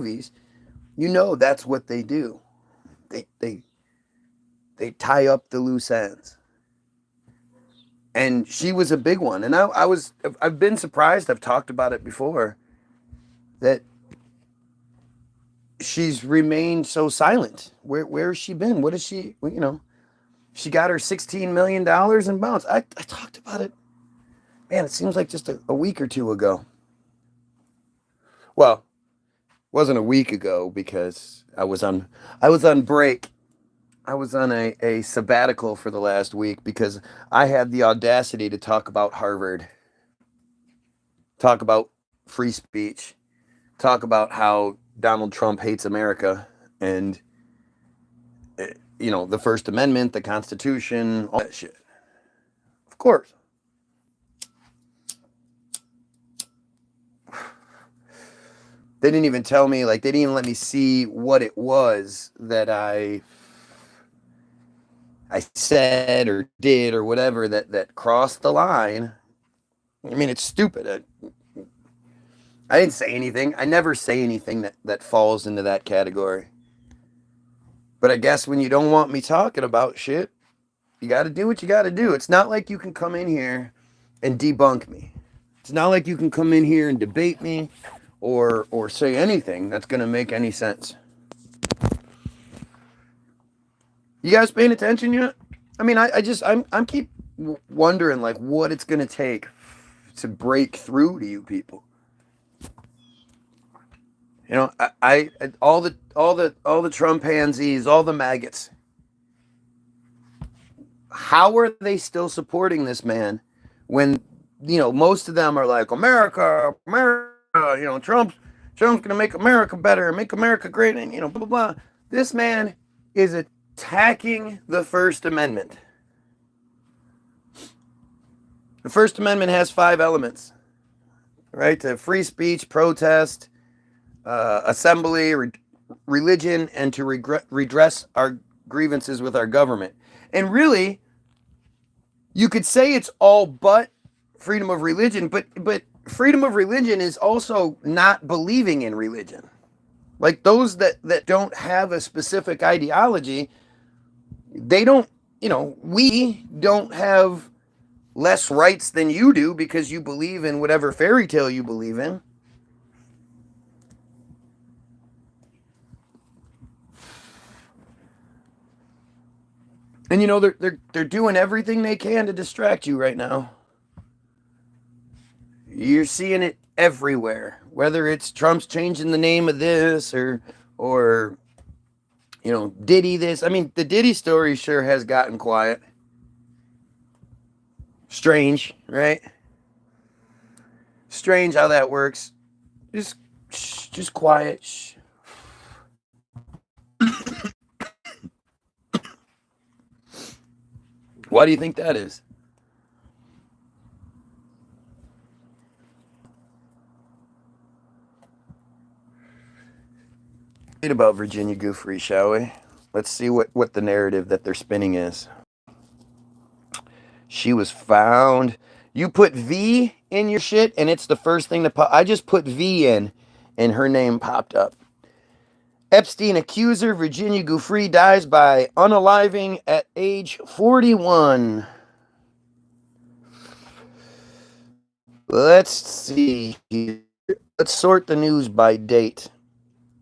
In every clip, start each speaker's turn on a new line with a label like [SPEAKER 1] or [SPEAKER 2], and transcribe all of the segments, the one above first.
[SPEAKER 1] movies, you know that's what they do. They tie up the loose ends. And she was a big one. And I've been surprised, I've talked about it before, that she's remained so silent. Where has she been? What is she, she got her $16 million in bounce. I talked about it. Man, it seems like just a week or two ago. Well, it wasn't a week ago because I was on break. I was on a sabbatical for the last week because I had the audacity to talk about Harvard, talk about free speech, talk about how Donald Trump hates America and, the First Amendment, the Constitution, all that shit. Of course. They didn't even tell me, they didn't even let me see what it was that I said or did or whatever that crossed the line. I mean, it's stupid. I didn't say anything. I never say anything that falls into that category. But I guess when you don't want me talking about shit, you got to do what you got to do. It's not like you can come in here and debunk me. It's not like you can come in here and debate me or say anything that's going to make any sense. You guys paying attention yet? I mean, I'm keep wondering what it's going to take to break through to you people. I all the Trump pansies, all the maggots. How are they still supporting this man when most of them are like America, Trump's going to make America better, make America great, and blah blah blah. This man is attacking the First Amendment. The First Amendment has 5 elements, right? To free speech, protest, assembly, religion, and to redress our grievances with our government. And really, you could say it's all but freedom of religion, but freedom of religion is also not believing in religion. Like those that don't have a specific ideology, they don't, we don't have less rights than you do because you believe in whatever fairy tale you believe in. And they're doing everything they can to distract you right now. You're seeing it everywhere, whether it's Trump's changing the name of this or Diddy this. I mean, the Diddy story sure has gotten quiet. Strange, right? Strange how that works. Just quiet. Shh. Why do you think that is? About Virginia GIUFFRE, shall we? Let's see what the narrative that they're spinning is. She was found. You put V in your shit, and it's the first thing that I just put V in, and her name popped up. Epstein accuser Virginia GIUFFRE dies by unaliving at age 41. Let's see. Let's sort the news by date.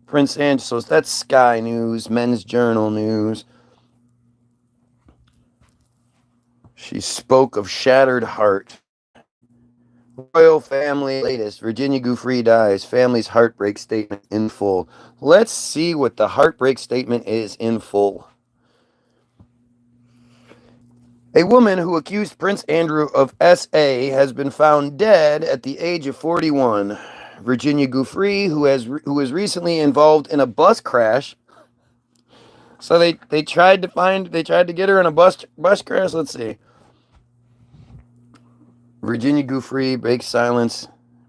[SPEAKER 1] Prince Angelos, that's Sky News, Men's Journal News. She spoke of shattered heart. Royal family latest. Virginia GIUFFRE dies. Family's heartbreak statement in full. Let's see what the heartbreak statement is in full. A woman who accused Prince Andrew of SA has been found dead at the age of 41. Virginia GIUFFRE, who was recently involved in a bus crash. So they tried to get her in a bus crash. Let's see. Virginia GIUFFRE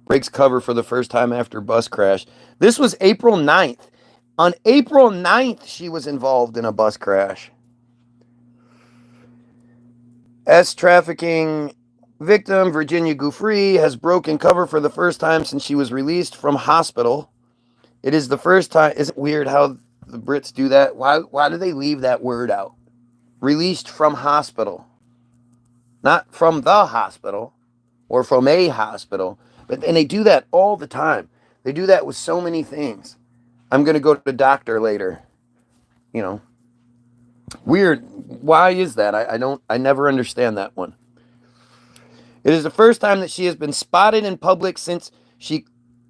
[SPEAKER 1] breaks cover for the first time after bus crash. This was April 9th. On April 9th, she was involved in a bus crash. Trafficking victim Virginia GIUFFRE has broken cover for the first time since she was released from hospital It is the first time. Isn't it weird how the Brits do that? Why do they leave that word out? Released from hospital. Not from the hospital or from a hospital. And they do that all the time. They do that with so many things. I'm going to go to the doctor later. You know. Weird. Why is that? I never understand that one. It is the first time that she has been spotted in public since she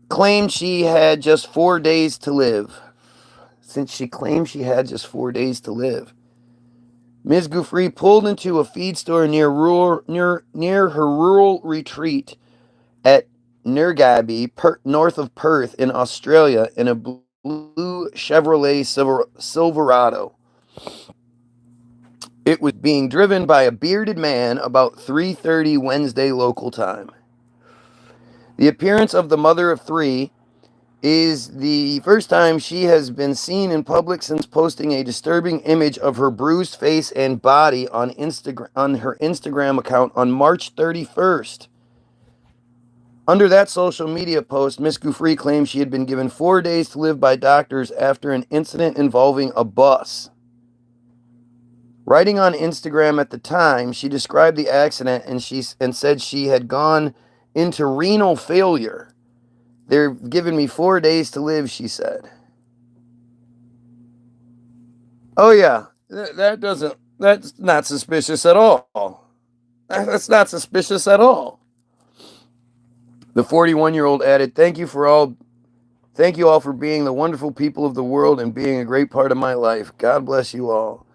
[SPEAKER 1] claimed she had just 4 days to live. Since she claimed she had just 4 days to live. Ms. GIUFFRE pulled into a feed store near her rural retreat at Nergaby, north of Perth in Australia, in a blue Chevrolet Silverado. It was being driven by a bearded man about 3:30 Wednesday local time. The appearance of the mother of three is the first time she has been seen in public since posting a disturbing image of her bruised face and body on her Instagram account on March 31st. Under that social media post, Ms. GIUFFRE claimed she had been given 4 days to live by doctors after an incident involving a bus. Writing on Instagram at the time, she described the accident and said she had gone into renal failure. They're giving me 4 days to live, she said. Oh yeah, that's not suspicious at all. That's not suspicious at all. The 41-year-old added, Thank you all for being the wonderful people of the world and being a great part of my life. God bless you all.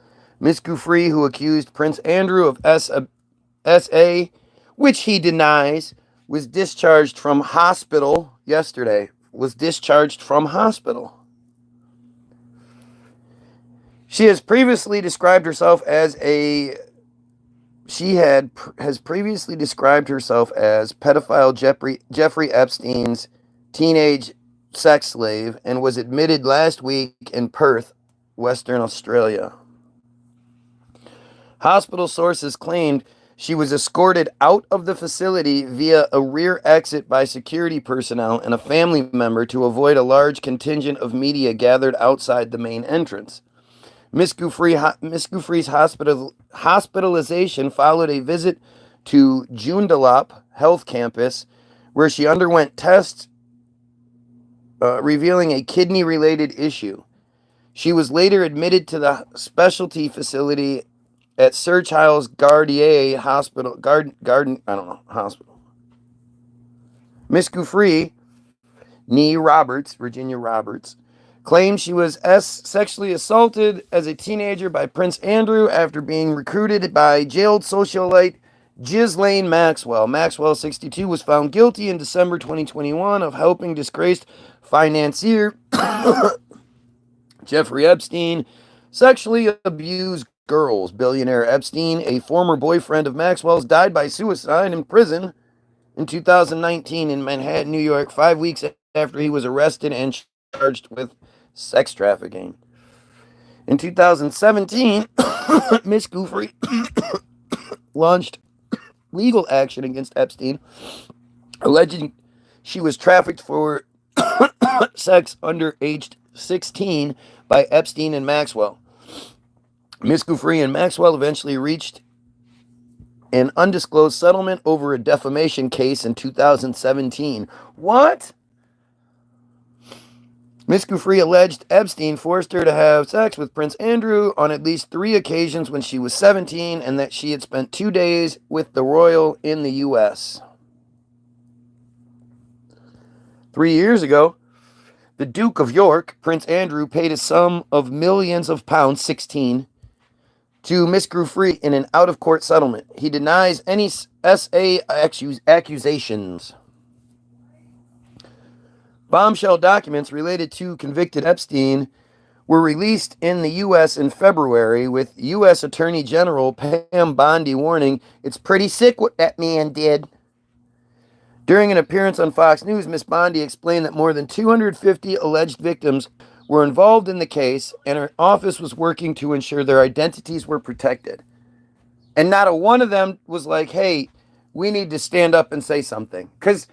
[SPEAKER 1] Ms. GIUFFRE, who accused Prince Andrew of SA, which he denies, was discharged from hospital yesterday. She has previously described herself as pedophile Jeffrey Epstein's teenage sex slave and was admitted last week in Perth, Western Australia. Hospital sources claimed she was escorted out of the facility via a rear exit by security personnel and a family member to avoid a large contingent of media gathered outside the main entrance. Ms. GIUFFRE's hospitalization followed a visit to Joondalup Health Campus, where she underwent tests revealing a kidney-related issue. She was later admitted to the specialty facility at Sir Charles Gardier Hospital. Hospital. Miss GIUFFRE, Virginia Roberts, claimed she was sexually assaulted as a teenager by Prince Andrew after being recruited by jailed socialite Ghislaine Maxwell. Maxwell, 62, was found guilty in December 2021 of helping disgraced financier Jeffrey Epstein sexually abuse girls. Billionaire Epstein, a former boyfriend of Maxwell's, died by suicide in prison in 2019 in Manhattan, New York, 5 weeks after he was arrested and charged with sex trafficking. In 2017, Miss GIUFFRE launched legal action against Epstein, alleging she was trafficked for sex under aged 16 by Epstein and Maxwell. Ms. GIUFFRE and Maxwell eventually reached an undisclosed settlement over a defamation case in 2017. What? Ms. GIUFFRE alleged Epstein forced her to have sex with Prince Andrew on at least 3 occasions when she was 17 and that she had spent 2 days with the royal in the U.S. 3 years ago, the Duke of York, Prince Andrew, paid a sum of millions of pounds, 16, to Ms. GIUFFRE in an out-of-court settlement. He denies any SA accusations. Bombshell documents related to convicted Epstein were released in the U.S. in February, with U.S. Attorney General Pam Bondi warning, "It's pretty sick what that man did." During an appearance on Fox News, Ms. Bondi explained that more than 250 alleged victims were involved in the case, and her office was working to ensure their identities were protected. And not a one of them was like, hey, we need to stand up and say something. Because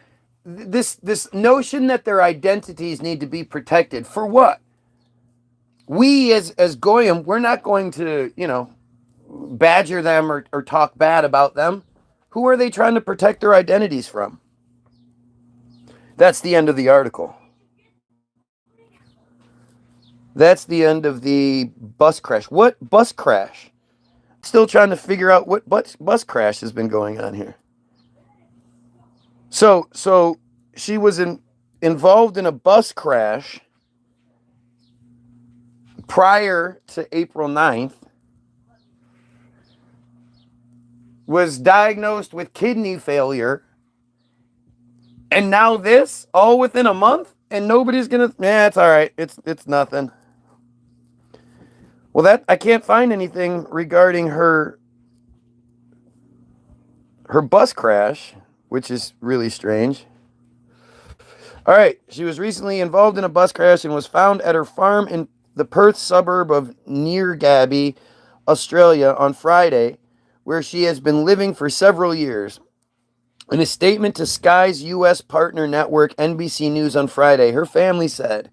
[SPEAKER 1] this notion that their identities need to be protected for what? We as goyim, we're not going to, badger them or talk bad about them. Who are they trying to protect their identities from? That's the end of the article. That's the end of the bus crash. What bus crash? Still trying to figure out what bus crash has been going on here. So she was involved in a bus crash prior to April 9th, was diagnosed with kidney failure, and now this, all within a month, and nobody's gonna, it's all right, it's nothing. Well, that I can't find anything regarding her bus crash, which is really strange. All right, she was recently involved in a bus crash and was found at her farm in the Perth suburb of Neergaby, Australia, on Friday, where she has been living for several years. In a statement to Sky's U.S. partner network NBC News on Friday, her family said,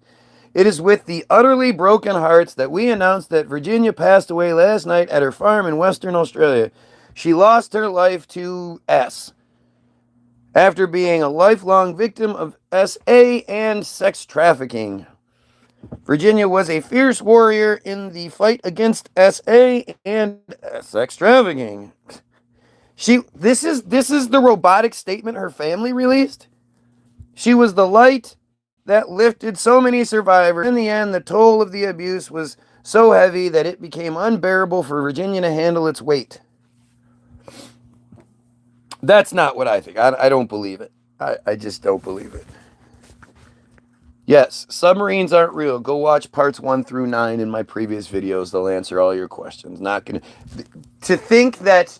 [SPEAKER 1] "It is with the utterly broken hearts that we announce that Virginia passed away last night at her farm in Western Australia. She lost her life to S. after being a lifelong victim of SA and sex trafficking. Virginia was a fierce warrior in the fight against SA and sex trafficking." This is the robotic statement her family released. She was the light that lifted so many survivors. In the end, the toll of the abuse was so heavy that it became unbearable for Virginia to handle its weight. That's not what I think. I don't believe it. I just don't believe it. Yes, submarines aren't real. Go watch parts 1 through 9 in my previous videos. They'll answer all your questions. Not gonna to think that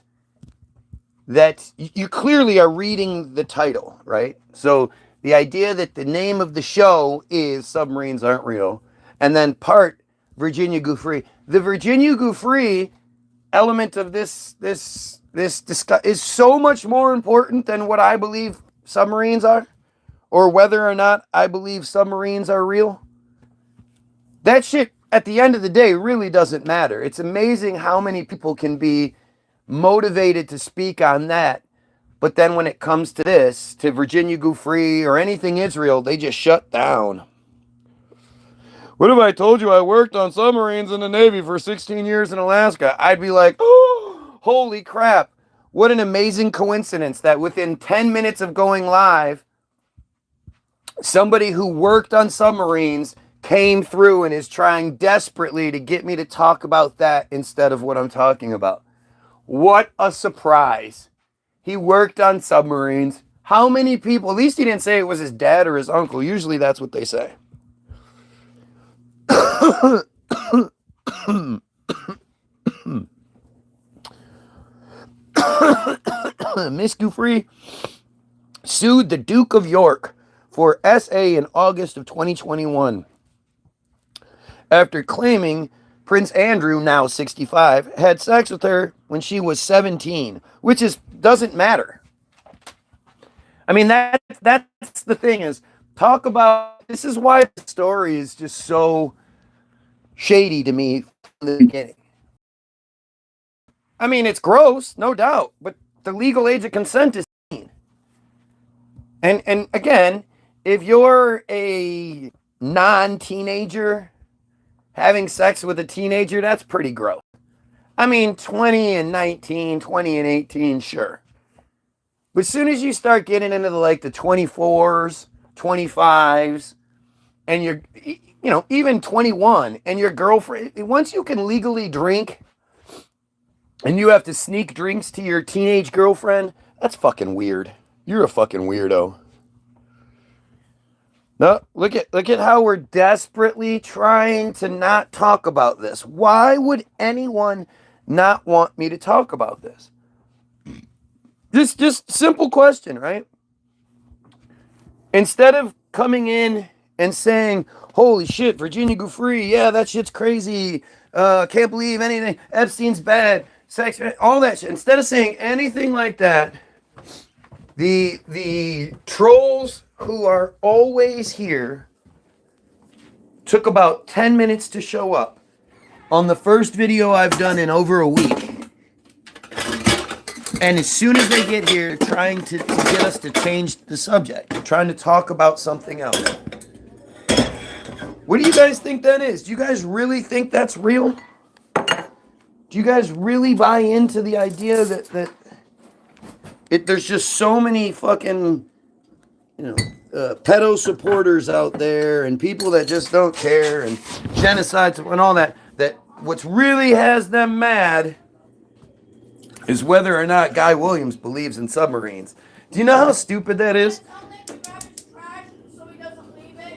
[SPEAKER 1] you clearly are reading the title, right? So the idea that the name of the show is Submarines Aren't Real, and then part Virginia GIUFFRE. The Virginia GIUFFRE element of this is so much more important than what I believe submarines are, or whether or not I believe submarines are real. That shit, at the end of the day, really doesn't matter. It's amazing how many people can be motivated to speak on that, but then when it comes to this, to Virginia GIUFFRE or anything Israel, they just shut down. What if I told you I worked on submarines in the Navy for 16 years in Alaska? I'd be like, oh, holy crap. What an amazing coincidence that within 10 minutes of going live, somebody who worked on submarines came through and is trying desperately to get me to talk about that instead of what I'm talking about. What a surprise. He worked on submarines. How many people? At least he didn't say it was his dad or his uncle. Usually that's what they say. Miss GIUFFRE sued the Duke of York for SA in August of 2021 after claiming Prince Andrew, now 65, had sex with her when she was 17, which doesn't matter. I mean, that's the thing is, talk about, this is why the story is just so shady to me from the beginning. I mean, it's gross, no doubt, but the legal age of consent is 18. And again, if you're a non-teenager having sex with a teenager, that's pretty gross. I mean, 20 and 19, 20 and 18, sure. But as soon as you start getting into the 24s, 25s, and you're, even 21, and your girlfriend, once you can legally drink, and you have to sneak drinks to your teenage girlfriend, that's fucking weird. You're a fucking weirdo. No, look at how we're desperately trying to not talk about this. Why would anyone not want me to talk about this? Just simple question, right? Instead of coming in and saying, holy shit, Virginia GIUFFRE, yeah, that shit's crazy. Can't believe anything. Epstein's bad. Sex, all that shit. Instead of saying anything like that, the trolls who are always here took about 10 minutes to show up on the first video I've done in over a week. And as soon as they get here, they're trying to get us to change the subject. They're trying to talk about something else. What do you guys think that is? Do you guys really think that's real? Do you guys really buy into the idea that there's just so many fucking, pedo supporters out there and people that just don't care and genocides and all that, that what's really has them mad is whether or not Guy Williams believes in submarines. Do you know how stupid that is?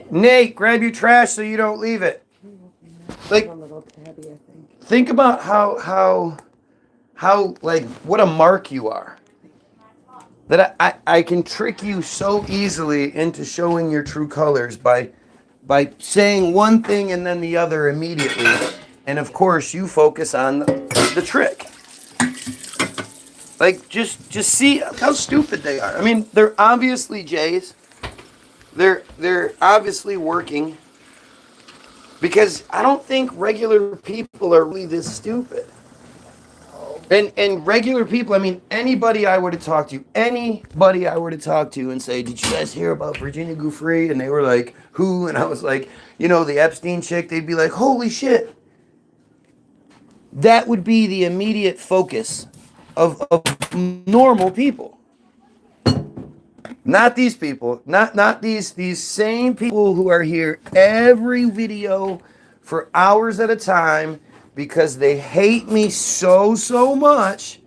[SPEAKER 1] Nate, grab your trash so you don't leave it. Like, think about how like what a mark you are. That I can trick you so easily into showing your true colors by saying one thing and then the other immediately. And of course you focus on the trick. Like, just see how stupid they are. I mean, they're obviously Jays. They're obviously working. Because I don't think regular people are really this stupid. And regular people, I mean, anybody I were to talk to and say, did you guys hear about Virginia GIUFFRE? And they were like, who? And I was like, the Epstein chick. They'd be like, holy shit. That would be the immediate focus of normal people. Not these people. Not these same people who are here every video for hours at a time because they hate me so much.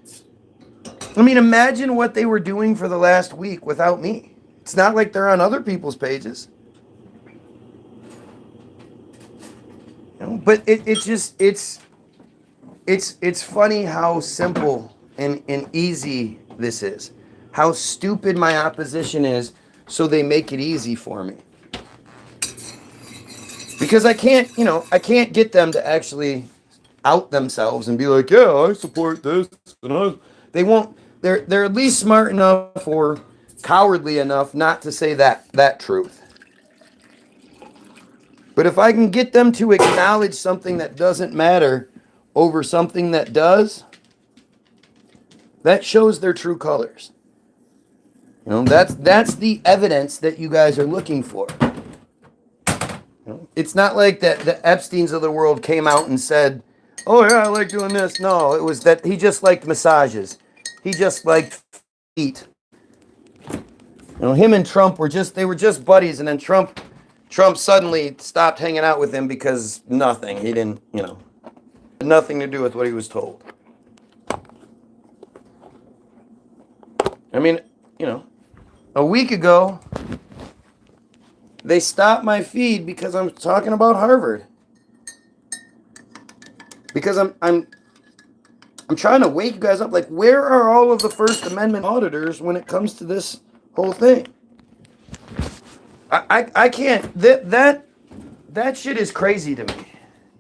[SPEAKER 1] I mean, imagine what they were doing for the last week without me. It's not like they're on other people's pages. But it's funny how simple and easy this is. How stupid my opposition is, so they make it easy for me. Because I can't get them to actually out themselves and be like, yeah, I support this. They won't. They're at least smart enough or cowardly enough not to say that truth. But if I can get them to acknowledge something that doesn't matter over something that does, that shows their true colors. That's the evidence that you guys are looking for. It's not like that the Epsteins of the world came out and said, oh yeah, I like doing this. No, it was that he just liked massages. He just liked feet. Him and Trump were just buddies, and then Trump suddenly stopped hanging out with him because nothing. He didn't, nothing to do with what he was told. I mean, a week ago, they stopped my feed because I'm talking about Harvard. Because I'm trying to wake you guys up. Like, where are all of the First Amendment auditors when it comes to this whole thing? I can't. That shit is crazy to me.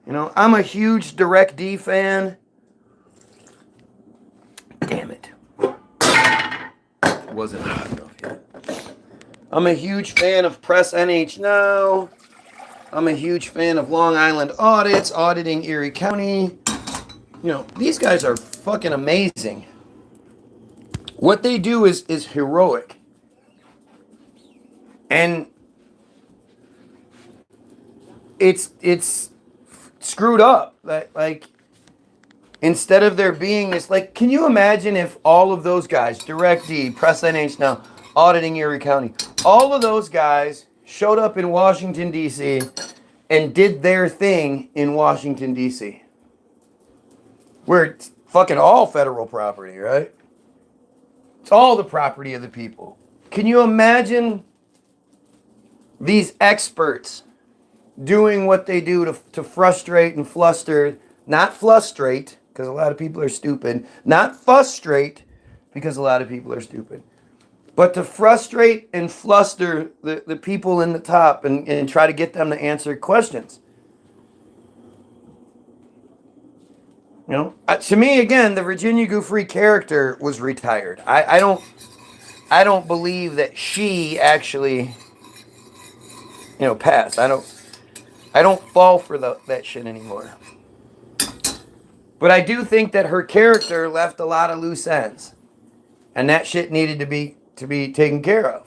[SPEAKER 1] I'm a huge DirectD fan. Damn it. Wasn't hot enough yet. I'm a huge fan of Press NH Now. I'm a huge fan of Long Island Audits, auditing Erie County. These guys are fucking amazing. What they do is heroic. And it's screwed up. Like, instead of there being this, like, can you imagine if all of those guys, DirectD, Press NH Now, auditing Erie County, all of those guys showed up in Washington, D.C. and did their thing in Washington, D.C. Where it's fucking all federal property, right? It's all the property of the people. Can you imagine these experts doing what they do to frustrate and fluster, not frustrate, because a lot of people are stupid, not frustrate, because a lot of people are stupid, but to frustrate and fluster the people in the top and try to get them to answer questions. To me, again, the Virginia GIUFFRE character was retired. I don't, I don't believe that she actually, passed. I don't fall for that shit anymore. But I do think that her character left a lot of loose ends, and that shit needed to be taken care of.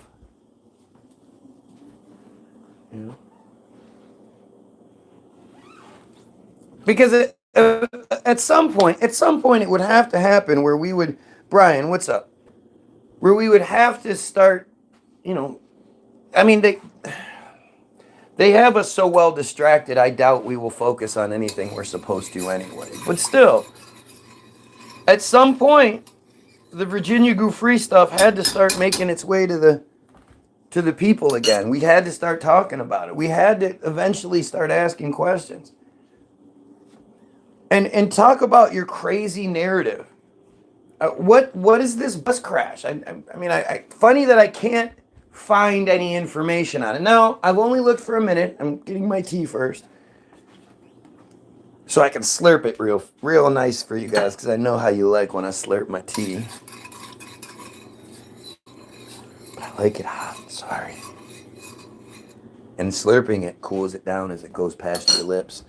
[SPEAKER 1] Because at some point, it would have to happen where we would, Brian, what's up? Where we would have to start, I mean, they have us so well distracted, I doubt we will focus on anything we're supposed to anyway. But still, at some point, the Virginia GIUFFRE stuff had to start making its way to the people again. We had to start talking about it. We had to eventually start asking questions. And talk about your crazy narrative. What is this bus crash? I mean, funny that I can't find any information on it. Now, I've only looked for a minute. I'm getting my tea first, so I can slurp it real nice for you guys, because I know how you like when I slurp my tea. But I like it hot. Sorry. And slurping it cools it down as it goes past your lips,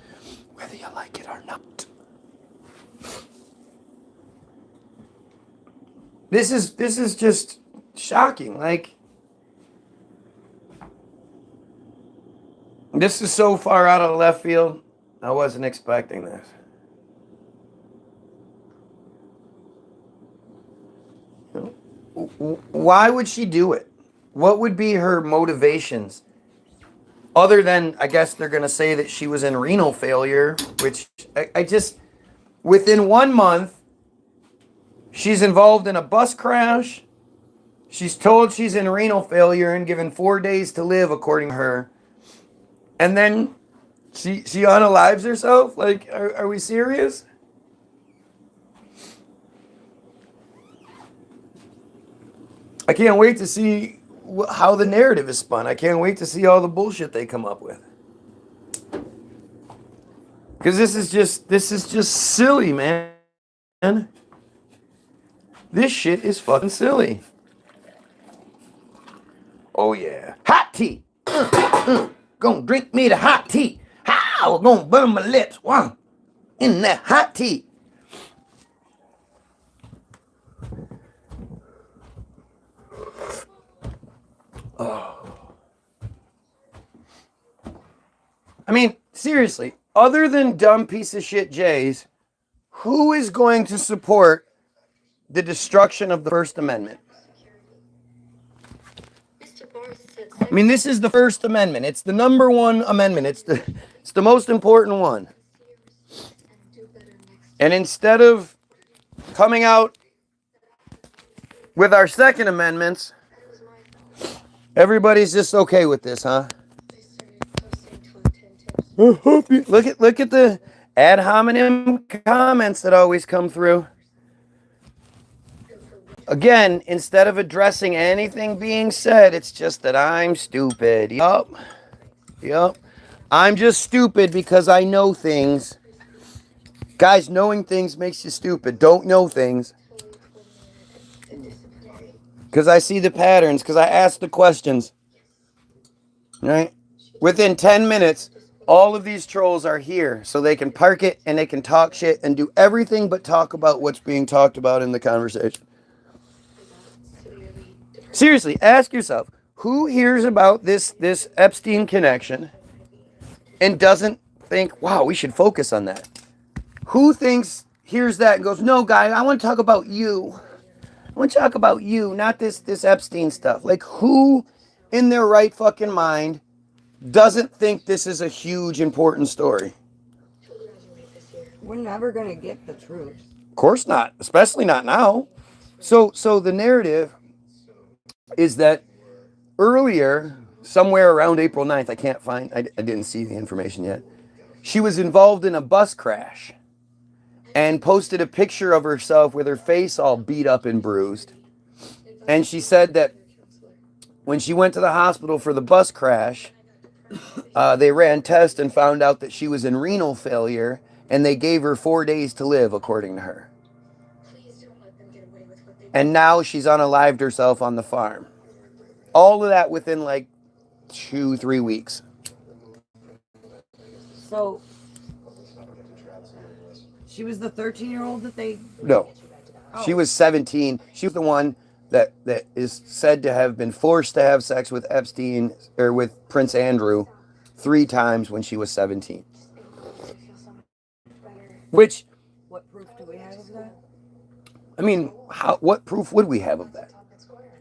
[SPEAKER 1] whether you like it or not. This is just shocking. Like, this is so far out of left field. I wasn't expecting this. Why would she do it? What would be her motivations? Other than, I guess they're going to say that she was in renal failure, which I just, within 1 month, she's involved in a bus crash. She's told she's in renal failure and given 4 days to live, according to her. And then she unalives herself? Like, are we serious? I can't wait to see how the narrative is spun. I can't wait to see all the bullshit they come up with. Because this is just silly, man. This shit is fucking silly. Oh yeah. Hot tea. Gonna drink me the hot tea. How? Gonna burn my lips. Wow. In that hot tea. Oh. I mean, seriously, other than dumb piece of shit Jays, who is going to support the destruction of the First Amendment? I mean, this is the First Amendment. It's the number one amendment. It's the most important one. And instead of coming out with our Second Amendments, everybody's just okay with this, huh? Look at the ad hominem comments that always come through. Again, instead of addressing anything being said, it's just that I'm stupid. Yup. I'm just stupid because I know things. Guys, knowing things makes you stupid. Don't know things. Because I see the patterns, because I ask the questions. Right? Within 10 minutes, all of these trolls are here, so they can park it and they can talk shit and do everything but talk about what's being talked about in the conversation. Seriously, ask yourself, who hears about this Epstein connection and doesn't think, wow, we should focus on that? Who hears that and goes, no, guy, I want to talk about you. I want to talk about you, not this Epstein stuff. Like, who in their right fucking mind doesn't think this is a huge, important story?
[SPEAKER 2] We're never going to get the truth.
[SPEAKER 1] Of course not, especially not now. So the narrative is that earlier, somewhere around April 9th, I can't find, I didn't see the information yet, she was involved in a bus crash and posted a picture of herself with her face all beat up and bruised. And she said that when she went to the hospital for the bus crash, they ran tests and found out that she was in renal failure, and they gave her 4 days to live, according to her. And now she's unalived herself on the farm. All of that within like 2-3 weeks.
[SPEAKER 2] So she was the 13-year-old that they...
[SPEAKER 1] No. She was 17. She was the one that is said to have been forced to have sex with Epstein or with Prince Andrew 3 times when she was 17. Which,
[SPEAKER 2] what proof do we have of that?
[SPEAKER 1] I mean, what proof would we have of that?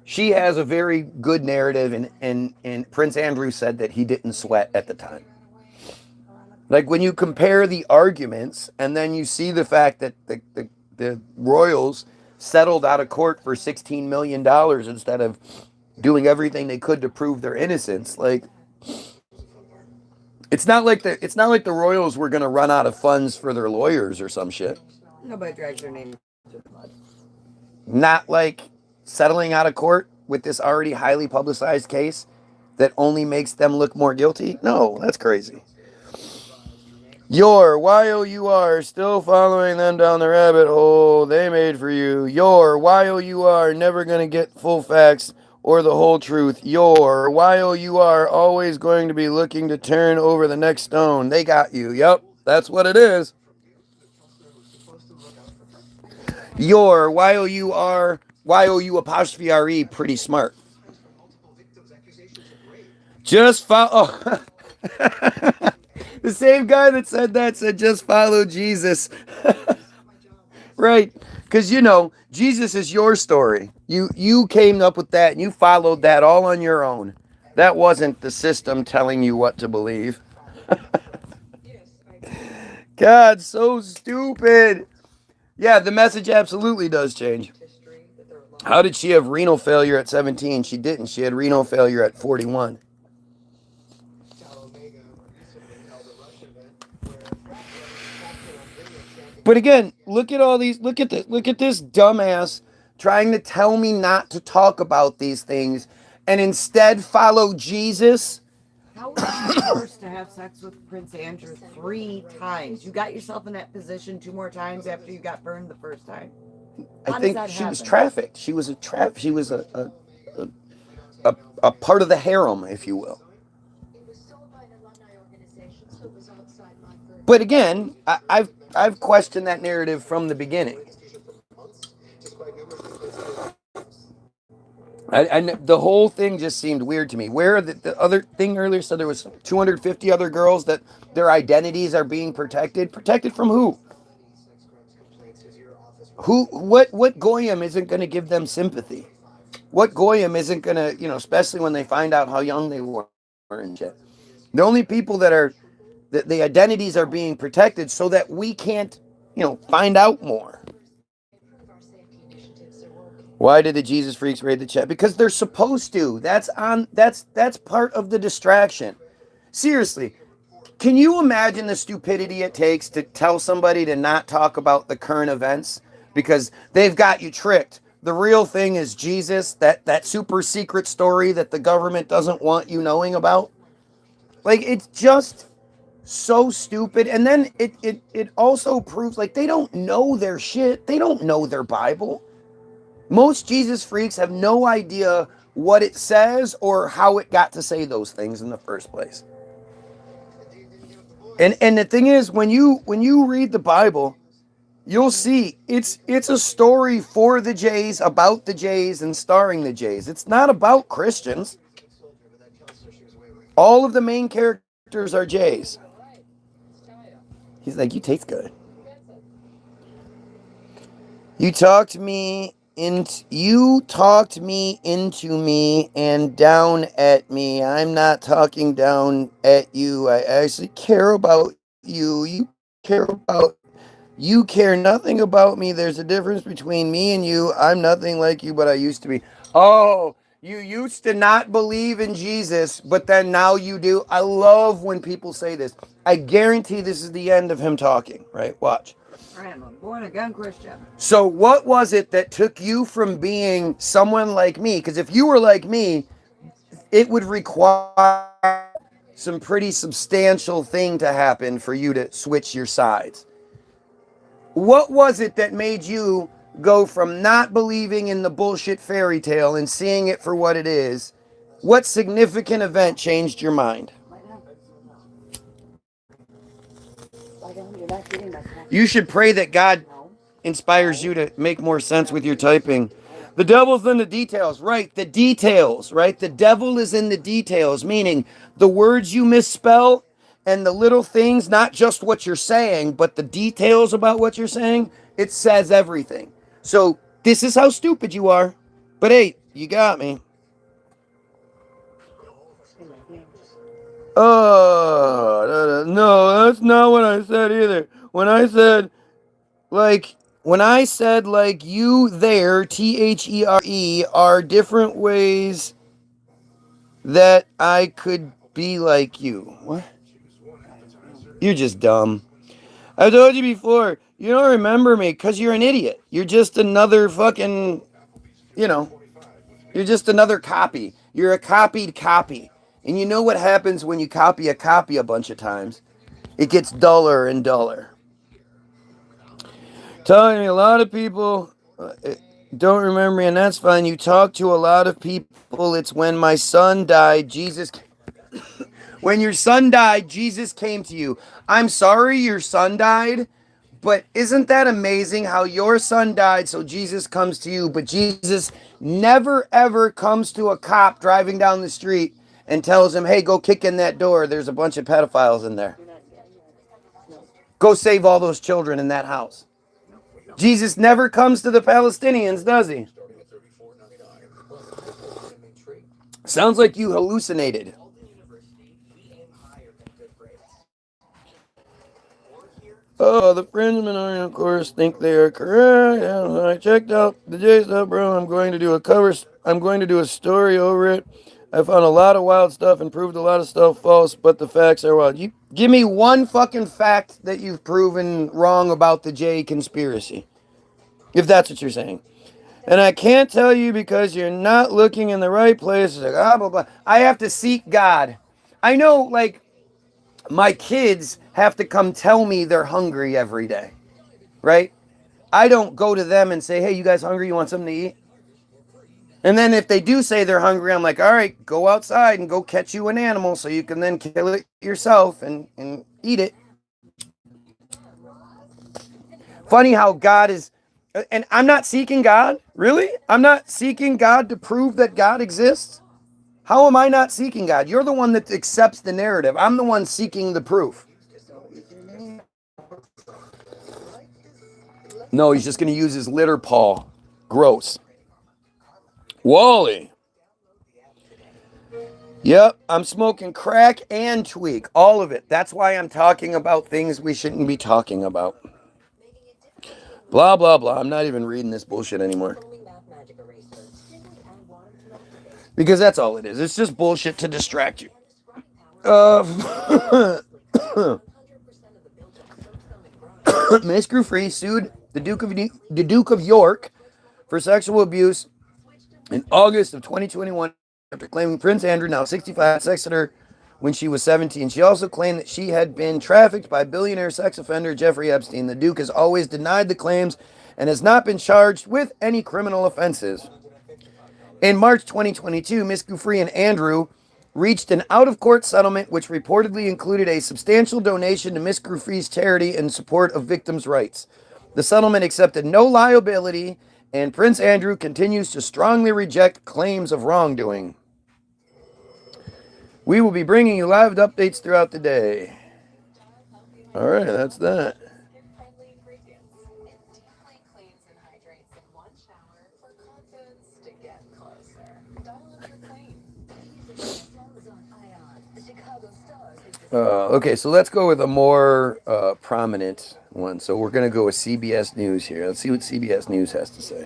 [SPEAKER 1] She has a very good narrative, and Prince Andrew said that he didn't sweat at the time. Like, when you compare the arguments, and then you see the fact that the royals settled out of court for $16 million instead of doing everything they could to prove their innocence. Like, it's not like the royals were going to run out of funds for their lawyers or some shit.
[SPEAKER 2] Nobody drags their name through the mud.
[SPEAKER 1] Not like settling out of court with this already highly publicized case that only makes them look more guilty. No, that's crazy. While you are still following them down the rabbit hole they made for you. While you are never going to get full facts or the whole truth. While you are always going to be looking to turn over the next stone. They got you. Yep, that's what it is. While you apostrophe RE pretty smart. Just follow. The same guy that said that said just follow Jesus. Right. Because, Jesus is your story. You came up with that and you followed that all on your own. That wasn't the system telling you what to believe. God, so stupid. Yeah, the message absolutely does change. How did she have renal failure at 17? She didn't. She had renal failure at 41. But again, look at all these, look at this dumbass trying to tell me not to talk about these things and instead follow Jesus.
[SPEAKER 2] How was you forced to have sex with Prince Andrew 3 times? You got yourself in that position 2 more times after you got burned the first time.
[SPEAKER 1] I think she was trafficked. She was a part of the harem, if you will. But again, I've questioned that narrative from the beginning. The whole thing just seemed weird to me. Where the other thing earlier said there was 250 other girls that their identities are being protected. Protected from who? What goyim isn't going to give them sympathy? What goyim isn't going to, especially when they find out how young they were and shit. The only people that the identities are being protected so that we can't, find out more. Why did the Jesus freaks raid the chat? Because they're supposed to. That's part of the distraction. Seriously, can you imagine the stupidity it takes to tell somebody to not talk about the current events? Because they've got you tricked. The real thing is Jesus, that super secret story that the government doesn't want you knowing about. Like, it's just so stupid. And then it also proves, like, they don't know their shit. They don't know their Bible. Most Jesus freaks have no idea what it says or how it got to say those things in the first place. And the thing is, when you read the Bible, you'll see it's a story for the Jays, about the Jays, and starring the Jays. It's not about Christians. All of the main characters are Jays. He's like, you taste good. You talked me into me and down at me. I'm not talking down at you. I actually care about you. You care nothing about me. There's a difference between me and you. I'm nothing like you, but I used to be. Oh, you used to not believe in Jesus, but then now you do. I love when people say this. I guarantee this is the end of him talking, right? Watch.
[SPEAKER 2] I'm a born-again Christian.
[SPEAKER 1] So what was it that took you from being someone like me? Because if you were like me, it would require some pretty substantial thing to happen for you to switch your sides. What was it that made you go from not believing in the bullshit fairy tale and seeing it for what it is, what significant event changed your mind? You should pray that God inspires you to make more sense with your typing. The devil's in the details, right? The details, right? The devil is in the details, meaning the words you misspell and the little things, not just what you're saying, but the details about what you're saying, it says everything. So this is how stupid you are. But hey, you got me. Oh, no, that's not what I said either. When I said, like you there, THERE, are different ways that I could be like you. What? You're just dumb. I told you before, you don't remember me because you're an idiot. You're just another fucking, you know, you're just another copy. You're a copied copy. And you know what happens when you copy a copy a bunch of times? It gets duller and duller. Telling me a lot of people don't remember me, and that's fine. You talk to a lot of people. It's when my son died, Jesus. When your son died, Jesus came to you. I'm sorry your son died, but isn't that amazing how your son died so Jesus comes to you, but Jesus never ever comes to a cop driving down the street and tells him, hey, go kick in that door. There's a bunch of pedophiles in there. Go save all those children in that house. Jesus never comes to the Palestinians, does he? Sounds like you hallucinated. Oh, the Frenchmen are, of course, think they are correct. I checked out the J stuff, bro. I'm going to do a story over it. I found a lot of wild stuff and proved a lot of stuff false, but the facts are wild. You give me one fucking fact that you've proven wrong about the J conspiracy, if that's what you're saying. And I can't tell you because you're not looking in the right place. Like, blah, blah. I have to seek God. I know, like, my kids have to come tell me they're hungry every day, right? I don't go to them and say, hey, you guys hungry? You want something to eat? And then if they do say they're hungry, I'm like, all right, go outside and go catch you an animal so you can then kill it yourself and eat it. Funny how God is, and I'm not seeking God. Really? I'm not seeking God to prove that God exists. How am I not seeking God? You're the one that accepts the narrative. I'm the one seeking the proof. No, he's just going to use his litter paw. Gross. Wally. Yep, I'm smoking crack and tweak. All of it. That's why I'm talking about things we shouldn't be talking about. Blah, blah, blah. I'm not even reading this bullshit anymore. Because that's all it is. It's just bullshit to distract you. Miss Giuffre sued the Duke of York for sexual abuse in August of 2021 after claiming Prince Andrew, now 65, sexed her when she was 17. She also claimed that she had been trafficked by billionaire sex offender Jeffrey Epstein. The Duke has always denied the claims and has not been charged with any criminal offenses. In March 2022, Miss Giuffre and Andrew reached an out-of-court settlement which reportedly included a substantial donation to Miss Giuffre's charity in support of victims' rights. The settlement accepted no liability, and Prince Andrew continues to strongly reject claims of wrongdoing. We will be bringing you live updates throughout the day. All right, that's that. Okay, so let's go with a more prominent one. So we're going to go with CBS News here. Let's see what CBS News has to say.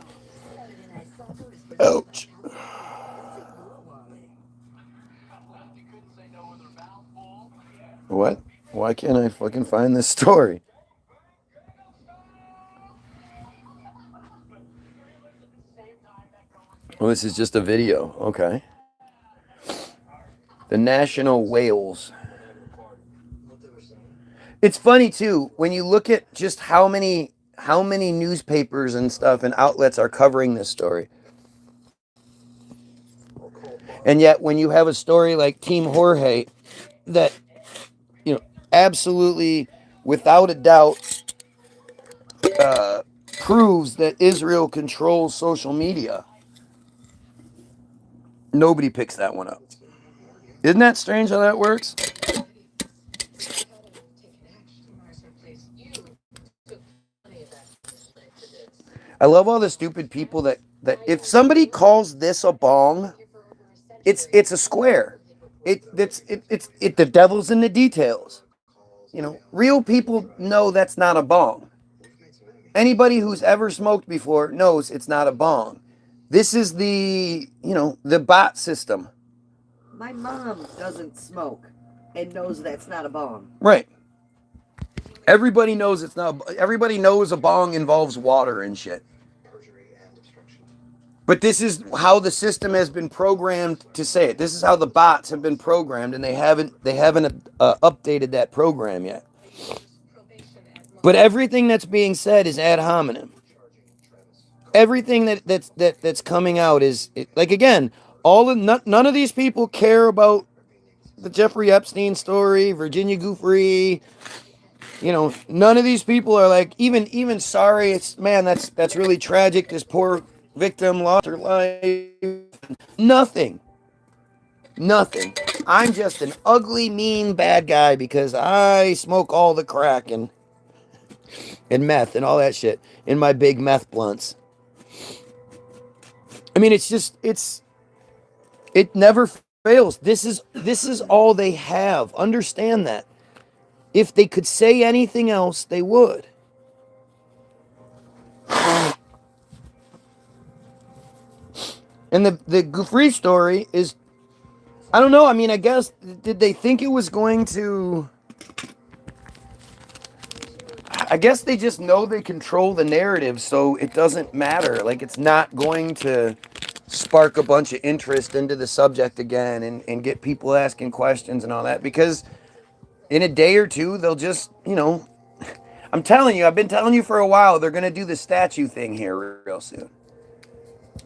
[SPEAKER 1] Ouch. What? Why can't I fucking find this story? Well, this is just a video. Okay. The national whales. It's funny too when you look at just how many newspapers and stuff and outlets are covering this story? And yet, when you have a story like Team Jorge that, absolutely, without a doubt, proves that Israel controls social media, nobody picks that one up. Isn't that strange how that works? I love all the stupid people that if somebody calls this a bong, it's a square. The devil's in the details. Real people know that's not a bong. Anybody who's ever smoked before knows it's not a bong. This is the bot system.
[SPEAKER 2] My mom doesn't smoke and knows that's not a bong.
[SPEAKER 1] Right. Everybody knows it's not. Everybody knows a bong involves water and shit. But this is how the system has been programmed to say it. This is how the bots have been programmed, and they haven't updated that program yet. But everything that's being said is ad hominem. Everything that's coming out is like, again, none of these people care about the Jeffrey Epstein story, Virginia GIUFFRE. None of these people are like even sorry. It's, man, that's really tragic. This poor victim lost her life. Nothing. I'm just an ugly, mean, bad guy because I smoke all the crack and meth and all that shit in my big meth blunts. I mean, it never fails. This is all they have. Understand that. If they could say anything else, they would. And the GIUFFRE story is, I don't know. I mean, I guess, did they think it was going to... I guess they just know they control the narrative, so it doesn't matter. Like, it's not going to spark a bunch of interest into the subject again and get people asking questions and all that, because in a day or two, they'll just, I'm telling you, I've been telling you for a while, they're going to do the statue thing here real soon.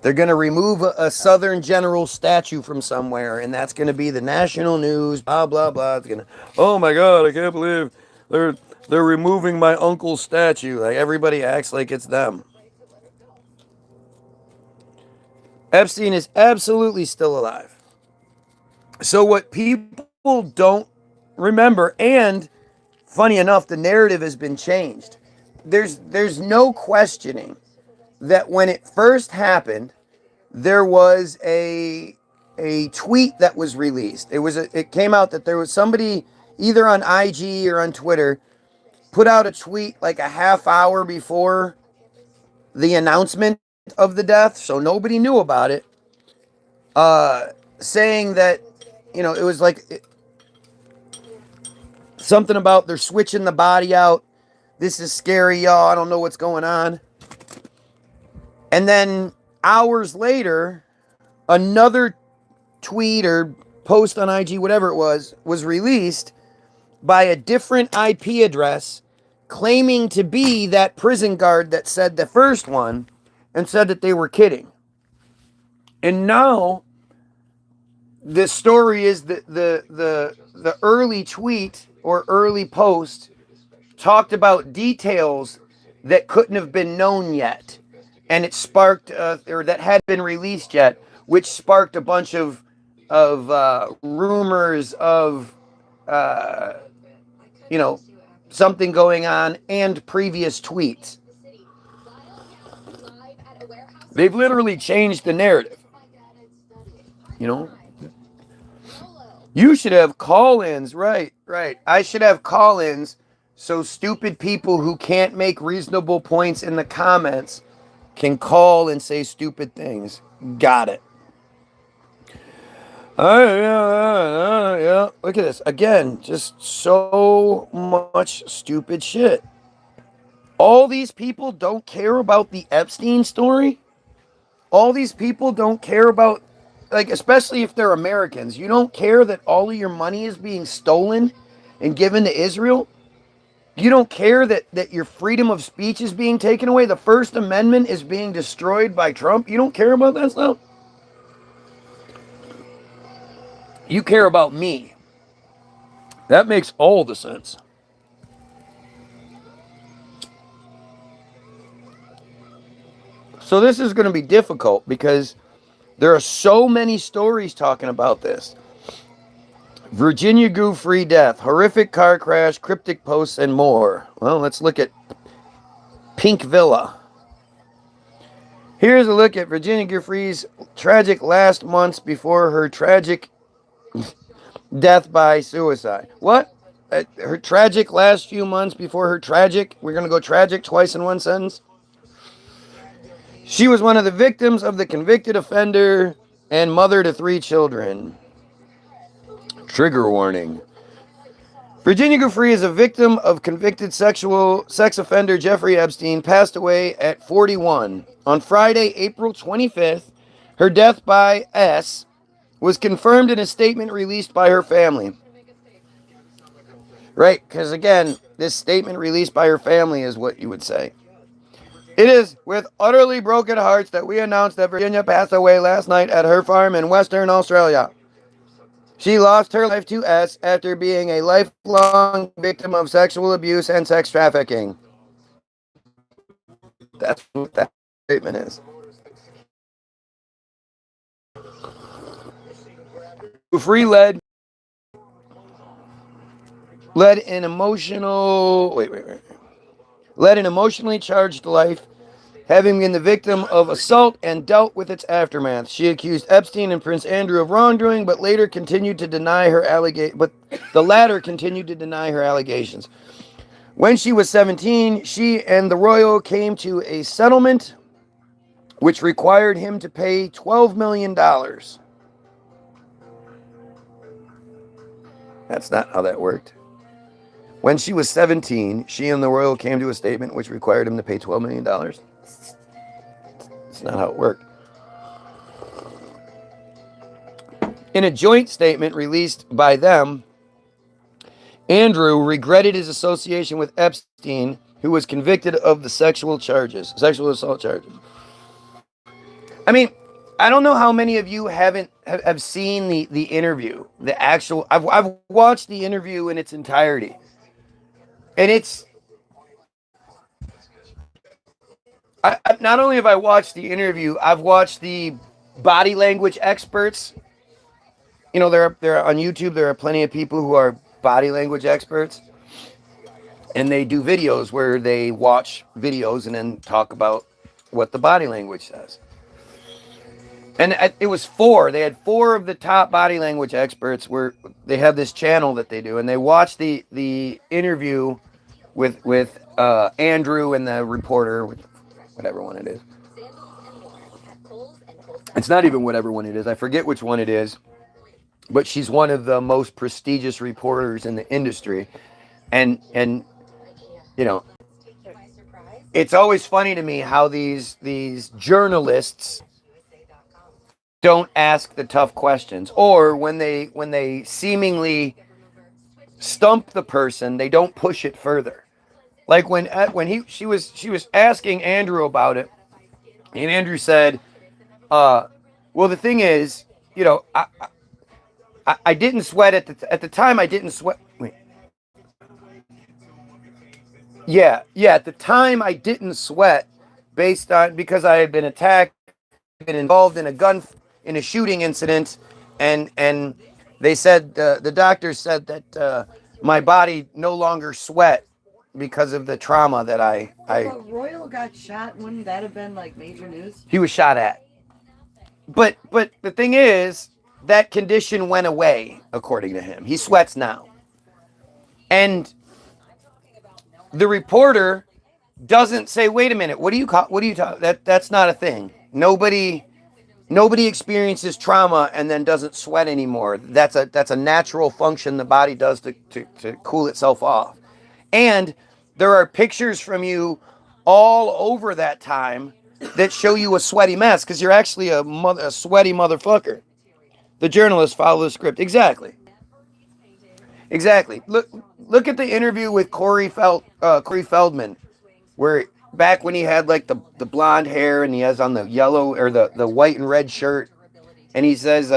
[SPEAKER 1] They're going to remove a Southern general statue from somewhere, and that's going to be the national news, blah, blah, blah. It's going to, oh my God, I can't believe they're removing my uncle's statue. Like, everybody acts like it's them. Epstein is absolutely still alive. So what people don't remember, and funny enough, the narrative has been changed. There's no questioning that when it first happened, there was a tweet that was released. It came out that there was somebody either on IG or on Twitter put out a tweet like a half hour before the announcement of the death, so nobody knew about it, saying that, it was like something about they're switching the body out. This is scary, y'all. I don't know what's going on. And then hours later, another tweet or post on IG, whatever it was released by a different IP address claiming to be that prison guard that said the first one and said that they were kidding. And now the story is that the early tweet or early post talked about details that couldn't have been known yet. And it sparked, or that had been released yet, which sparked a bunch of rumors of, something going on and previous tweets. They've literally changed the narrative. You should have call-ins, right. I should have call-ins so stupid people who can't make reasonable points in the comments can call and say stupid things. Got it. Yeah. Look at this. Again, just so much stupid shit. All these people don't care about the Epstein story. All these people don't care about, like, especially if they're Americans. You don't care that all of your money is being stolen and given to Israel. You don't care that your freedom of speech is being taken away? The First Amendment is being destroyed by Trump? You don't care about that stuff? You care about me. That makes all the sense. So this is going to be difficult because there are so many stories talking about this. Virginia GIUFFRE death, horrific car crash, cryptic posts, and more. Well, let's look at Pink Villa. Here's a look at Virginia GIUFFRE's tragic last months before her tragic death by suicide. What? Her tragic last few months before her tragic? We're going to go tragic twice in one sentence? She was one of the victims of the convicted offender and mother to 3 children. Trigger warning. Virginia GIUFFRE is a victim of convicted sex offender Jeffrey Epstein, passed away at 41. On Friday, April 25th, her death by S was confirmed in a statement released by her family. Right, because again, this statement released by her family is what you would say. It is with utterly broken hearts that we announce that Virginia passed away last night at her farm in Western Australia. She lost her life to S after being a lifelong victim of sexual abuse and sex trafficking. That's what that statement is. GIUFFRE led an emotionally charged life, having been the victim of assault and dealt with its aftermath. She accused Epstein and Prince Andrew of wrongdoing, but later continued to deny her allegations. When she was 17, she and the royal came to a settlement which required him to pay $12 million. That's not how that worked. When she was 17, she and the royal came to a statement which required him to pay $12 million. That's not how it worked. In a joint statement released by them, Andrew regretted his association with Epstein, who was convicted of the sexual assault charges. I mean, I don't know how many of you have seen the interview, the actual. I've watched the interview in its entirety, and it's. Not only have I watched the interview, I've watched the body language experts. You know, there are on YouTube. There are plenty of people who are body language experts, and they do videos where they watch videos and then talk about what the body language says. And it was 4. They had 4 of the top body language experts where they have this channel that they do, and they watch the interview with Andrew and the reporter, whatever one it is. It's not even whatever one it is. I forget which one it is, but she's one of the most prestigious reporters in the industry, and you know, it's always funny to me how these journalists don't ask the tough questions, or when they seemingly stump the person, they don't push it further. Like when she was asking Andrew about it, and Andrew said, "Well, the thing is, you know, I didn't sweat at the time. I didn't sweat. Wait. Yeah. At the time, I didn't sweat because I had been attacked, been involved in a shooting incident, and they said the doctor said that my body no longer sweat because of the trauma that I."
[SPEAKER 2] But Royal got shot. Wouldn't that have been like major news?
[SPEAKER 1] He was shot at. But the thing is, that condition went away, according to him. He sweats now. And the reporter doesn't say, "Wait a minute, what do you talk? That's not a thing. Nobody experiences trauma and then doesn't sweat anymore. That's a natural function the body does to cool itself off." And there are pictures from you all over that time that show you a sweaty mess because you're actually a sweaty motherfucker. The journalists follow the script. Exactly. Exactly. Look at the interview with Corey Feldman, where back when he had like the blonde hair and he has on the yellow or the white and red shirt, and he says,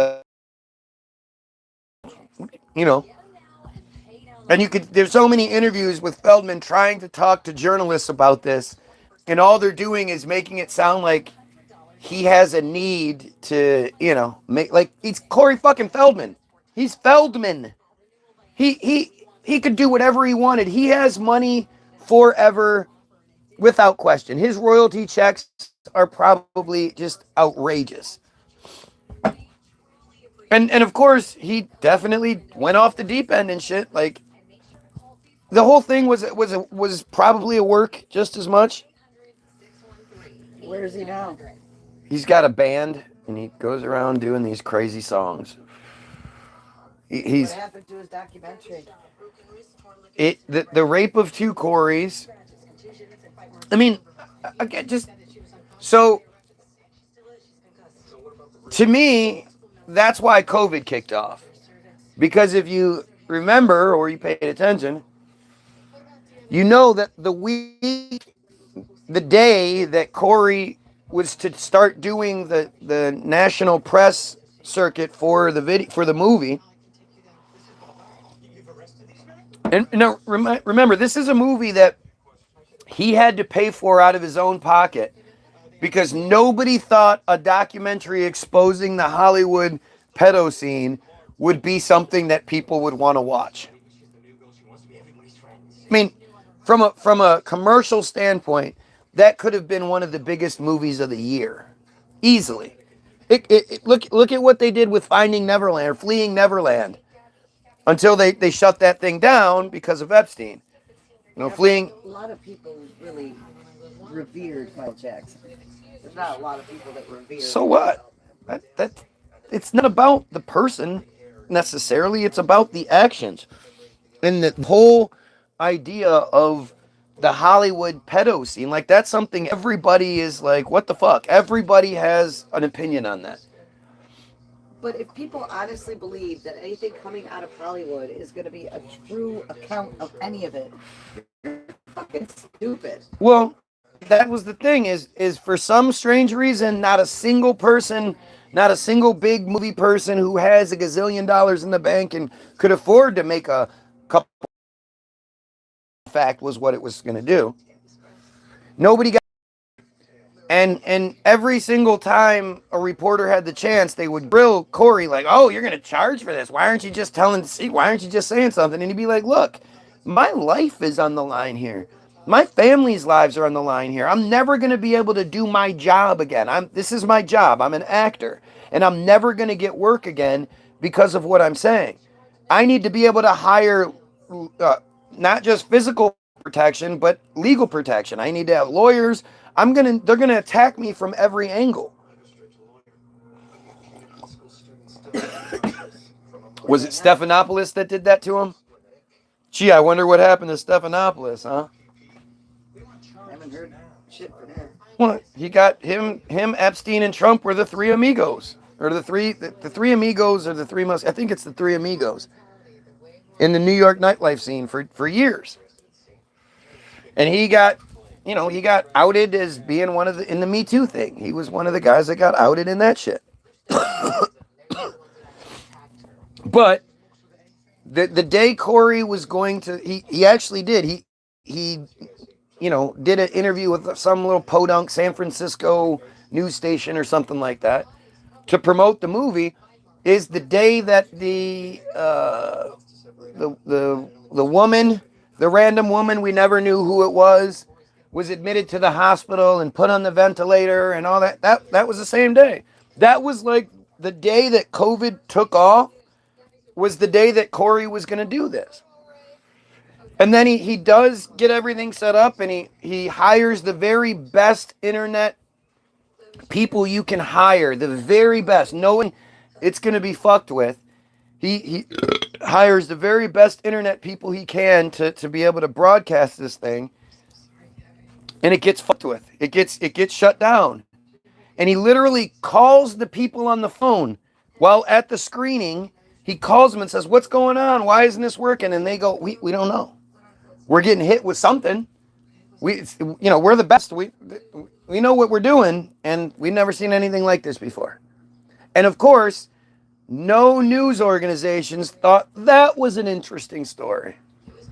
[SPEAKER 1] you know, and you could. There's so many interviews with Feldman trying to talk to journalists about this, and all they're doing is making it sound like he has a need to, make like he's Corey fucking Feldman. He's Feldman. He could do whatever he wanted. He has money forever without question. His royalty checks are probably just outrageous. And of course, he definitely went off the deep end and shit. Like the whole thing was probably a work just as much.
[SPEAKER 2] Where is he now?
[SPEAKER 1] He's got a band and he goes around doing these crazy songs. He's
[SPEAKER 2] what happened to his documentary?
[SPEAKER 1] The rape of two Coreys. I mean, again, just so to me, that's why COVID kicked off. Because if you remember or you paid attention, you know that the day that Corey was to start doing the national press circuit for the movie. And no, remember, this is a movie that he had to pay for out of his own pocket because nobody thought a documentary exposing the Hollywood pedo scene would be something that people would want to watch. I mean, from a commercial standpoint, that could have been one of the biggest movies of the year, easily. Look at what they did with Finding Neverland or Fleeing Neverland, until they shut that thing down because of Epstein. Fleeing.
[SPEAKER 2] A lot of people really revered Michael Jackson. There's not a lot of people that revere.
[SPEAKER 1] So what? That it's not about the person necessarily. It's about the actions, and the whole idea of the Hollywood pedo scene. Like that's something everybody is like, what the fuck? Everybody has an opinion on that.
[SPEAKER 2] But if people honestly believe that anything coming out of Hollywood is going to be a true account of any of it, you're fucking stupid.
[SPEAKER 1] Well, that was the thing is for some strange reason, not a single person, not a single big movie person who has a gazillion dollars in the bank and could afford to make a couple fact was what it was going to do. Nobody got. And every single time a reporter had the chance, they would grill Corey like, "Oh, you're going to charge for this? Why aren't you just why aren't you just saying something?" And he'd be like, "Look, my life is on the line here. My family's lives are on the line here. I'm never going to be able to do my job again. This is my job. I'm an actor, and I'm never going to get work again because of what I'm saying. I need to be able to hire not just physical protection, but legal protection. I need to have lawyers. They're gonna attack me from every angle." Was it Stephanopoulos that did that to him? Gee, I wonder what happened to Stephanopoulos, huh?
[SPEAKER 2] I haven't heard shit from him.
[SPEAKER 1] Well, he got him, Epstein, and Trump were the three amigos, or the three amigos, or the three most. I think it's the three amigos in the New York nightlife scene for years, and he got outed as being in the Me Too thing. He was one of the guys that got outed in that shit. But the day Corey was going to, he actually did. He did an interview with some little podunk San Francisco news station or something like that to promote the movie. Is the day that the woman, the random woman, we never knew who it was admitted to the hospital and put on the ventilator and all that. That was the same day. That was like the day that COVID took off, was the day that Corey was going to do this. And then he does get everything set up, and he hires the very best internet people you can hire, the very best, knowing it's going to be fucked with. He hires the very best internet people he can to be able to broadcast this thing. And it gets fucked with. It gets shut down. And he literally calls the people on the phone while at the screening He calls them and says, "What's going on? Why isn't this working?" And they go, "We don't know. We're getting hit with something. We're the best. We know what we're doing, and we've never seen anything like this before." And of course, no news organizations thought that was an interesting story.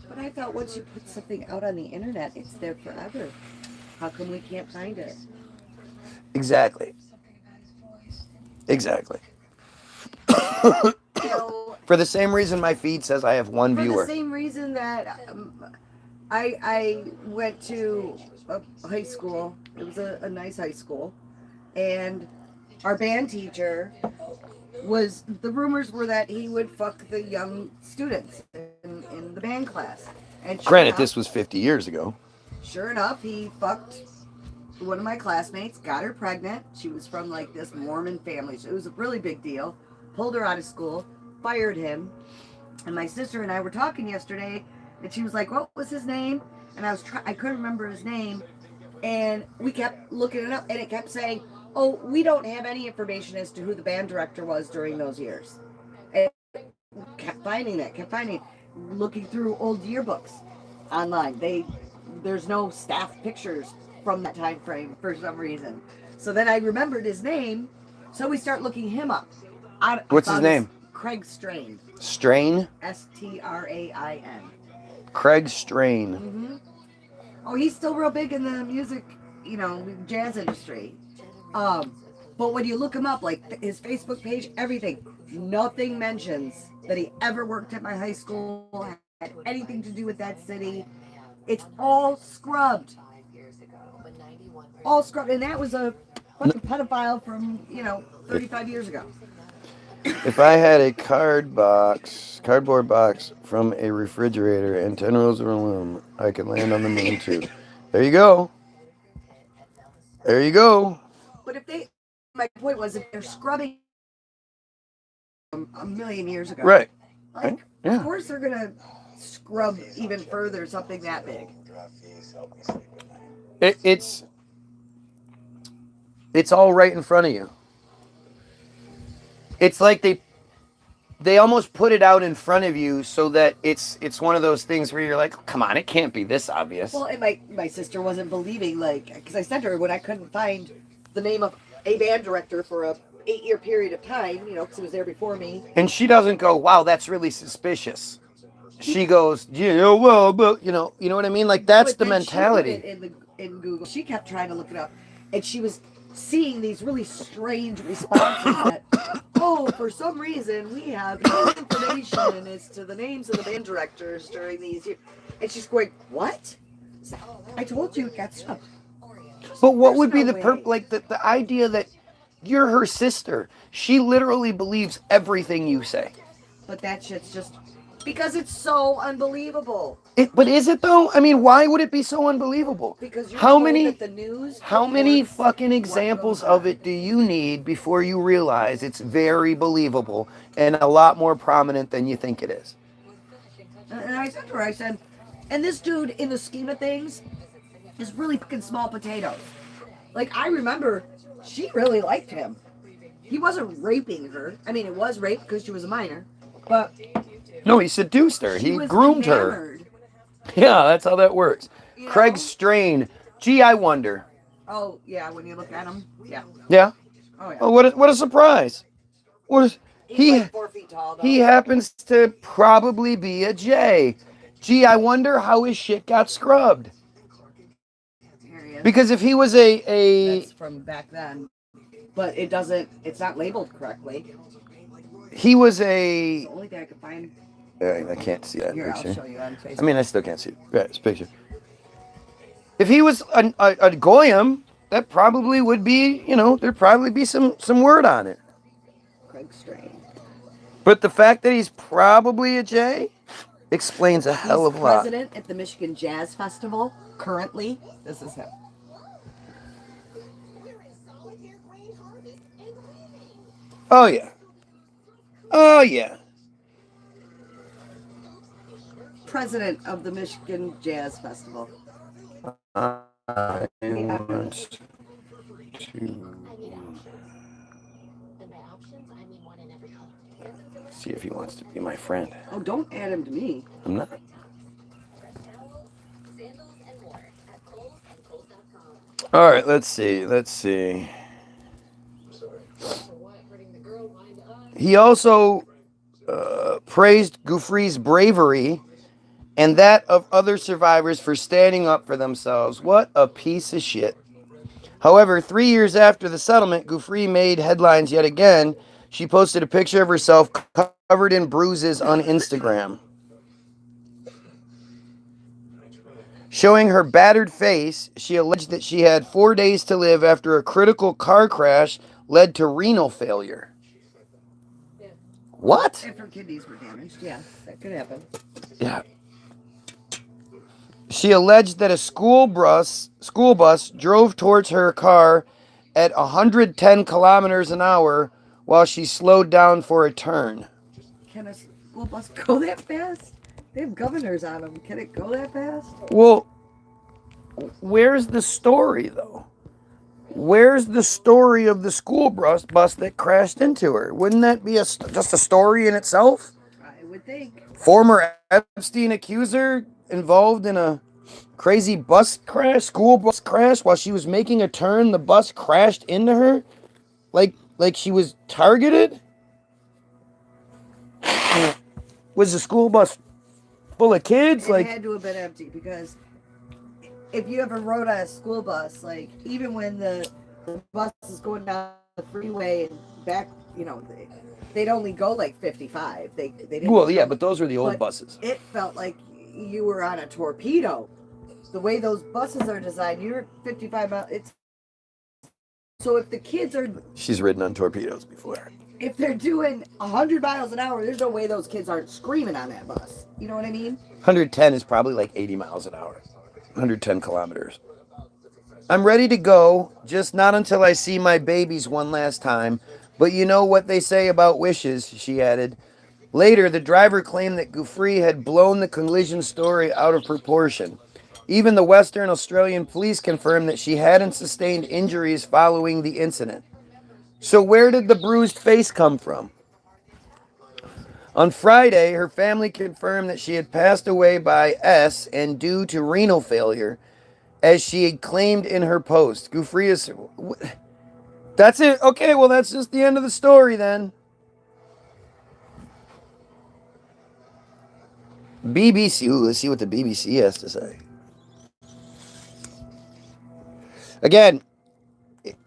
[SPEAKER 2] But I thought once you put something out on the internet, it's there forever. How come we can't find it?
[SPEAKER 1] Exactly. Exactly. For the same reason my feed says I have one viewer.
[SPEAKER 2] For the same reason that I went to a high school. It was a nice high school. And our band teacher the rumors were that he would fuck the young students in the band class. And
[SPEAKER 1] Granted, this was 50 years ago.
[SPEAKER 2] Sure enough, he fucked one of my classmates, got her pregnant. She was from like this Mormon family. So it was a really big deal. Pulled her out of school, fired him. And my sister and I were talking yesterday, and she was like, "What was his name?" And I couldn't remember his name. And we kept looking it up, and it kept saying, "Oh, we don't have any information as to who the band director was during those years." And kept finding, looking through old yearbooks online. There's no staff pictures from that time frame for some reason. So then I remembered his name, so we start looking him up.
[SPEAKER 1] What's his name?
[SPEAKER 2] Craig Strain.
[SPEAKER 1] Strain?
[SPEAKER 2] Strain.
[SPEAKER 1] Craig Strain.
[SPEAKER 2] Mm-hmm. Oh, he's still real big in the music, jazz industry. But when you look him up, like his Facebook page, everything, nothing mentions that he ever worked at my high school, had anything to do with that city. It's all scrubbed. All scrubbed. And that was a fucking pedophile from, 35 years ago.
[SPEAKER 1] If I had a cardboard box from a refrigerator and 10 rolls of aluminum, I could land on the moon too. There you go. There you go.
[SPEAKER 2] But my point was, if they're scrubbing a million years ago,
[SPEAKER 1] right?
[SPEAKER 2] Yeah. Of course they're gonna scrub even further something that big.
[SPEAKER 1] It's all right in front of you. It's like they almost put it out in front of you so that it's one of those things where you're like, come on, it can't be this obvious.
[SPEAKER 2] Well, and my sister wasn't believing, because I sent her when I couldn't find the name of a band director for a 8-year period of time, because he was there before me.
[SPEAKER 1] And she doesn't go, wow, that's really suspicious. She goes, well, but you know what I mean? Like that's the mentality.
[SPEAKER 2] She put it in Google. She kept trying to look it up, and she was seeing these really strange responses that, for some reason we have no information as to the names of the band directors during these years. And she's going, what? I told you it got stuck.
[SPEAKER 1] But what would be the idea that you're her sister? She literally believes everything you say.
[SPEAKER 2] But that shit's just because it's so unbelievable.
[SPEAKER 1] But is it though? I mean, why would it be so unbelievable?
[SPEAKER 2] Because
[SPEAKER 1] how many
[SPEAKER 2] fucking
[SPEAKER 1] examples of it do you need before you realize it's very believable and a lot more prominent than you think it is?
[SPEAKER 2] And I said to her, and this dude, in the scheme of things, is really fucking small potatoes. Like, I remember she really liked him. He wasn't raping her. I mean, it was rape because she was a minor, but
[SPEAKER 1] no, he seduced her. He groomed her. Yeah, that's how that works. Craig Strain. Gee, I wonder.
[SPEAKER 2] Oh, yeah, when you look at him. Yeah.
[SPEAKER 1] Yeah?
[SPEAKER 2] Oh, yeah.
[SPEAKER 1] Oh, what a surprise.
[SPEAKER 2] He's like 4 feet tall, though.
[SPEAKER 1] He happens to probably be a J. Gee, I wonder how his shit got scrubbed.
[SPEAKER 2] Here he is.
[SPEAKER 1] Because if he was
[SPEAKER 2] That's from back then. But it's not labeled correctly.
[SPEAKER 1] He was
[SPEAKER 2] the only thing I could find.
[SPEAKER 1] I can't see that
[SPEAKER 2] Here,
[SPEAKER 1] picture.
[SPEAKER 2] I'll show you on Facebook.
[SPEAKER 1] I mean, I still can't see it. Right, it's a picture. If he was a Goyim, that probably would be, there'd probably be some word on it.
[SPEAKER 2] Craig Strain.
[SPEAKER 1] But the fact that he's probably a J explains a hell of a lot.
[SPEAKER 2] He's president at the Michigan Jazz Festival currently. This is him.
[SPEAKER 1] Oh, yeah. Oh, yeah.
[SPEAKER 2] President of the Michigan Jazz Festival.
[SPEAKER 1] I want to... See if he wants to be my friend.
[SPEAKER 2] Oh, don't add him to me.
[SPEAKER 1] I'm not. All right, let's see. He also praised GIUFFRE's bravery and that of other survivors for standing up for themselves. What a piece of shit. However, 3 years after the settlement, GIUFFRE made headlines yet again. She posted a picture of herself covered in bruises on Instagram, showing her battered face. She alleged that she had 4 days to live after a critical car crash led to renal failure. What?
[SPEAKER 2] If her kidneys were damaged, yeah, that could happen.
[SPEAKER 1] Yeah. She alleged that a school bus drove towards her car at 110 kilometers an hour while she slowed down for a turn.
[SPEAKER 2] Can a school bus go that fast? They have governors on them. Can it go that fast?
[SPEAKER 1] Well, where's the story, though? Where's the story of the school bus that crashed into her? Wouldn't that be just a story in itself?
[SPEAKER 2] I would think.
[SPEAKER 1] Former Epstein accuser involved in a crazy school bus crash while she was making a turn. The bus crashed into her like she was targeted. Was the school bus full of kids?
[SPEAKER 2] It had to have been empty, because if you ever rode on a school bus, like even when the bus is going down the freeway and back, they'd only go like 55. They didn't.
[SPEAKER 1] Well, yeah, but those were the old buses.
[SPEAKER 2] It felt like you were on a torpedo. The way those buses are designed, you're 55 miles. So if the kids are...
[SPEAKER 1] She's ridden on torpedoes before.
[SPEAKER 2] If they're doing 100 miles an hour, there's no way those kids aren't screaming on that bus. You know what I mean?
[SPEAKER 1] 110 is probably like 80 miles an hour. 110 kilometers. I'm ready to go, just not until I see my babies one last time. But you know what they say about wishes, she added. Later, the driver claimed that GIUFFRE had blown the collision story out of proportion. Even the Western Australian police confirmed that she hadn't sustained injuries following the incident. So where did the bruised face come from? On Friday, her family confirmed that she had passed away by S and due to renal failure, as she had claimed in her post. GIUFFRE is... That's it? Okay, well, that's just the end of the story then. BBC. Ooh, let's see what the BBC has to say. Again,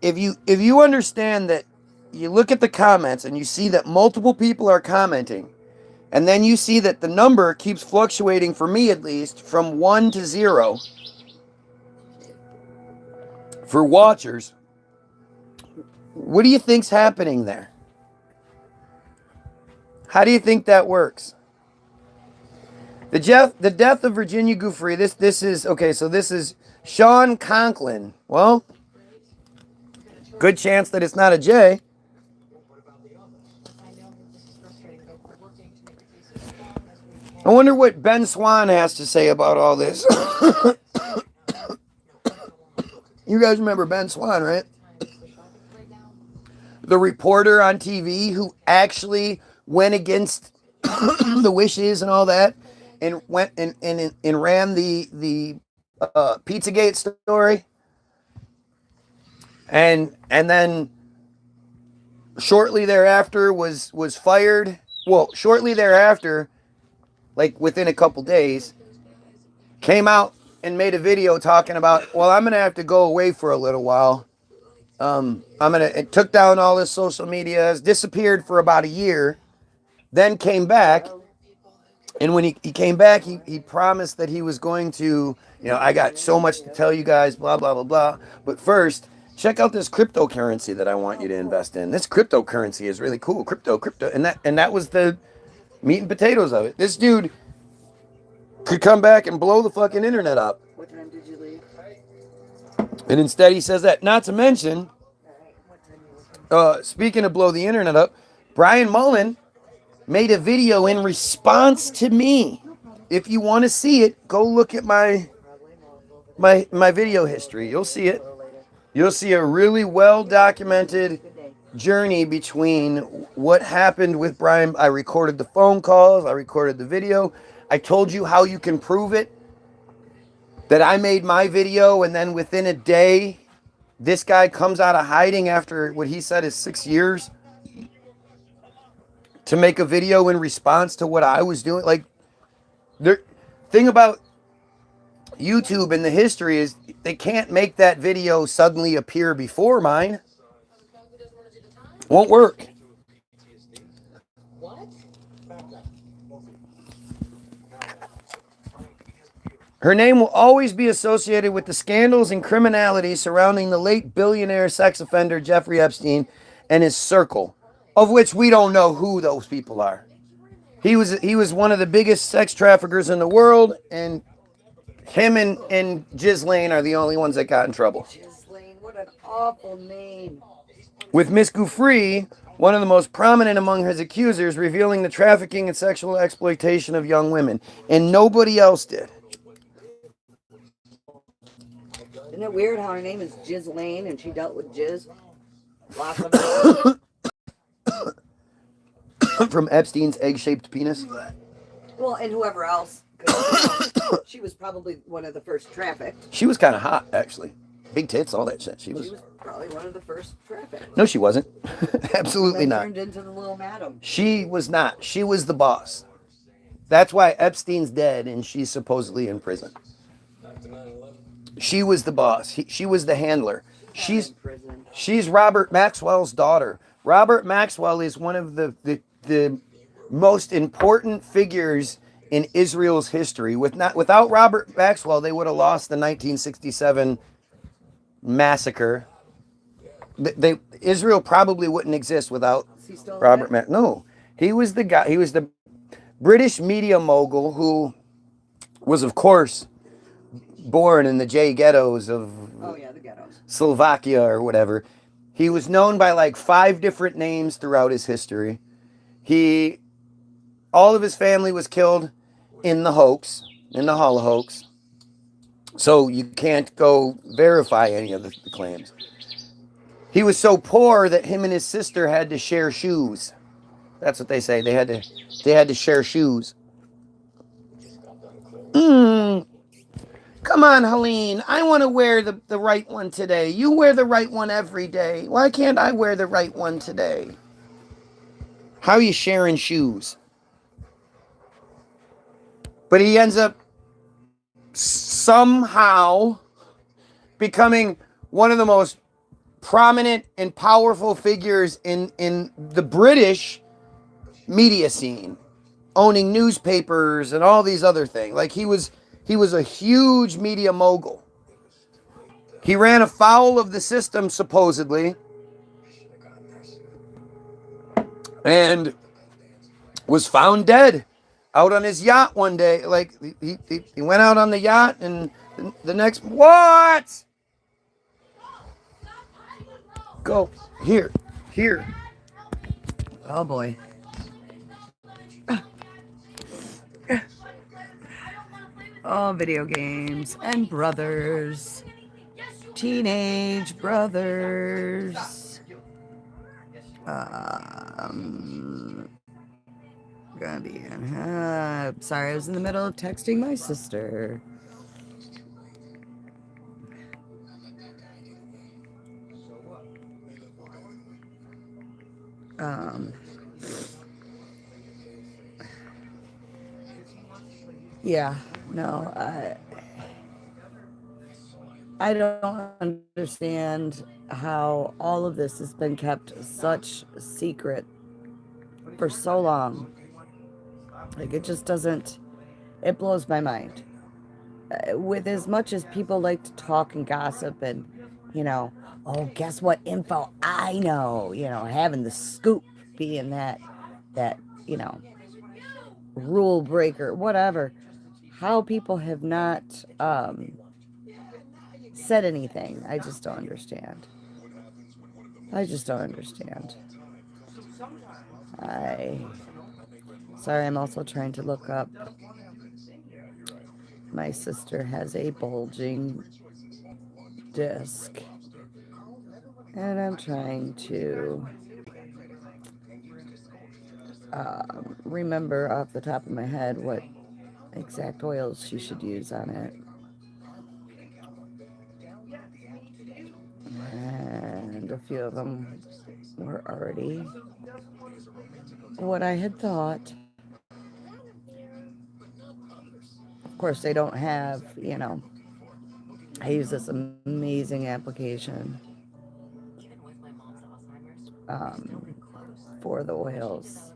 [SPEAKER 1] if you understand that you look at the comments and you see that multiple people are commenting, and then you see that the number keeps fluctuating, for me at least, from 1 to 0 for watchers, what do you think's happening there? How do you think that works? The death of Virginia GIUFFRE. This is okay. So this is Sean Conklin. Well, good chance that it's not a J. I wonder what Ben Swan has to say about all this. You guys remember Ben Swan, right? The reporter on TV who actually went against the wishes and all that, and went and ran the Pizzagate story, and then shortly thereafter was fired. Well, shortly thereafter, like within a couple days, came out and made a video talking about, well, I'm gonna have to go away for a little while. It took down all his social media, has disappeared for about a year, then came back. And when he came back, he promised that he was going to, I got so much to tell you guys, blah, blah, blah, blah. But first, check out this cryptocurrency that I want you to invest in. This cryptocurrency is really cool. Crypto. And that was the meat and potatoes of it. This dude could come back and blow the fucking internet up.
[SPEAKER 2] What time did you leave?
[SPEAKER 1] And instead he says that. Not to mention, speaking of blow the internet up, Brian Mullen made a video in response to me. If you want to see it, go look at my video history. You'll see it. You'll see a really well documented journey between what happened with Brian. I recorded the phone calls, I recorded the video. I told you how you can prove it. That I made my video, and then within a day, this guy comes out of hiding after what he said is 6 years to make a video in response to what I was doing. Like, the thing about YouTube and the history is they can't make that video suddenly appear before mine. Won't work. Her name will always be associated with the scandals and criminality surrounding the late billionaire sex offender Jeffrey Epstein and his circle, of which we don't know who those people are. He was one of the biggest sex traffickers in the world, and him and Ghislaine are the only ones that got in trouble.
[SPEAKER 2] Ghislaine, what an awful name.
[SPEAKER 1] With Miss GIUFFRE, one of the most prominent among his accusers, revealing the trafficking and sexual exploitation of young women, and nobody else did.
[SPEAKER 2] Isn't it weird how her name is Ghislaine and she dealt with jizz? Lots of
[SPEAKER 1] From Epstein's egg-shaped penis.
[SPEAKER 2] Well, and whoever else. 'Cause, she was probably one of the first trafficked.
[SPEAKER 1] She was kind of hot, actually. Big tits, all that shit. She was
[SPEAKER 2] probably one of the first trafficked.
[SPEAKER 1] No, she wasn't. Absolutely not.
[SPEAKER 2] Turned into the little madam.
[SPEAKER 1] She was not. She was the boss. That's why Epstein's dead and she's supposedly in prison. She was the boss. She was the handler. She's Robert Maxwell's daughter. Robert Maxwell is one of the most important figures in Israel's history. Without Robert Maxwell, they would have lost the 1967 massacre. Israel probably wouldn't exist without Robert Maxwell. No, he was the guy. He was the British media mogul who was, of course, born in the J ghettos of
[SPEAKER 2] the ghettos.
[SPEAKER 1] Slovakia or whatever. He was known by like 5 different names throughout his history. All of his family was killed in the hoax, in the Holocaust. So you can't go verify any of the claims. He was so poor that him and his sister had to share shoes. That's what they say. They had to share shoes. Come on, Helene. I want to wear the right one today. You wear the right one every day. Why can't I wear the right one today? How are you sharing shoes? But he ends up somehow becoming one of the most prominent and powerful figures in the British media scene, owning newspapers and all these other things. Like he was a huge media mogul. He ran afoul of the system, supposedly, and was found dead out on his yacht one day. Like, he went out on the yacht, and the next... What? Go. Here.
[SPEAKER 2] Oh, boy. Oh, video games and brothers. Teenage brothers. Gonna be sorry, I was in the middle of texting my sister. Yeah, no, I don't understand how all of this has been kept such secret for so long. Like, it just doesn't, it blows my mind. With as much as people like to talk and gossip and, oh, guess what info I know, having the scoop, being that, rule breaker, whatever. How people have not said anything. I just don't understand. Sorry, I'm also trying to look up. My sister has a bulging disc. And I'm trying to remember off the top of my head what exact oils she should use on it. And a few of them were already what I had thought. Of course, they don't have, I use this amazing application um, for the oils,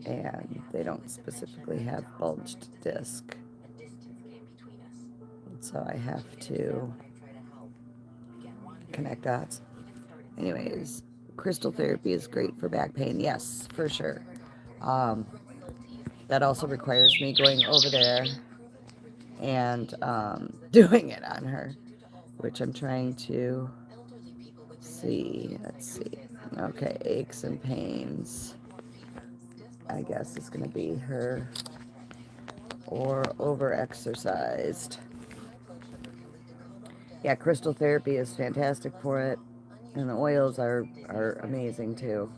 [SPEAKER 2] and they don't specifically have bulged disc. So I have to connect dots. Anyways, crystal therapy is great for back pain. Yes, for sure. Um, that also requires me going over there and doing it on her, which I'm trying to see. Let's see. Okay, aches and pains. I guess it's going to be her or over-exercised. Yeah, crystal therapy is fantastic for it, and the oils are amazing too.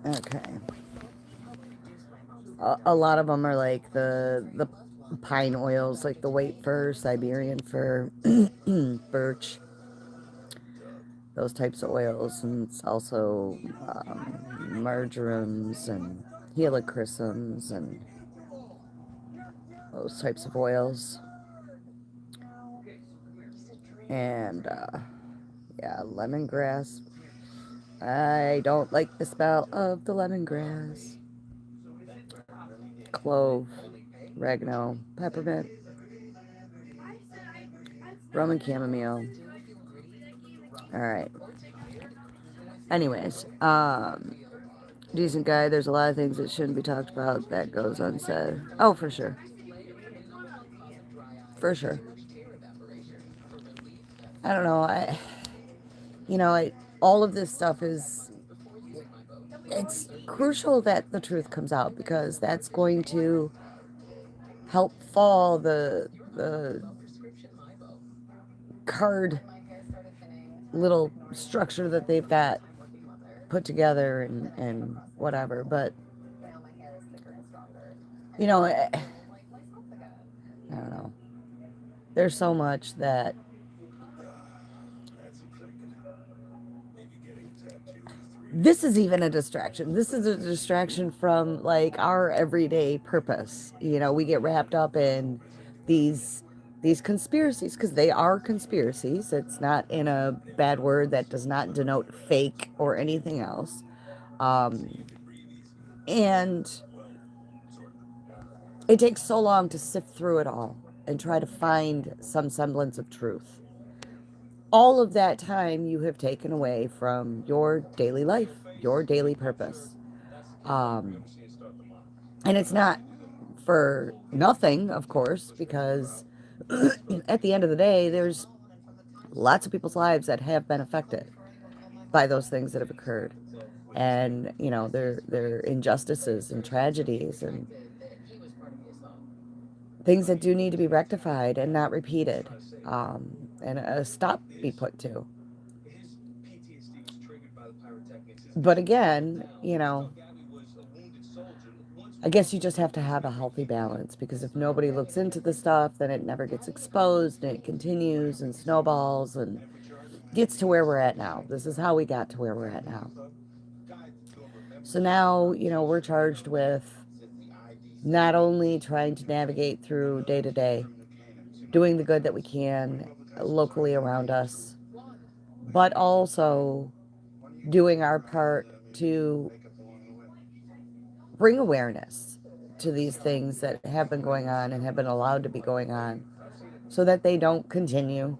[SPEAKER 2] Okay. A lot of them are like the pine oils, like the white fir, Siberian fir, birch, those types of oils, and it's also marjorams and helichrysums and those types of oils. And yeah, lemongrass. I don't like the smell of the lemongrass. Clove, oregano, peppermint, Roman chamomile. All right. Anyways, decent guy. There's a lot of things that shouldn't be talked about that goes unsaid. Oh, for sure. For sure. I don't know. All of this stuff it's crucial that the truth comes out, because that's going to help fall the card little structure that they've got put together and whatever. But I don't know. There's so much that this is even a distraction. This is a distraction from like our everyday purpose. We get wrapped up in these conspiracies, because they are conspiracies. It's not in a bad word. That does not denote fake or anything else. And it takes so long to sift through it all and try to find some semblance of truth. All of that time you have taken away from your daily life, your daily purpose. And it's not for nothing, of course, because at the end of the day, there's lots of people's lives that have been affected by those things that have occurred. And, they're injustices and tragedies and things that do need to be rectified and not repeated, and a stop be put to. But again, I guess you just have to have a healthy balance, because if nobody looks into the stuff, then it never gets exposed, and it continues and snowballs and gets to where we're at now. This is how we got to where we're at now. So now, we're charged with not only trying to navigate through day to day, doing the good that we can locally around us, but also doing our part to bring awareness to these things that have been going on and have been allowed to be going on, so that they don't continue,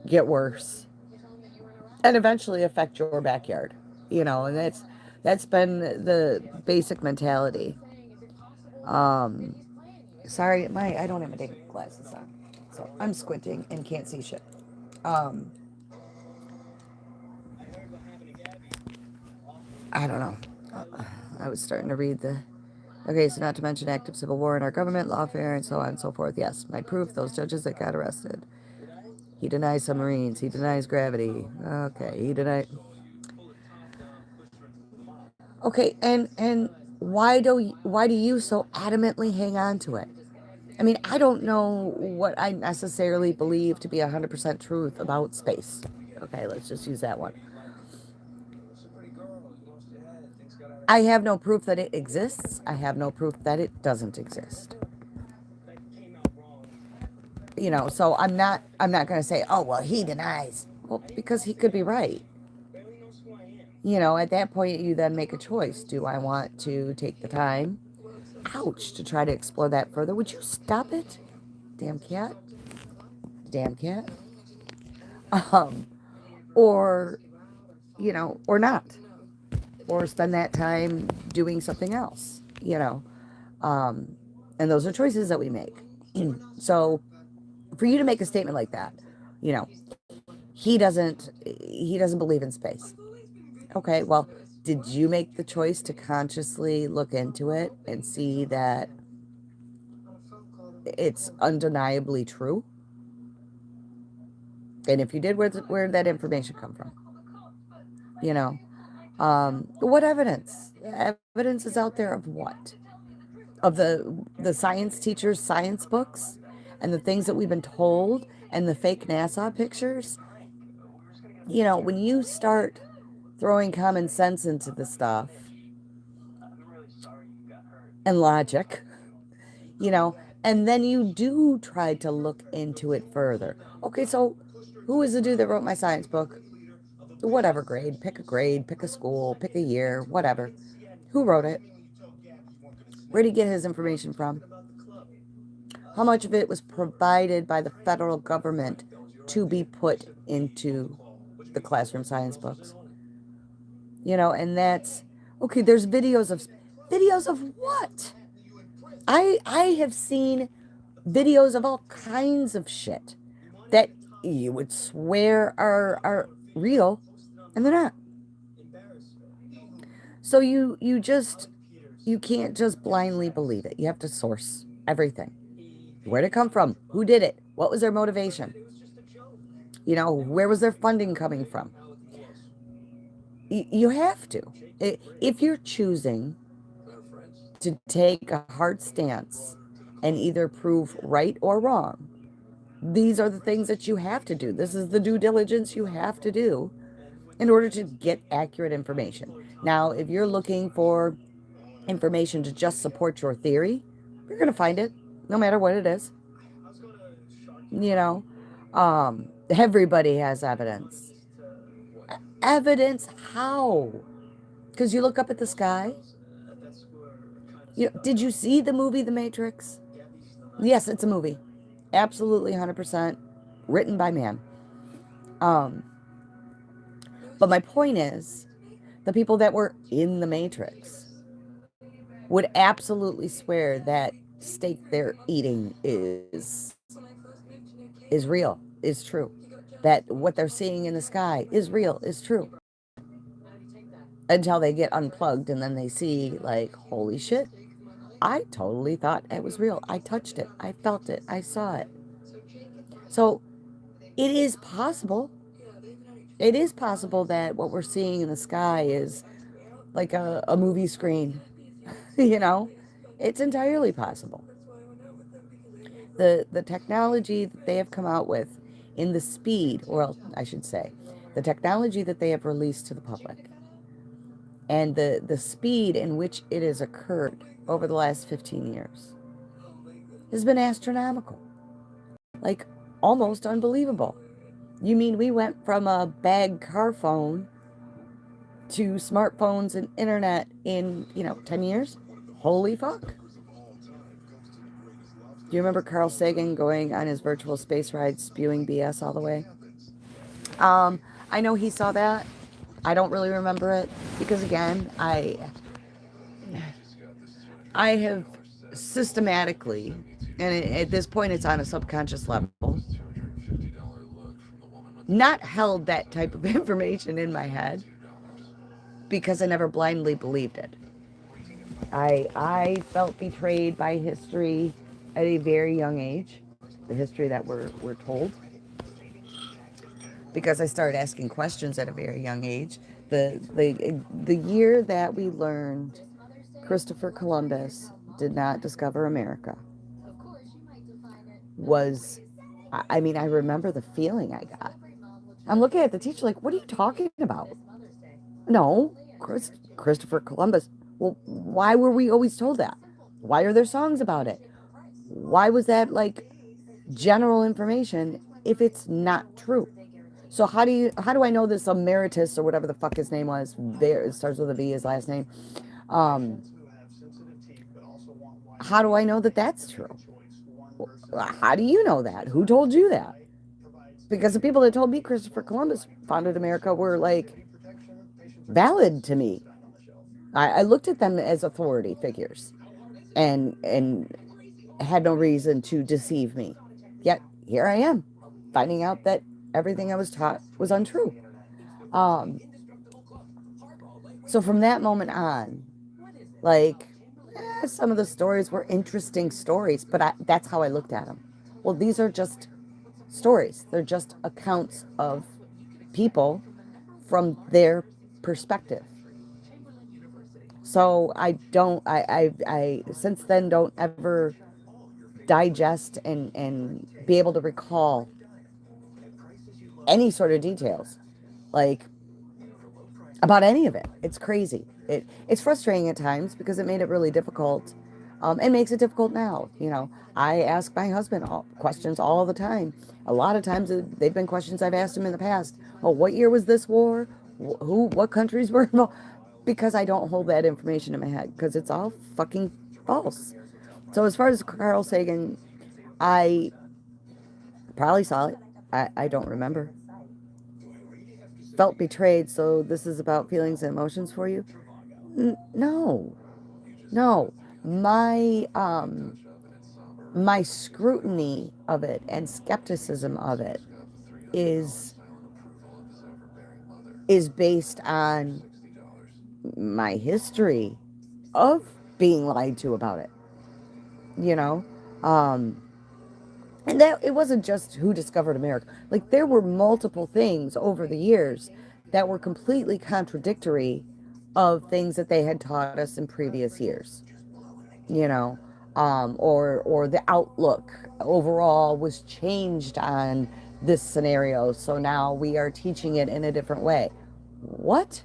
[SPEAKER 2] get worse, and eventually affect your backyard. And that's been the basic mentality. Sorry, I don't have my dang glasses on, so I'm squinting and can't see shit. I don't know. I was starting to read the. Okay, so not to mention active civil war in our government, lawfare, and so on and so forth. Yes, my proof, those judges that got arrested. He denies submarines. He denies gravity. Okay, he denied. Okay, and why do you so adamantly hang on to it? I mean, I don't know what I necessarily believe to be 100% truth about space. Okay, let's just use that one. I have no proof that it exists. I have no proof that it doesn't exist. You know, so I'm not going to say, "Oh, well, he denies." Well, because he could be right. You know, at that point you then make a choice. Do I want to take the time, ouch, to try to explore that further? Would you stop it? Damn cat. Damn cat. Um or, you know, or not. Or spend that time doing something else, you know. Um, and those are choices that we make. So for you to make a statement like that, you know, he doesn't believe in space. Okay, well, did you make the choice to consciously look into it and see that it's undeniably true? And if you did, where did that information come from? You know, what evidence? Evidence is out there of what? Of the science teachers' science books and the things that we've been told and the fake NASA pictures. You know, when you start throwing common sense into the stuff and logic, you know, and then you do try to look into it further. Okay, so who is the dude that wrote my science book? Whatever grade, pick a school, pick a year, whatever. Who wrote it? Where did he get his information from? How much of it was provided by the federal government to be put into the classroom science books? You know, and that's okay. There's videos of what? I have seen videos of all kinds of shit that you would swear are real, and they're not. So you can't just blindly believe it. You have to source everything. Where did it come from? Who did it? What was their motivation? You know, where was their funding coming from? You have to. If you're choosing to take a hard stance and either prove right or wrong, these are the things that you have to do. This is the due diligence you have to do in order to get accurate information. Now, if you're looking for information to just support your theory, you're going to find it no matter what it is. You know, everybody has evidence. Evidence how? Because you look up at the sky. Did you see the movie The Matrix? Yes, it's a movie. Absolutely 100% written by man. Um, but my point is, the people that were in the Matrix would absolutely swear that steak they're eating is real, is true. That what they're seeing in the sky is real, is true. Until they get unplugged and then they see, like, holy shit, I totally thought it was real. I touched it. I felt it. I saw it. So it is possible. It is possible that what we're seeing in the sky is like a movie screen. You know, it's entirely possible. The technology that they have come out with in the speed, or I should say, the technology that they have released to the public and the speed in which it has occurred over the last 15 years has been astronomical. Like, almost unbelievable. You mean we went from a bag car phone to smartphones and internet in, 10 years? Holy fuck. Do you remember Carl Sagan going on his virtual space ride spewing BS all the way? I know he saw that. I don't really remember it because, again, I have systematically, and at this point it's on a subconscious level, not held that type of information in my head because I never blindly believed it. I felt betrayed by history at a very young age, the history that we're told, because I started asking questions at a very young age The year that we learned Christopher Columbus did not discover America was, I mean, I remember the feeling I got. I'm looking at the teacher like, what are you talking about? No, Christopher Columbus. Well, why were we always told that? Why are there songs about it? Why was that like general information if it's not true? So how do I know this emeritus or whatever the fuck his name was? There, it starts with a V, his last name. Um, how do I know that that's true? How do you know that? Who told you that? Because the people that told me Christopher Columbus founded America were like valid to me. I looked at them as authority figures and had no reason to deceive me. Yet here I am, finding out that everything I was taught was untrue. Um, so from that moment on, like, some of the stories were interesting stories, but that's how I looked at them. Well, these are just stories. They're just accounts of people from their perspective. So I since then don't ever digest and be able to recall any sort of details, like, about any of it. It's crazy. It's frustrating at times because it made it really difficult. It makes it difficult now. You know, I ask my husband questions all the time. A lot of times they've been questions I've asked him in the past. Oh, what year was this war? What countries were involved? Because I don't hold that information in my head because it's all fucking false. So as far as Carl Sagan, I probably saw it. I don't remember. Felt betrayed, so this is about feelings and emotions for you? No. No. My scrutiny of it and skepticism of it is based on my history of being lied to about it. You know? And that it wasn't just who discovered America. Like, there were multiple things over the years that were completely contradictory of things that they had taught us in previous years. You know, or the outlook overall was changed on this scenario. So now we are teaching it in a different way. What?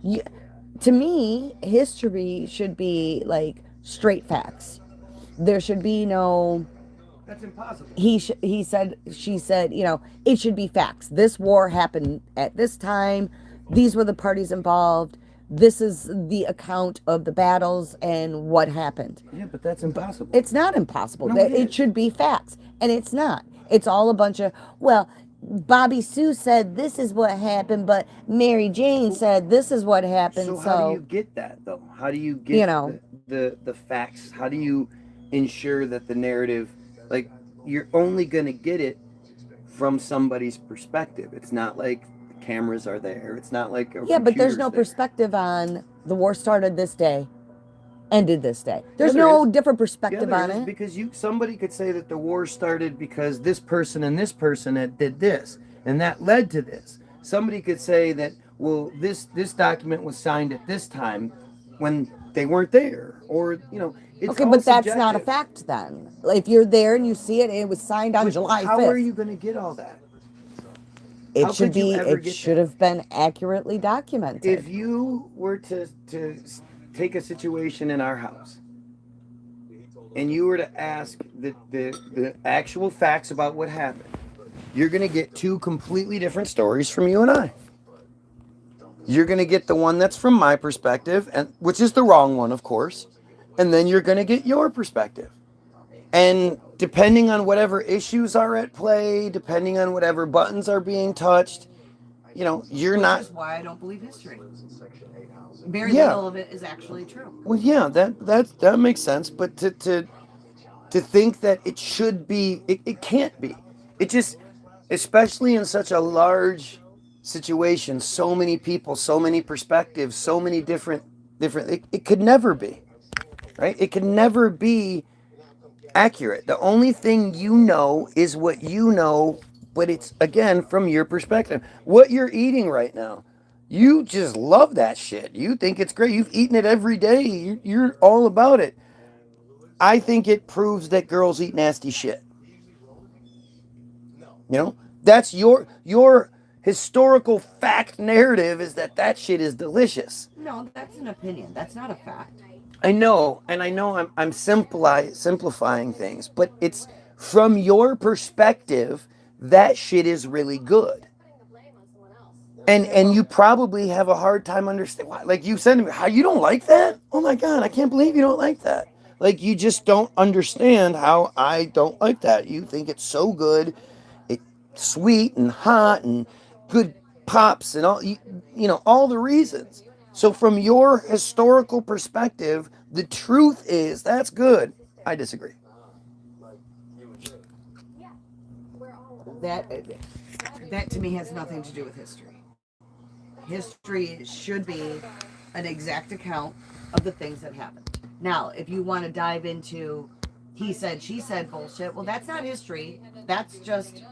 [SPEAKER 2] You, to me, history should be like straight facts. There should be no.
[SPEAKER 1] That's impossible.
[SPEAKER 2] He said, she said, you know, it should be facts. This war happened at this time. These were the parties involved. This is the account of the battles and what happened.
[SPEAKER 1] Yeah, but that's impossible.
[SPEAKER 2] It's not impossible.
[SPEAKER 1] No,
[SPEAKER 2] it should be facts. And it's not. It's all a bunch of, well, Bobby Sue said this is what happened, but Mary Jane said this is what happened.
[SPEAKER 1] So how do you get that, though? How do you get,
[SPEAKER 2] you know,
[SPEAKER 1] the facts? How do you ensure that the narrative, like, you're only going to get it from somebody's perspective? It's not like the cameras are there. It's not like
[SPEAKER 2] yeah, but there's no perspective on the war started this day, ended this day. There's no different perspective on it.
[SPEAKER 1] Because somebody could say that the war started because this person and this person did this, and that led to this. Somebody could say that, well, this document was signed at this time when they weren't there, or, you know, it's
[SPEAKER 2] okay, but that's not a fact then. If you're there and you see it and it was signed on July 5th.
[SPEAKER 1] How are you going to get all that?
[SPEAKER 2] It should have been accurately documented.
[SPEAKER 1] If you were to take a situation in our house and you were to ask the actual facts about what happened, you're going to get two completely different stories from you and I. You're going to get the one that's from my perspective, and which is the wrong one, of course, and then you're going to get your perspective. And depending on whatever issues are at play, depending on whatever buttons are being touched, you know,
[SPEAKER 2] Which is why I don't believe history. Very little of it is actually true.
[SPEAKER 1] Well, yeah, that makes sense. But to think that it should be, it can't be. It just, especially in such a large situation, so many people, so many perspectives, so many different. It could never be, right? It could never be accurate. The only thing you know is what you know, but it's, again, from your perspective. What you're eating right now, You just love that shit. You think it's great. You've eaten it every day. You're all about it. I think it proves that girls eat nasty shit. You know, that's your historical fact narrative is that that shit is delicious.
[SPEAKER 2] No, that's an opinion. That's not a fact.
[SPEAKER 1] I know, and I know I'm simplifying things, but it's from your perspective that shit is really good. And you probably have a hard time understanding why. Like you said to me, how you don't like that? Oh my god, I can't believe you don't like that. Like you just don't understand how I don't like that. You think it's so good, it's sweet and hot and good pops and all you know all the reasons. So from your historical perspective, the truth is that's good. I disagree.
[SPEAKER 2] That that to me has nothing to do with history. History should be an exact account of the things that happened. Now, if you want to dive into he said, she said bullshit, well, that's not history. That's just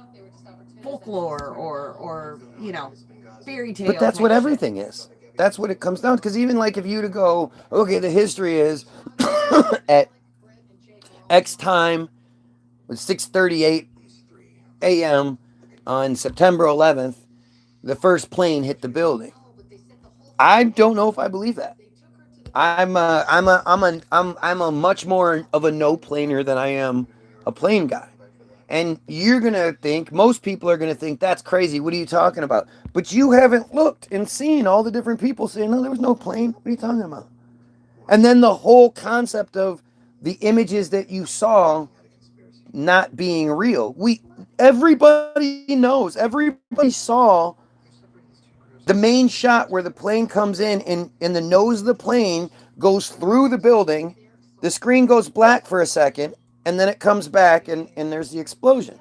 [SPEAKER 2] folklore or you know, fairy tale.
[SPEAKER 1] But that's what
[SPEAKER 2] type
[SPEAKER 1] everything is. That's what it comes down to. Because even like if you to go, okay, the history is at X time, with 6:38 a.m. on September 11th, the first plane hit the building. I don't know if I believe that. I'm a much more of a no planer than I am a plane guy. And you're gonna think most people are gonna think that's crazy. What are you talking about? But you haven't looked and seen all the different people saying, no, there was no plane. What are you talking about? And then the whole concept of the images that you saw not being real. Everybody knows, everybody saw the main shot where the plane comes in and the nose of the plane goes through the building. The screen goes black for a second and then it comes back and there's the explosion.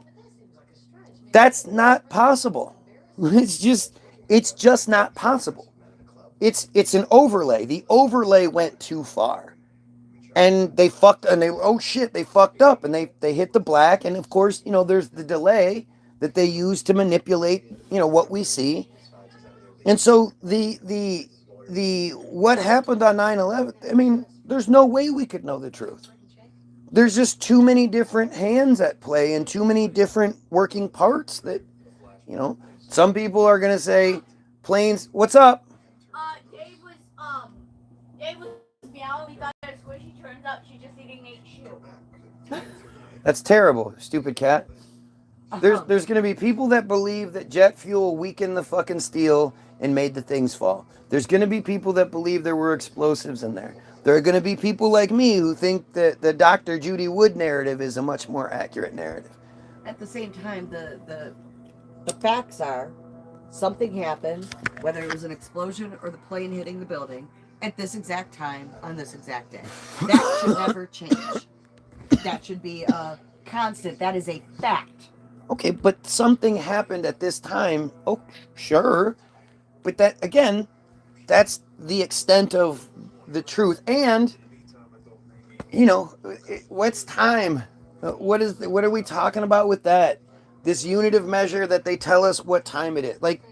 [SPEAKER 1] That's not possible. It's just not possible. It's an overlay. The overlay went too far. And they fucked and oh shit, they fucked up and they hit the black and of course, you know, there's the delay that they use to manipulate, you know, what we see. And so the what happened on 9/11, I mean, there's no way we could know the truth. There's just too many different hands at play and too many different working parts that, you know, some people are going to say planes, what's up?
[SPEAKER 3] Dave was meowing, we got her squishy, turns out she's just eating Nate's shoe.
[SPEAKER 1] That's terrible, stupid cat. There's going to be people that believe that jet fuel weakened the fucking steel and made the things fall. There's going to be people that believe there were explosives in there. There are going to be people like me who think that the Dr. Judy Wood narrative is a much more accurate narrative.
[SPEAKER 2] At the same time, the facts are something happened, whether it was an explosion or the plane hitting the building, at this exact time on this exact day. That should never change. That should be a constant. That is a fact.
[SPEAKER 1] Okay, but something happened at this time. Oh, sure. But that, again, that's the extent of the truth. And, you know, what's time? What are we talking about with that? This unitive measure that they tell us what time it is. Like,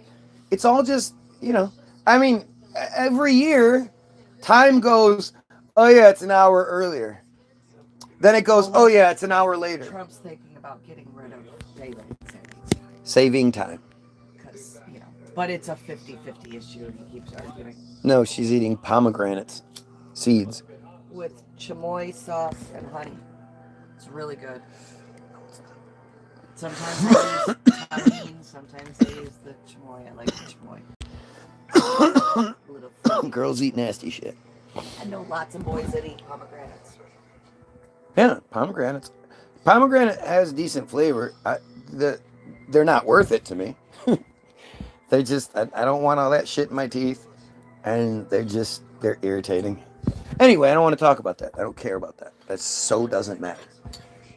[SPEAKER 1] it's all just, you know, I mean, every year, time goes, oh yeah, it's an hour earlier. Then it goes, oh yeah, it's an hour later.
[SPEAKER 2] Trump's thinking about getting rid of daylight
[SPEAKER 1] saving time.
[SPEAKER 2] Because, you know, but it's a 50-50 issue and he keeps arguing.
[SPEAKER 1] No, she's eating pomegranates, seeds.
[SPEAKER 2] With chamoy sauce and honey. It's really good. Sometimes I use tahine, sometimes I use the chamoy. I like the chamoy.
[SPEAKER 1] Girls eat nasty shit.
[SPEAKER 2] I know lots of boys that eat pomegranates.
[SPEAKER 1] Yeah, pomegranates. Pomegranate has decent flavor. They're not worth it to me. I don't want all that shit in my teeth. And they're irritating. Anyway, I don't want to talk about that. I don't care about that. That so doesn't matter.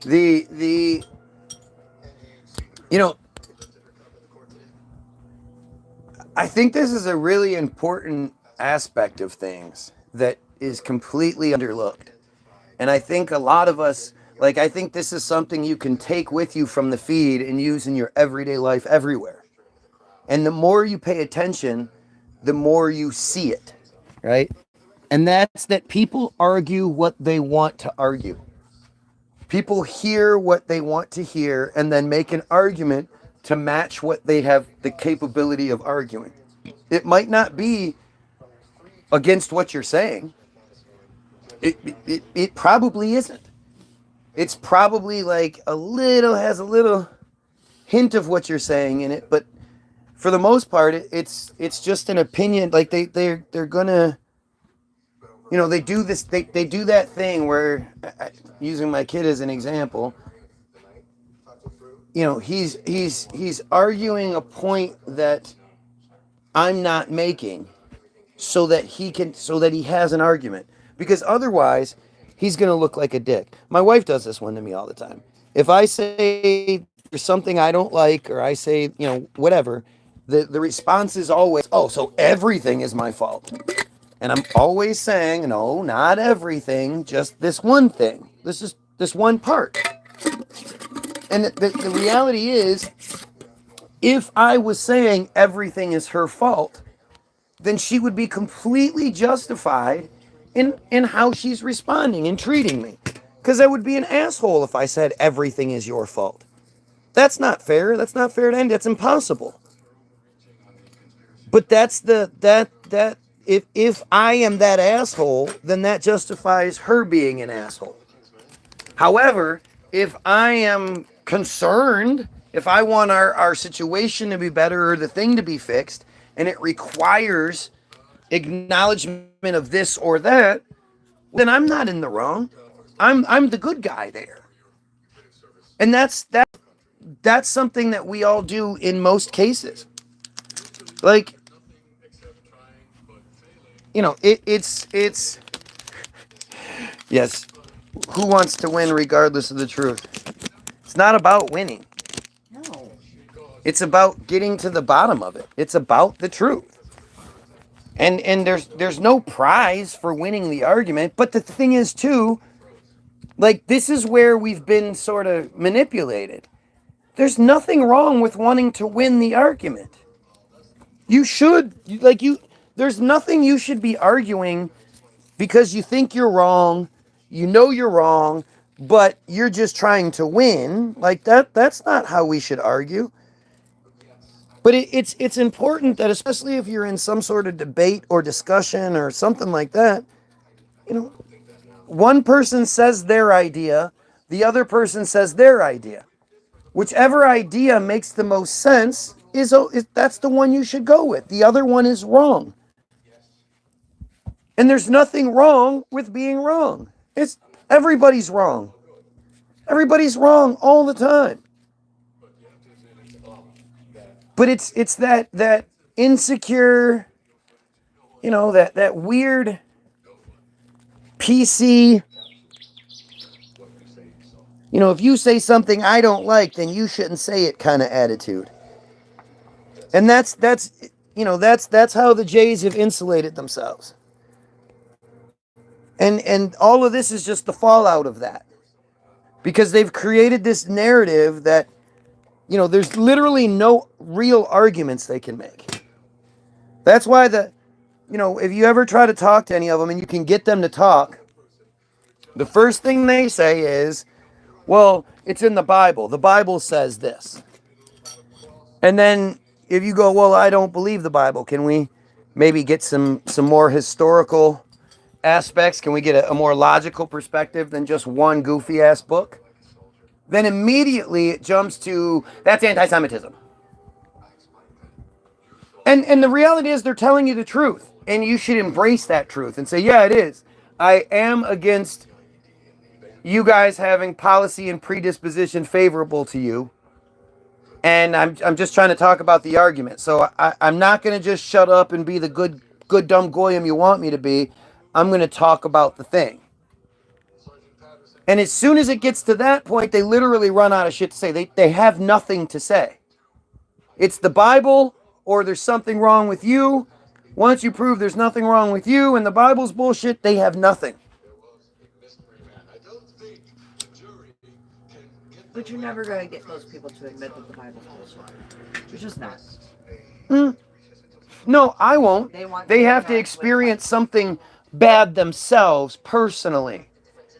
[SPEAKER 1] You know, I think this is a really important aspect of things that is completely underlooked. And I think a lot of us, like, I think this is something you can take with you from the feed and use in your everyday life everywhere. And the more you pay attention, the more you see it, right? And that's that people argue what they want to argue. People hear what they want to hear and then make an argument to match what they have the capability of arguing. It might not be against what you're saying. It probably isn't. It's probably like has a little hint of what you're saying in it, but for the most part, it's just an opinion. Like they're gonna, they do this. They do that thing where, using my kid as an example, he's arguing a point that I'm not making, so that he has an argument, because otherwise he's gonna look like a dick. My wife does this one to me all the time. If I say there's something I don't like, or I say, whatever, the response is always, oh, so everything is my fault. And I'm always saying, no, not everything, just this one thing. This is this one part. And the reality is, if I was saying everything is her fault, then she would be completely justified in how she's responding and treating me. Because I would be an asshole if I said everything is your fault. That's not fair. That's not fair to end. That's impossible. But that's if I am that asshole, then that justifies her being an asshole. However, if I am concerned, if I want our situation to be better or the thing to be fixed, and it requires acknowledgement of this or that, then I'm not in the wrong. I'm the good guy there. And that's something that we all do in most cases. Like, it's yes, who wants to win regardless of the truth? It's not about winning.
[SPEAKER 2] No.
[SPEAKER 1] It's about getting to the bottom of it. It's about the truth. And there's no prize for winning the argument, but the thing is too, like, this is where we've been sort of manipulated. There's nothing wrong with wanting to win the argument. There's nothing you should be arguing because you think you're wrong, you're wrong, but you're just trying to win. Like, that's not how we should argue. But it's important that, especially if you're in some sort of debate or discussion or something like that, one person says their idea, the other person says their idea. Whichever idea makes the most sense is that's the one you should go with. The other one is wrong. And there's nothing wrong with being wrong. Everybody's wrong. Everybody's wrong all the time. But it's that insecure, that weird PC, if you say something I don't like, then you shouldn't say it kind of attitude. And that's how the Jays have insulated themselves. And all of this is just the fallout of that. Because they've created this narrative that, there's literally no real arguments they can make. That's why if you ever try to talk to any of them and you can get them to talk, the first thing they say is, well, it's in the Bible. The Bible says this. And then if you go, well, I don't believe the Bible, can we maybe get some more historical aspects? Can we get a more logical perspective than just one goofy ass book? Then immediately it jumps to, that's anti-Semitism. And the reality is they're telling you the truth. And you should embrace that truth and say, yeah, it is. I am against you guys having policy and predisposition favorable to you. And I'm just trying to talk about the argument. So I'm not going to just shut up and be the good dumb goyim you want me to be. I'm going to talk about the thing. And as soon as it gets to that point, they literally run out of shit to say. They have nothing to say. It's the Bible, or there's something wrong with you. Once you prove there's nothing wrong with you and the Bible's bullshit, they have nothing.
[SPEAKER 2] But you're never going to get most people to admit that the Bible's bullshit. You're just not.
[SPEAKER 1] No, I won't.
[SPEAKER 2] want
[SPEAKER 1] They
[SPEAKER 2] to
[SPEAKER 1] have to
[SPEAKER 2] connect with,
[SPEAKER 1] experience something bad themselves personally.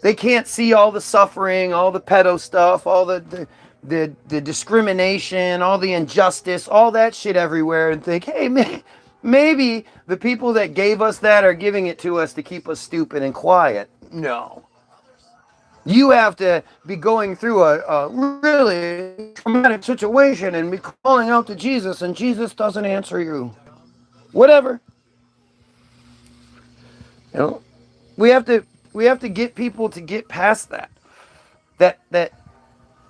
[SPEAKER 1] They can't see all the suffering, all the pedo stuff, all the discrimination, all the injustice, all that shit everywhere, and think, hey, maybe the people that gave us that are giving it to us to keep us stupid and quiet. No. You have to be going through a really traumatic situation and be calling out to Jesus, and Jesus doesn't answer you. Whatever. You know, we have to get people to get past that. That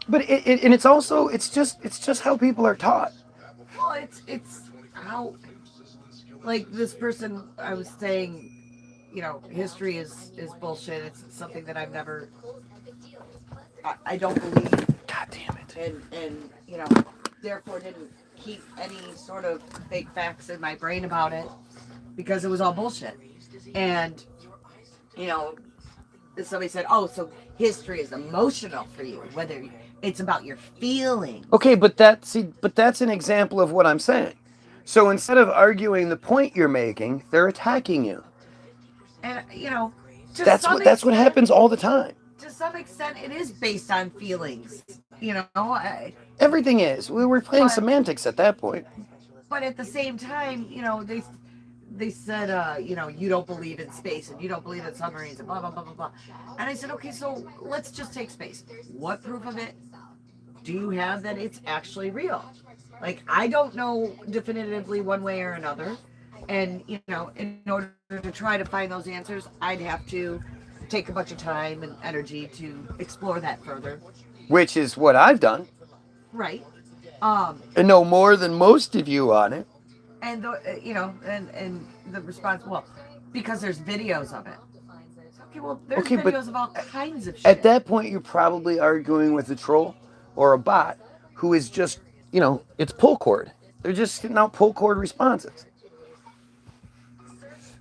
[SPEAKER 1] but and it's just how people are taught.
[SPEAKER 2] well, it's how, like this person I was saying, history is bullshit. It's something that I've never, I don't believe.
[SPEAKER 1] God damn it.
[SPEAKER 2] And therefore didn't keep any sort of fake facts in my brain about it because it was all bullshit. And somebody said, oh, so history is emotional for you, whether it's about your feelings.
[SPEAKER 1] Okay, but that's an example of what I'm saying. So instead of arguing the point you're making, they're attacking you.
[SPEAKER 2] And
[SPEAKER 1] That's what happens all the time.
[SPEAKER 2] To some extent, it is based on feelings.
[SPEAKER 1] Everything is. We were playing semantics at that point.
[SPEAKER 2] But at the same time, they said, you don't believe in space and you don't believe in submarines and blah blah blah blah blah. And I said, okay, so let's just take space. What proof of it do you have that it's actually real? Like, I don't know definitively one way or another. And in order to try to find those answers, I'd have to take a bunch of time and energy to explore that further.
[SPEAKER 1] Which is what I've done.
[SPEAKER 2] Right.
[SPEAKER 1] And know more than most of you on it.
[SPEAKER 2] And and the response, well, because there's videos of it. Okay, well, there's videos of all kinds of shit.
[SPEAKER 1] At that point, you're probably arguing with a troll or a bot who is just, it's pull cord. They're just getting out pull cord responses.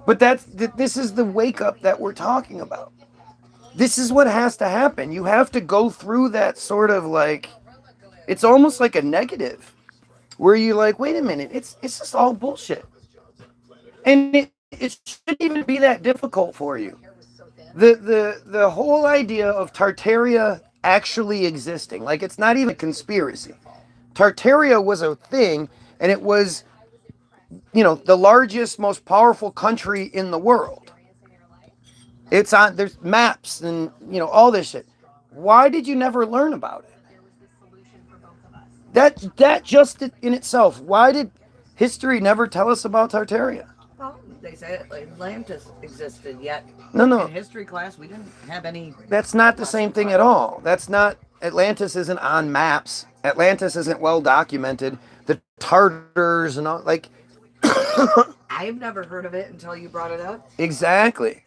[SPEAKER 1] But this is the wake up that we're talking about. This is what has to happen. You have to go through that sort of like, it's almost like a negative, where you're like, wait a minute, it's just all bullshit. And it shouldn't even be that difficult for you. The whole idea of Tartaria actually existing, like it's not even a conspiracy. Tartaria was a thing, and it was, the largest, most powerful country in the world. It's on, there's maps and, all this shit. Why did you never learn about it? That just in itself, why did history never tell us about Tartaria?
[SPEAKER 2] Well, they say Atlantis existed, yet
[SPEAKER 1] No.
[SPEAKER 2] In history class, we didn't have any.
[SPEAKER 1] That's not the same thing at all. That's not, Atlantis isn't on maps. Atlantis isn't well documented. The Tartars and all, like.
[SPEAKER 2] I've never heard of it until you brought it up.
[SPEAKER 1] Exactly.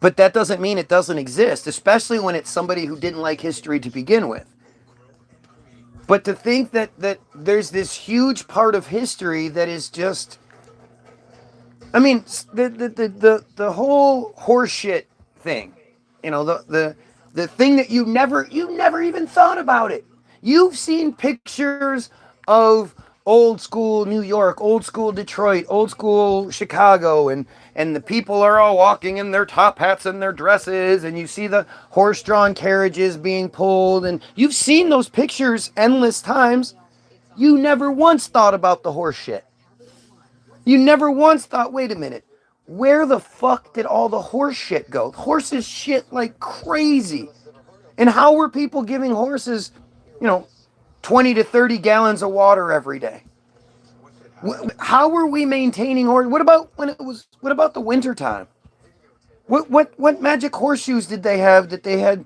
[SPEAKER 1] But that doesn't mean it doesn't exist, especially when it's somebody who didn't like history to begin with. But to think that there's this huge part of history that is just, I mean, the whole horseshit thing, the thing that you never even thought about it. You've seen pictures of old school New York, old school Detroit, old school Chicago, and the people are all walking in their top hats and their dresses, and you see the horse-drawn carriages being pulled, and you've seen those pictures endless times. You never once thought about the horse shit. You never once thought, wait a minute, where the fuck did all the horse shit go? Horses shit like crazy. And how were people giving horses, 20 to 30 gallons of water every day? How were we maintaining horses? What about the winter time? What magic horseshoes did they have that they had,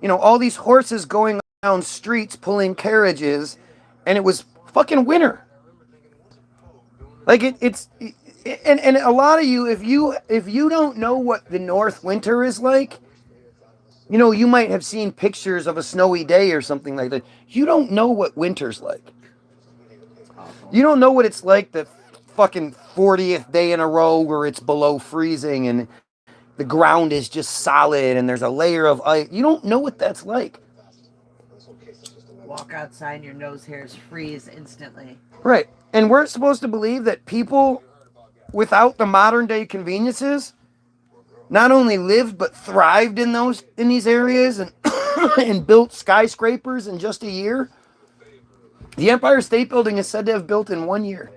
[SPEAKER 1] all these horses going down streets pulling carriages, and it was fucking winter. Like and a lot of you, if you don't know what the North winter is like, you might have seen pictures of a snowy day or something like that. You don't know what winter's like. You don't know what it's like the fucking 40th day in a row where it's below freezing and the ground is just solid and there's a layer of ice. You don't know what that's like.
[SPEAKER 2] Walk outside and your nose hairs freeze instantly.
[SPEAKER 1] Right. And we're supposed to believe that people without the modern day conveniences not only lived but thrived in these areas and and built skyscrapers in just a year. The Empire State Building is said to have built in 1 year.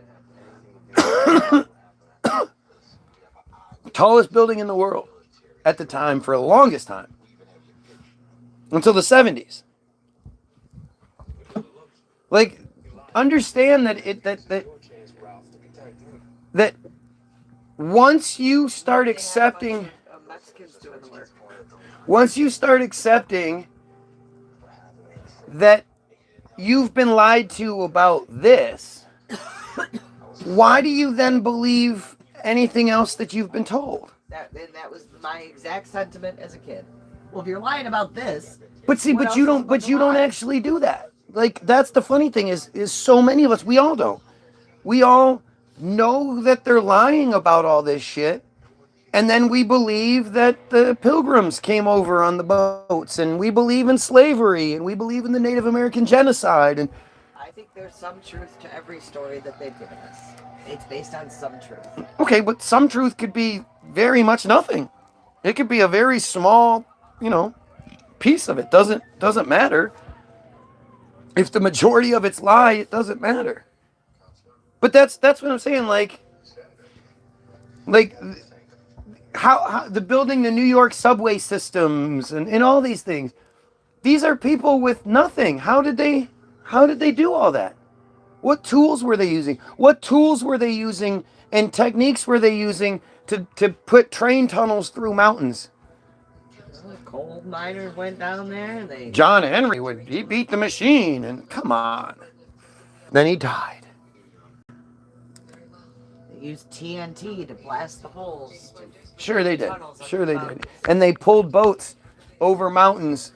[SPEAKER 1] Tallest building in the world at the time for the longest time until the 70s. Like, understand that once you start accepting that you've been lied to about this, why do you then believe anything else that you've been told?
[SPEAKER 2] That was my exact sentiment as a kid. Well, if you're lying about this,
[SPEAKER 1] but you don't actually do that. Like, that's the funny thing is so many of us, we all don't. We all know that they're lying about all this shit. And then we believe that the Pilgrims came over on the boats, and we believe in slavery, and we believe in the Native American genocide. And
[SPEAKER 2] I think there's some truth to every story that they've given us. It's based on some truth.
[SPEAKER 1] Okay, but some truth could be very much nothing. It could be a very small, piece of it. Doesn't matter. If the majority of it's lie, it doesn't matter. But that's what I'm saying. Like how the building the New York subway systems and all these things. These are people with nothing. How did they do all that? What tools were they using? What tools were they using and techniques were they using to put train tunnels through mountains?
[SPEAKER 2] Coal miners went down there.
[SPEAKER 1] John Henry he beat the machine, and come on. Then he died.
[SPEAKER 2] They used TNT to blast the holes.
[SPEAKER 1] Sure they did. And they pulled boats over mountains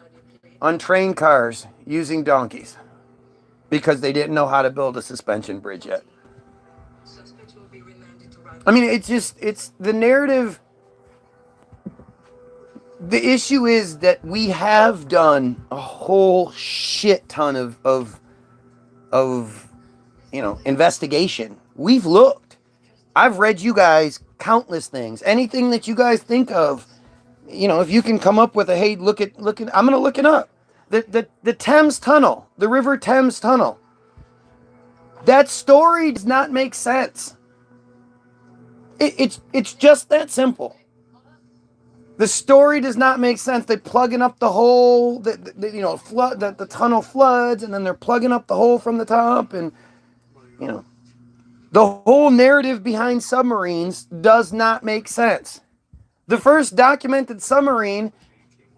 [SPEAKER 1] on train cars using donkeys because they didn't know how to build a suspension bridge yet. I mean, it's the narrative. The issue is that we have done a whole shit ton of investigation. We've looked. I've read you guys countless things. Anything that you guys think of, if you can come up with hey, look at, I'm going to look it up. The Thames Tunnel, the River Thames Tunnel. That story does not make sense. It's just that simple. The story does not make sense. They're plugging up the hole, the tunnel floods, and then they're plugging up the hole from the top, and the whole narrative behind submarines does not make sense. The first documented submarine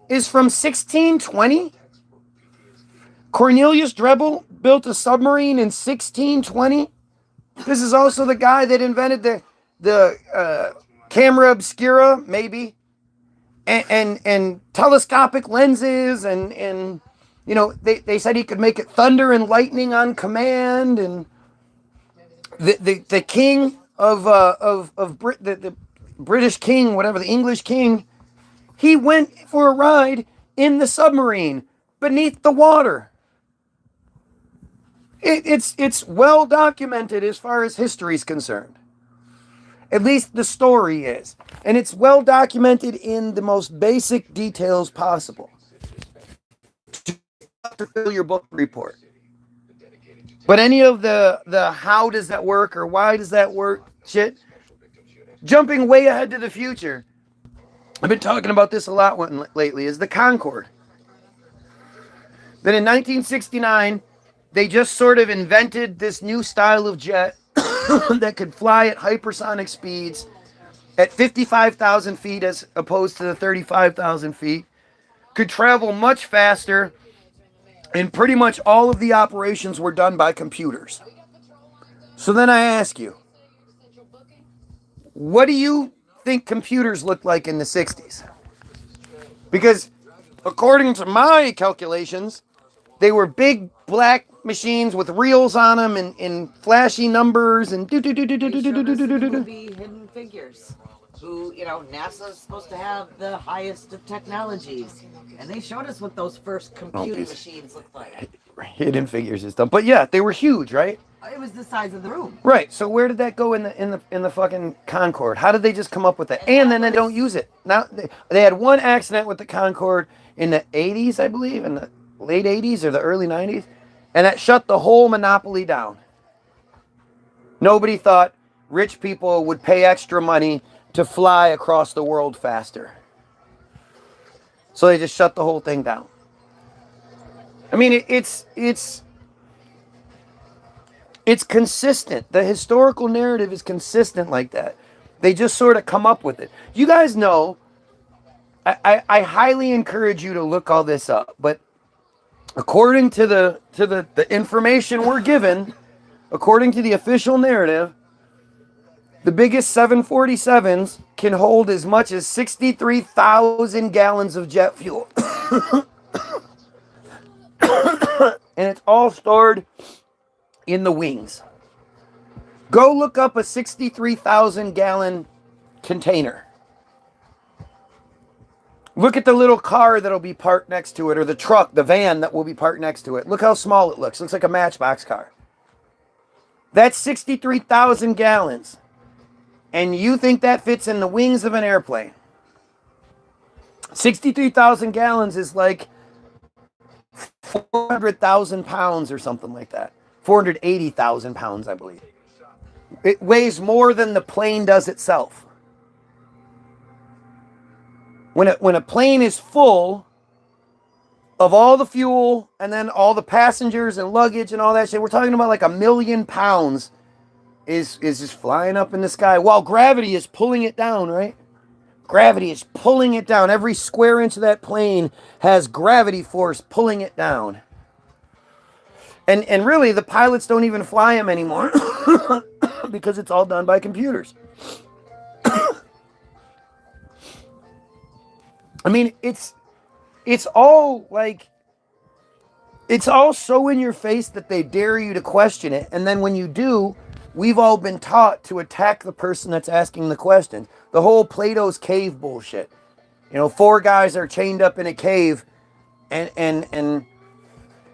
[SPEAKER 1] is from 1620. Cornelius Drebbel built a submarine in 1620. This is also the guy that invented the camera obscura, maybe, and telescopic lenses, and they said he could make it thunder and lightning on command, and the king the British king, whatever, the English king, he went for a ride in the submarine beneath the water. It's well documented as far as history is concerned. At least the story is. And it's well documented in the most basic details possible. To fill your book report. But any of the how does that work or why does that work shit, jumping way ahead to the future, I've been talking about this a lot lately, is the Concorde. Then in 1969, they just sort of invented this new style of jet that could fly at hypersonic speeds at 55,000 feet as opposed to the 35,000 feet, could travel much faster, and pretty much all of the operations were done by computers. So then I ask you, what do you think computers looked like in the 60s? Because according to my calculations, they were big black machines with reels on them and flashy numbers and
[SPEAKER 2] Hidden Figures, who, NASA's supposed to have the highest of technologies, and they showed us what those first computing machines looked like.
[SPEAKER 1] Hidden Figures is dumb, but yeah, they were huge, right?
[SPEAKER 2] It was the size of the room.
[SPEAKER 1] Right. So where did that go in the fucking Concorde? How did they just come up with that? And then they don't use it. Now they had one accident with the Concorde in the 80s, I believe, in the late 80s or the early 90s, and that shut the whole monopoly down. Nobody thought rich people would pay extra money to fly across the world faster. So they just shut the whole thing down. I mean, it's consistent. The historical narrative is consistent like that. They just sort of come up with it. You guys know, I highly encourage you to look all this up, but according to the information we're given, according to the official narrative, the biggest 747s can hold as much as 63,000 gallons of jet fuel. And it's all stored in the wings. Go look up a 63,000 gallon container. Look at the little car that'll be parked next to it, or the truck, the van that will be parked next to it. Look how small it looks. Looks like a Matchbox car. That's 63,000 gallons. And you think that fits in the wings of an airplane? 63,000 gallons is like 400,000 pounds or something like that. 480,000 pounds, I believe. It weighs more than the plane does itself. When a plane is full of all the fuel and then all the passengers and luggage and all that shit, we're talking about like 1 million pounds is just flying up in the sky while gravity is pulling it down, right? Gravity is pulling it down. Every square inch of that plane has gravity force pulling it down. And really, the pilots don't even fly them anymore because it's all done by computers. I mean, it's all like, it's all so in your face that they dare you to question it. And then when you do, we've all been taught to attack the person that's asking the question. The whole Plato's cave bullshit. You know, 4 guys are chained up in a cave and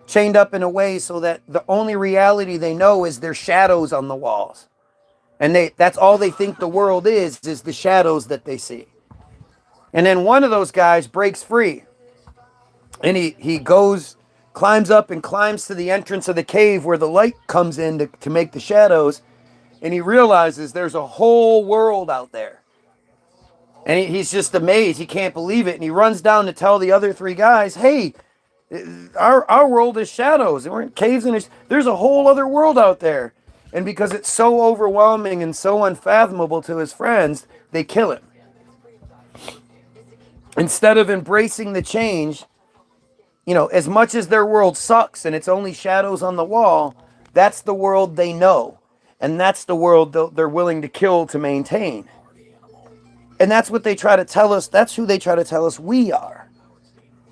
[SPEAKER 1] chained up in a way so that the only reality they know is their shadows on the walls. And that's all they think the world is the shadows that they see. And then one of those guys breaks free. And he goes, climbs up and climbs to the entrance of the cave where the light comes in to make the shadows. And he realizes there's a whole world out there. And he's just amazed. He can't believe it. And he runs down to tell the other 3 guys, hey, our world is shadows. And we're in caves and there's a whole other world out there. And because it's so overwhelming and so unfathomable to his friends, they kill him. Instead of embracing the change, you know, as much as their world sucks and it's only shadows on the wall, that's the world they know. And that's the world they're willing to kill to maintain. And that's what they try to tell us. That's who they try to tell us we are.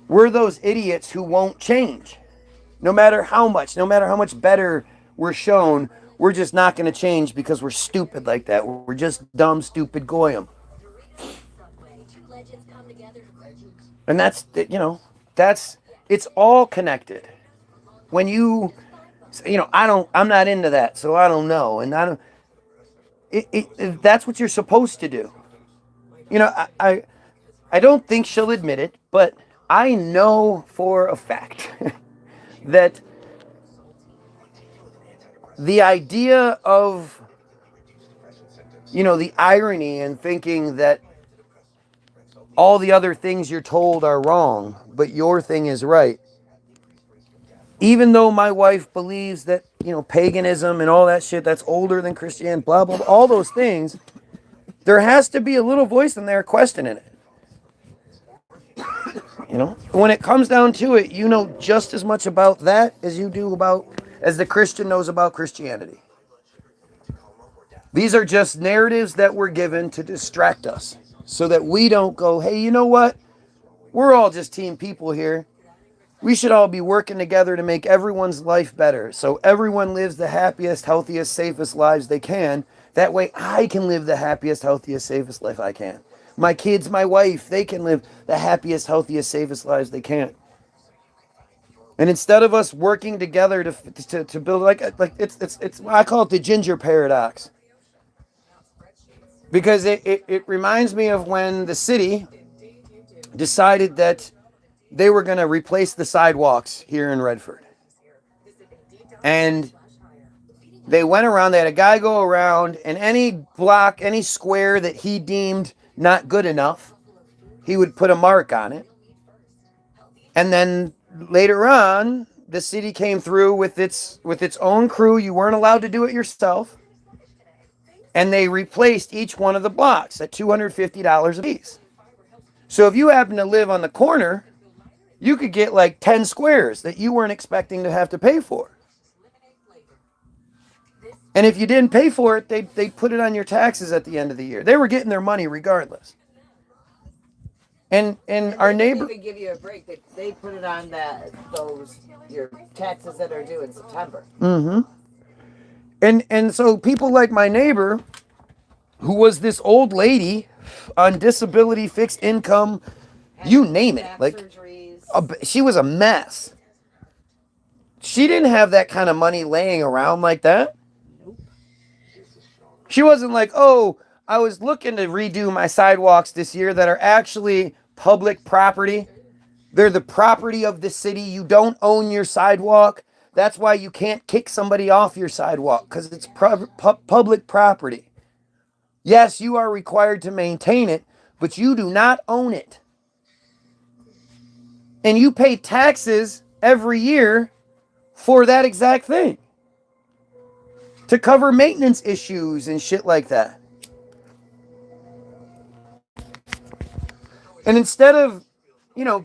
[SPEAKER 1] We're those idiots who won't change. No matter how much better we're shown, we're just not going to change because we're stupid like that. We're just dumb, stupid goyim. And that's, you know, it's all connected. When you know, I'm not into that, so I don't know. And that's what you're supposed to do. You know, I don't think she'll admit it, but I know for a fact that the idea of, you know, the irony in thinking that all the other things you're told are wrong, but your thing is right. Even though my wife believes that, you know, paganism and all that shit that's older than Christianity, blah, blah, blah, all those things, there has to be a little voice in there questioning it. You know, when it comes down to it, you know just as much about that as you do as the Christian knows about Christianity. These are just narratives that we're given to distract us so that we don't go, hey, you know what? We're all just team people here. We should all be working together to make everyone's life better so everyone lives the happiest, healthiest, safest lives they can. That way I can live the happiest, healthiest, safest life I can. My kids, my wife, they can live the happiest, healthiest, safest lives they can. And instead of us working together to build like it's I call it the ginger paradox. Because it reminds me of when the city decided that they were going to replace the sidewalks here in Redford. And they went around, they had a guy go around, and any block, any square that he deemed not good enough, he would put a mark on it. And then later on, the city came through with its own crew. You weren't allowed to do it yourself. And they replaced each one of the blocks at $250 a piece. So if you happen to live on the corner, you could get like 10 squares that you weren't expecting to have to pay for. And if you didn't pay for it, they put it on your taxes at the end of the year. They were getting their money regardless. And our neighbor,
[SPEAKER 2] they give you a break. They put it on your taxes that are due in September.
[SPEAKER 1] Mm-hmm. And so people like my neighbor, who was this old lady on disability, fixed income, you name it, like she was a mess. She didn't have that kind of money laying around like that. She wasn't like, oh, I was looking to redo my sidewalks this year that are actually public property. They're the property of the city. You don't own your sidewalk. That's why you can't kick somebody off your sidewalk, because it's public property. Yes, you are required to maintain it, but you do not own it. And you pay taxes every year for that exact thing, to cover maintenance issues and shit like that. And instead of,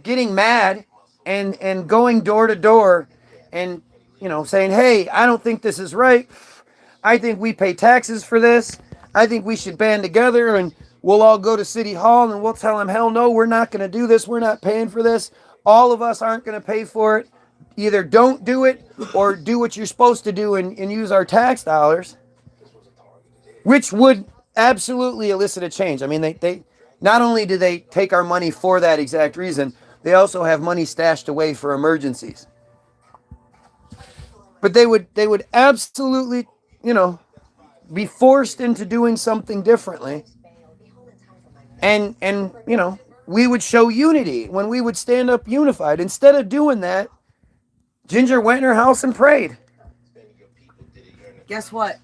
[SPEAKER 1] getting mad and going door to door and, saying, hey, I don't think this is right. I think we pay taxes for this. I think we should band together and we'll all go to City Hall and we'll tell them, hell no, we're not going to do this. We're not paying for this. All of us aren't going to pay for it. Either don't do it or do what you're supposed to do and use our tax dollars, which would absolutely elicit a change. I mean, they not only do they take our money for that exact reason, they also have money stashed away for emergencies. But they would absolutely, be forced into doing something differently. And we would show unity when we would stand up unified. Instead of doing that, Ginger went in her house and prayed.
[SPEAKER 2] Guess what?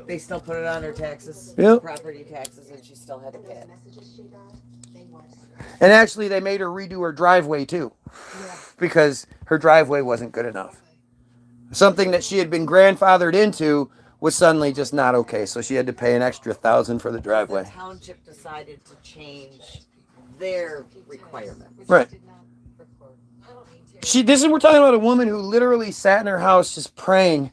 [SPEAKER 2] They still put it on her taxes,
[SPEAKER 1] yep.
[SPEAKER 2] Property taxes, and she still had to pay it.
[SPEAKER 1] And actually, they made her redo her driveway too, because her driveway wasn't good enough. Something that she had been grandfathered into was suddenly just not okay, so she had to pay an extra $1,000 for the driveway.
[SPEAKER 2] The township decided to change their requirements.
[SPEAKER 1] Right. We're talking about a woman who literally sat in her house just praying,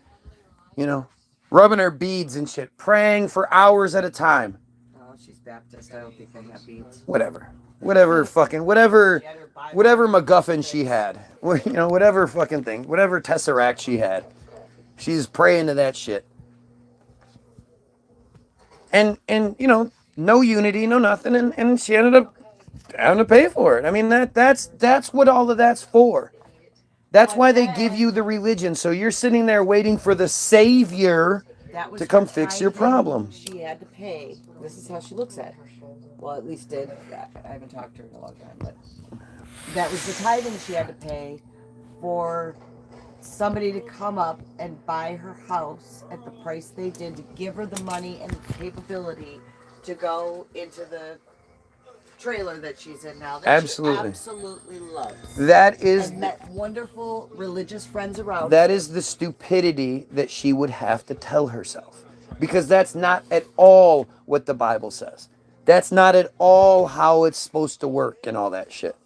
[SPEAKER 1] rubbing her beads and shit, praying for hours at a time.
[SPEAKER 2] Oh, she's Baptist. I don't think they have beads.
[SPEAKER 1] Whatever MacGuffin she had, whatever fucking thing, whatever Tesseract she had, she's praying to that shit. And no unity, no nothing, and she ended up having to pay for it. I mean, that's what all of that's for. That's why they give you the religion. So you're sitting there waiting for the Savior to come fix your problem.
[SPEAKER 2] She had to pay. This is how she looks at it. Well, at least did. I haven't talked to her in a long time, but that was the tithing she had to pay for somebody to come up and buy her house at the price they did, to give her the money and the capability to go into the trailer that she's in now. That
[SPEAKER 1] Absolutely.
[SPEAKER 2] She absolutely loves.
[SPEAKER 1] That is...
[SPEAKER 2] And met wonderful religious friends around
[SPEAKER 1] That
[SPEAKER 2] her.
[SPEAKER 1] is the stupidity that she would have to tell herself. Because that's not at all what the Bible says. That's not at all how it's supposed to work and all that shit.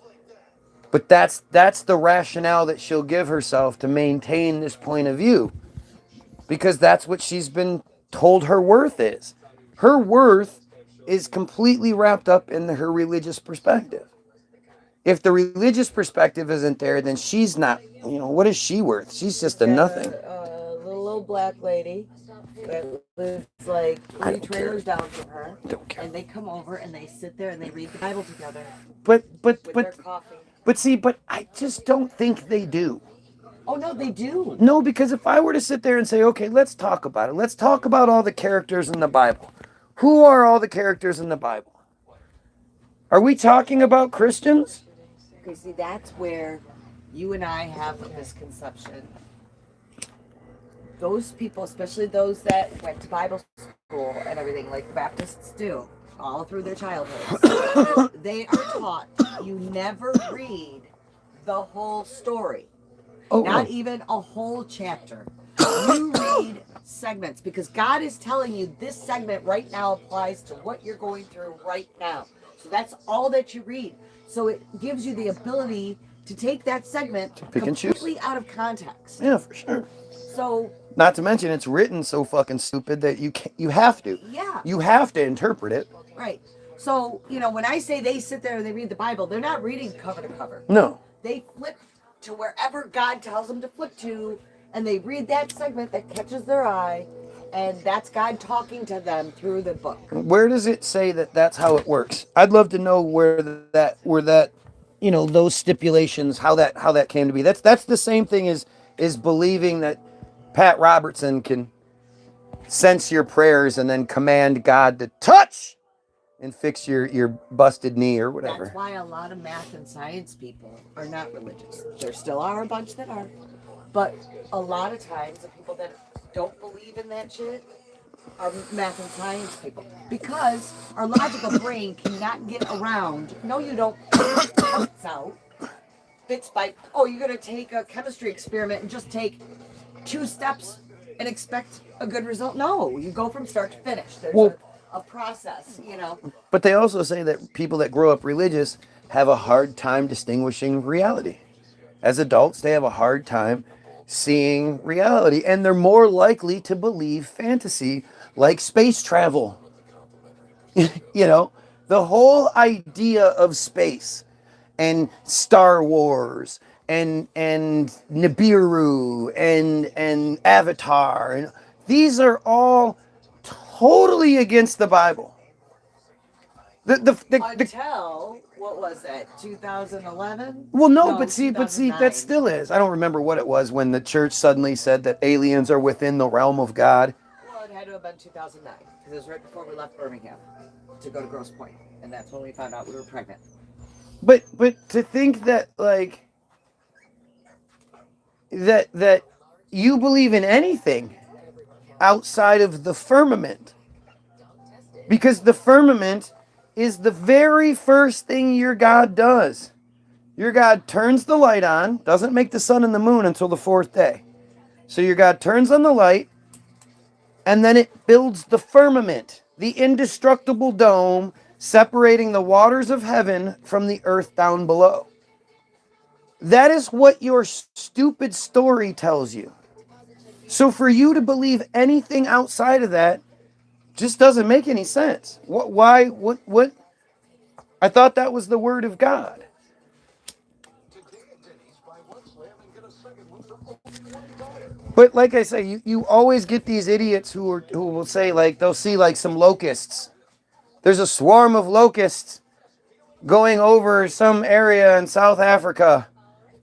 [SPEAKER 1] But that's the rationale that she'll give herself to maintain this point of view. Because that's what she's been told her worth is. Her worth is completely wrapped up in her religious perspective. If the religious perspective isn't there, then she's not, what is she worth? She's just a nothing.
[SPEAKER 2] Little old black lady that lives like 3 trailers down from her.
[SPEAKER 1] Don't care.
[SPEAKER 2] And they come over and they sit there and they read the Bible together.
[SPEAKER 1] But
[SPEAKER 2] with their coffee.
[SPEAKER 1] But I just don't think they do.
[SPEAKER 2] Oh no, they do.
[SPEAKER 1] No, because if I were to sit there and say, okay, let's talk about it. Let's talk about all the characters in the Bible. Who are all the characters in the Bible? Are we talking about Christians?
[SPEAKER 2] Okay, see, that's where you and I have a misconception. Those people, especially those that went to Bible school and everything, like the Baptists do, all through their childhoods, they are taught you never read the whole story. Not even a whole chapter. You read segments because God is telling you this segment right now applies to what you're going through right now. So that's all that you read. So it gives you the ability to take that segment completely out of context.
[SPEAKER 1] Yeah, for sure.
[SPEAKER 2] So,
[SPEAKER 1] not to mention it's written so fucking stupid that you have to.
[SPEAKER 2] Yeah.
[SPEAKER 1] You have to interpret it.
[SPEAKER 2] Right. So, when I say they sit there and they read the Bible, they're not reading cover to cover.
[SPEAKER 1] No.
[SPEAKER 2] They flip to wherever God tells them to flip to, and they read that segment that catches their eye, and that's God talking to them through the book.
[SPEAKER 1] Where does it say that that's how it works? I'd love to know where that those stipulations, how that came to be. That's the same thing as believing that Pat Robertson can sense your prayers and then command God to touch and fix your busted knee or whatever.
[SPEAKER 2] That's why a lot of math and science people are not religious. There still are a bunch that are. But a lot of times the people that don't believe in that shit are math and science people. Because our logical brain cannot get around, no you don't bits out. Bits by, you're going to take a chemistry experiment and just take 2 steps and expect a good result. No, you go from start to finish. There's a process,
[SPEAKER 1] But they also say that people that grow up religious have a hard time distinguishing reality. As adults, they have a hard time seeing reality, and they're more likely to believe fantasy like space travel. The whole idea of space and Star Wars and Nibiru and Avatar, and these are all totally against the Bible.
[SPEAKER 2] Until, what was that, 2011?
[SPEAKER 1] Well, no, but see, that still is. I don't remember what it was when the church suddenly said that aliens are within the realm of God.
[SPEAKER 2] Well, it had to have been 2009, because it was right before we left Birmingham to go to Grosse Pointe, and that's when we found out we were pregnant.
[SPEAKER 1] But to think that, like, that you believe in anything outside of the firmament, because the firmament is the very first thing your God does. Your God turns the light on, doesn't make the sun and the moon until the 4th day. So your God turns on the light, and then it builds the firmament, the indestructible dome separating the waters of heaven from the earth down below. That is what your stupid story tells you. So for you to believe anything outside of that just doesn't make any sense. Why? What? I thought that was the word of God. But like I say, you always get these idiots who will say, like, they'll see like some locusts. There's a swarm of locusts going over some area in South Africa,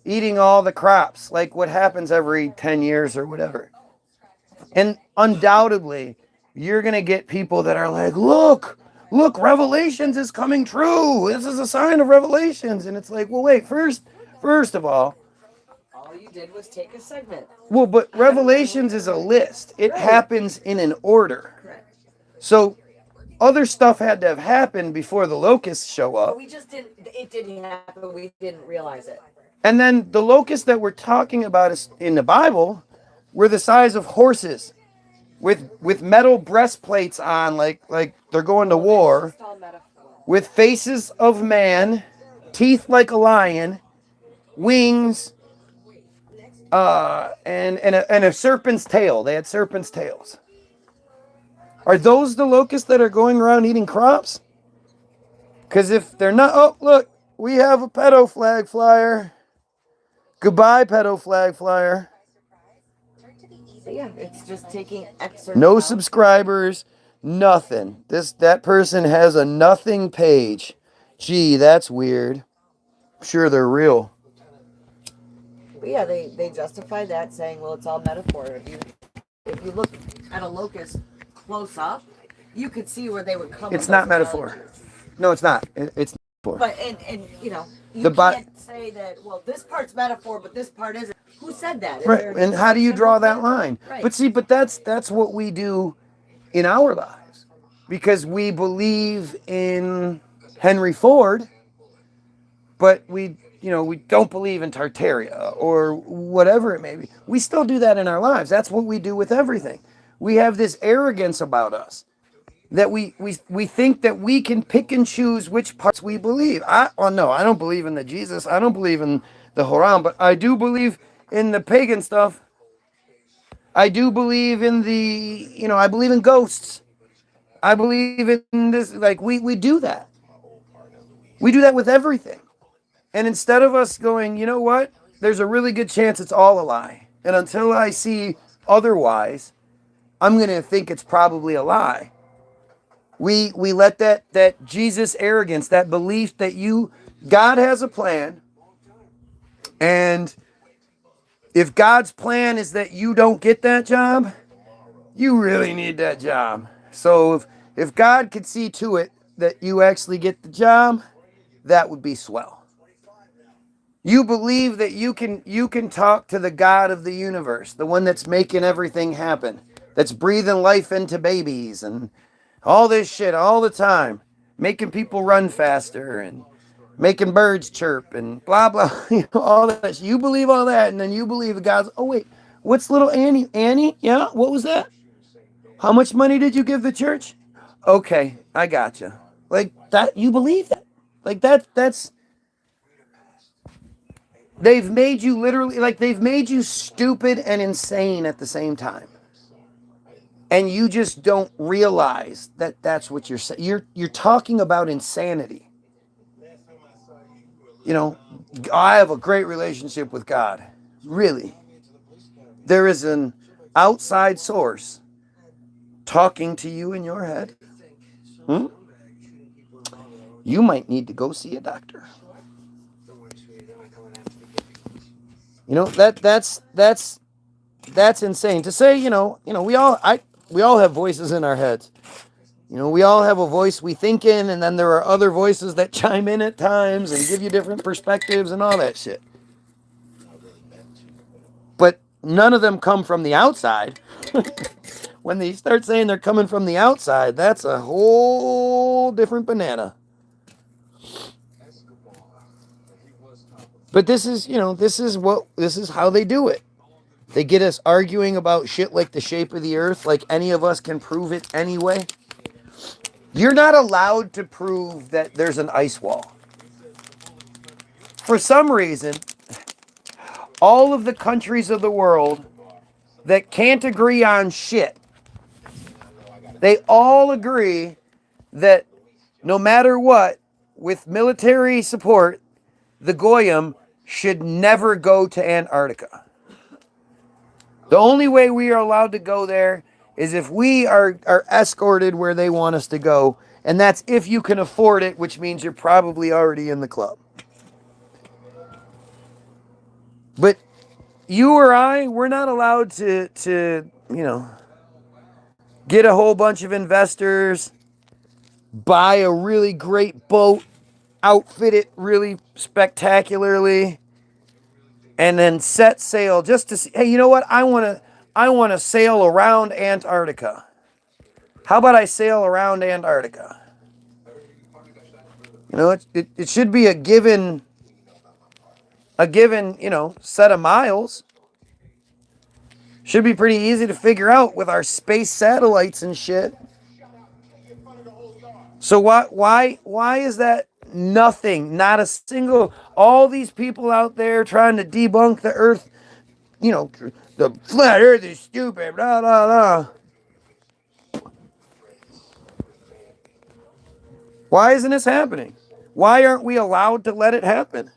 [SPEAKER 1] eating all the crops, like what happens every 10 years or whatever. And undoubtedly, you're going to get people that are like, look, Revelations is coming true. This is a sign of Revelations. And it's like, well, wait, first of all
[SPEAKER 2] you did was take a segment.
[SPEAKER 1] Well, but Revelations is a list. It happens in an order.
[SPEAKER 2] Correct.
[SPEAKER 1] So other stuff had to have happened before the locusts show up.
[SPEAKER 2] But it didn't happen. We didn't realize it.
[SPEAKER 1] And then the locusts that we're talking about in the Bible were the size of horses with metal breastplates on, like they're going to war, with faces of man, teeth like a lion, wings, and a serpent's tail. They had serpent's tails. Are those the locusts that are going around eating crops? Because if they're not, oh, look, we have a pedo flag flyer. Goodbye, pedo flag flyer.
[SPEAKER 2] Yeah, it's just taking excerpts.
[SPEAKER 1] No subscribers, nothing. That person has a nothing page. Gee, that's weird. I'm sure they're real.
[SPEAKER 2] But yeah, they justify that saying, well, it's all metaphor. If you look at a locust close up, you could see where they would come.
[SPEAKER 1] It's not metaphor. No, it's not. It's metaphor.
[SPEAKER 2] But and you know, you can't say that. Well, this part's metaphor, but this part isn't. Who said that?
[SPEAKER 1] Right. And how do you draw that line?
[SPEAKER 2] Right.
[SPEAKER 1] But see, that's what we do in our lives, because we believe in Henry Ford, but we don't believe in Tartaria or whatever it may be. We still do that in our lives. That's what we do with everything. We have this arrogance about us that we think that we can pick and choose which parts we believe. No, I don't believe in the Jesus. I don't believe in the Horam, but I do believe in the pagan stuff. I do believe in I believe in ghosts. I believe in this. Like, we do that. We do that with everything. And instead of us going, you know what? There's a really good chance it's all a lie. And until I see otherwise, I'm going to think it's probably a lie. We let that Jesus arrogance, that belief that God has a plan, and if God's plan is that you don't get that job, you really need that job. So if God could see to it that you actually get the job, that would be swell. You believe that you can talk to the God of the universe, the one that's making everything happen, that's breathing life into babies and all this shit all the time, making people run faster and making birds chirp and blah, blah, all that. You believe all that, and then you believe God's, oh wait, what's little Annie? Annie? Yeah, what was that? How much money did you give the church? Okay, I gotcha. Like that, you believe that. Like that's... They've made you literally, they've made you stupid and insane at the same time. And you just don't realize that that's what you're saying. You're talking about insanity. I have a great relationship with God. Really. There is an outside source talking to you in your head. You might need to go see a doctor. That's insane to say. We all have voices in our heads. We all have a voice we think in, and then there are other voices that chime in at times and give you different perspectives and all that shit. But none of them come from the outside. When they start saying they're coming from the outside, that's a whole different banana. But this is how they do it. They get us arguing about shit like the shape of the earth, like any of us can prove it anyway. You're not allowed to prove that there's an ice wall. For some reason, all of the countries of the world that can't agree on shit, they all agree that no matter what, with military support, the Goyim should never go to Antarctica. The only way we are allowed to go there is if we are escorted where they want us to go. And that's if you can afford it, which means you're probably already in the club. But you or I, we're not allowed to get a whole bunch of investors, buy a really great boat, outfit it really spectacularly, and then set sail just to see, hey, you know what? I want to sail around Antarctica. How about I sail around Antarctica? It should be a given set of miles. Should be pretty easy to figure out with our space satellites and shit. So why is that nothing? Not a single, all these people out there trying to debunk the earth, the flat earth is stupid, blah, blah, blah. Why isn't this happening? Why aren't we allowed to let it happen?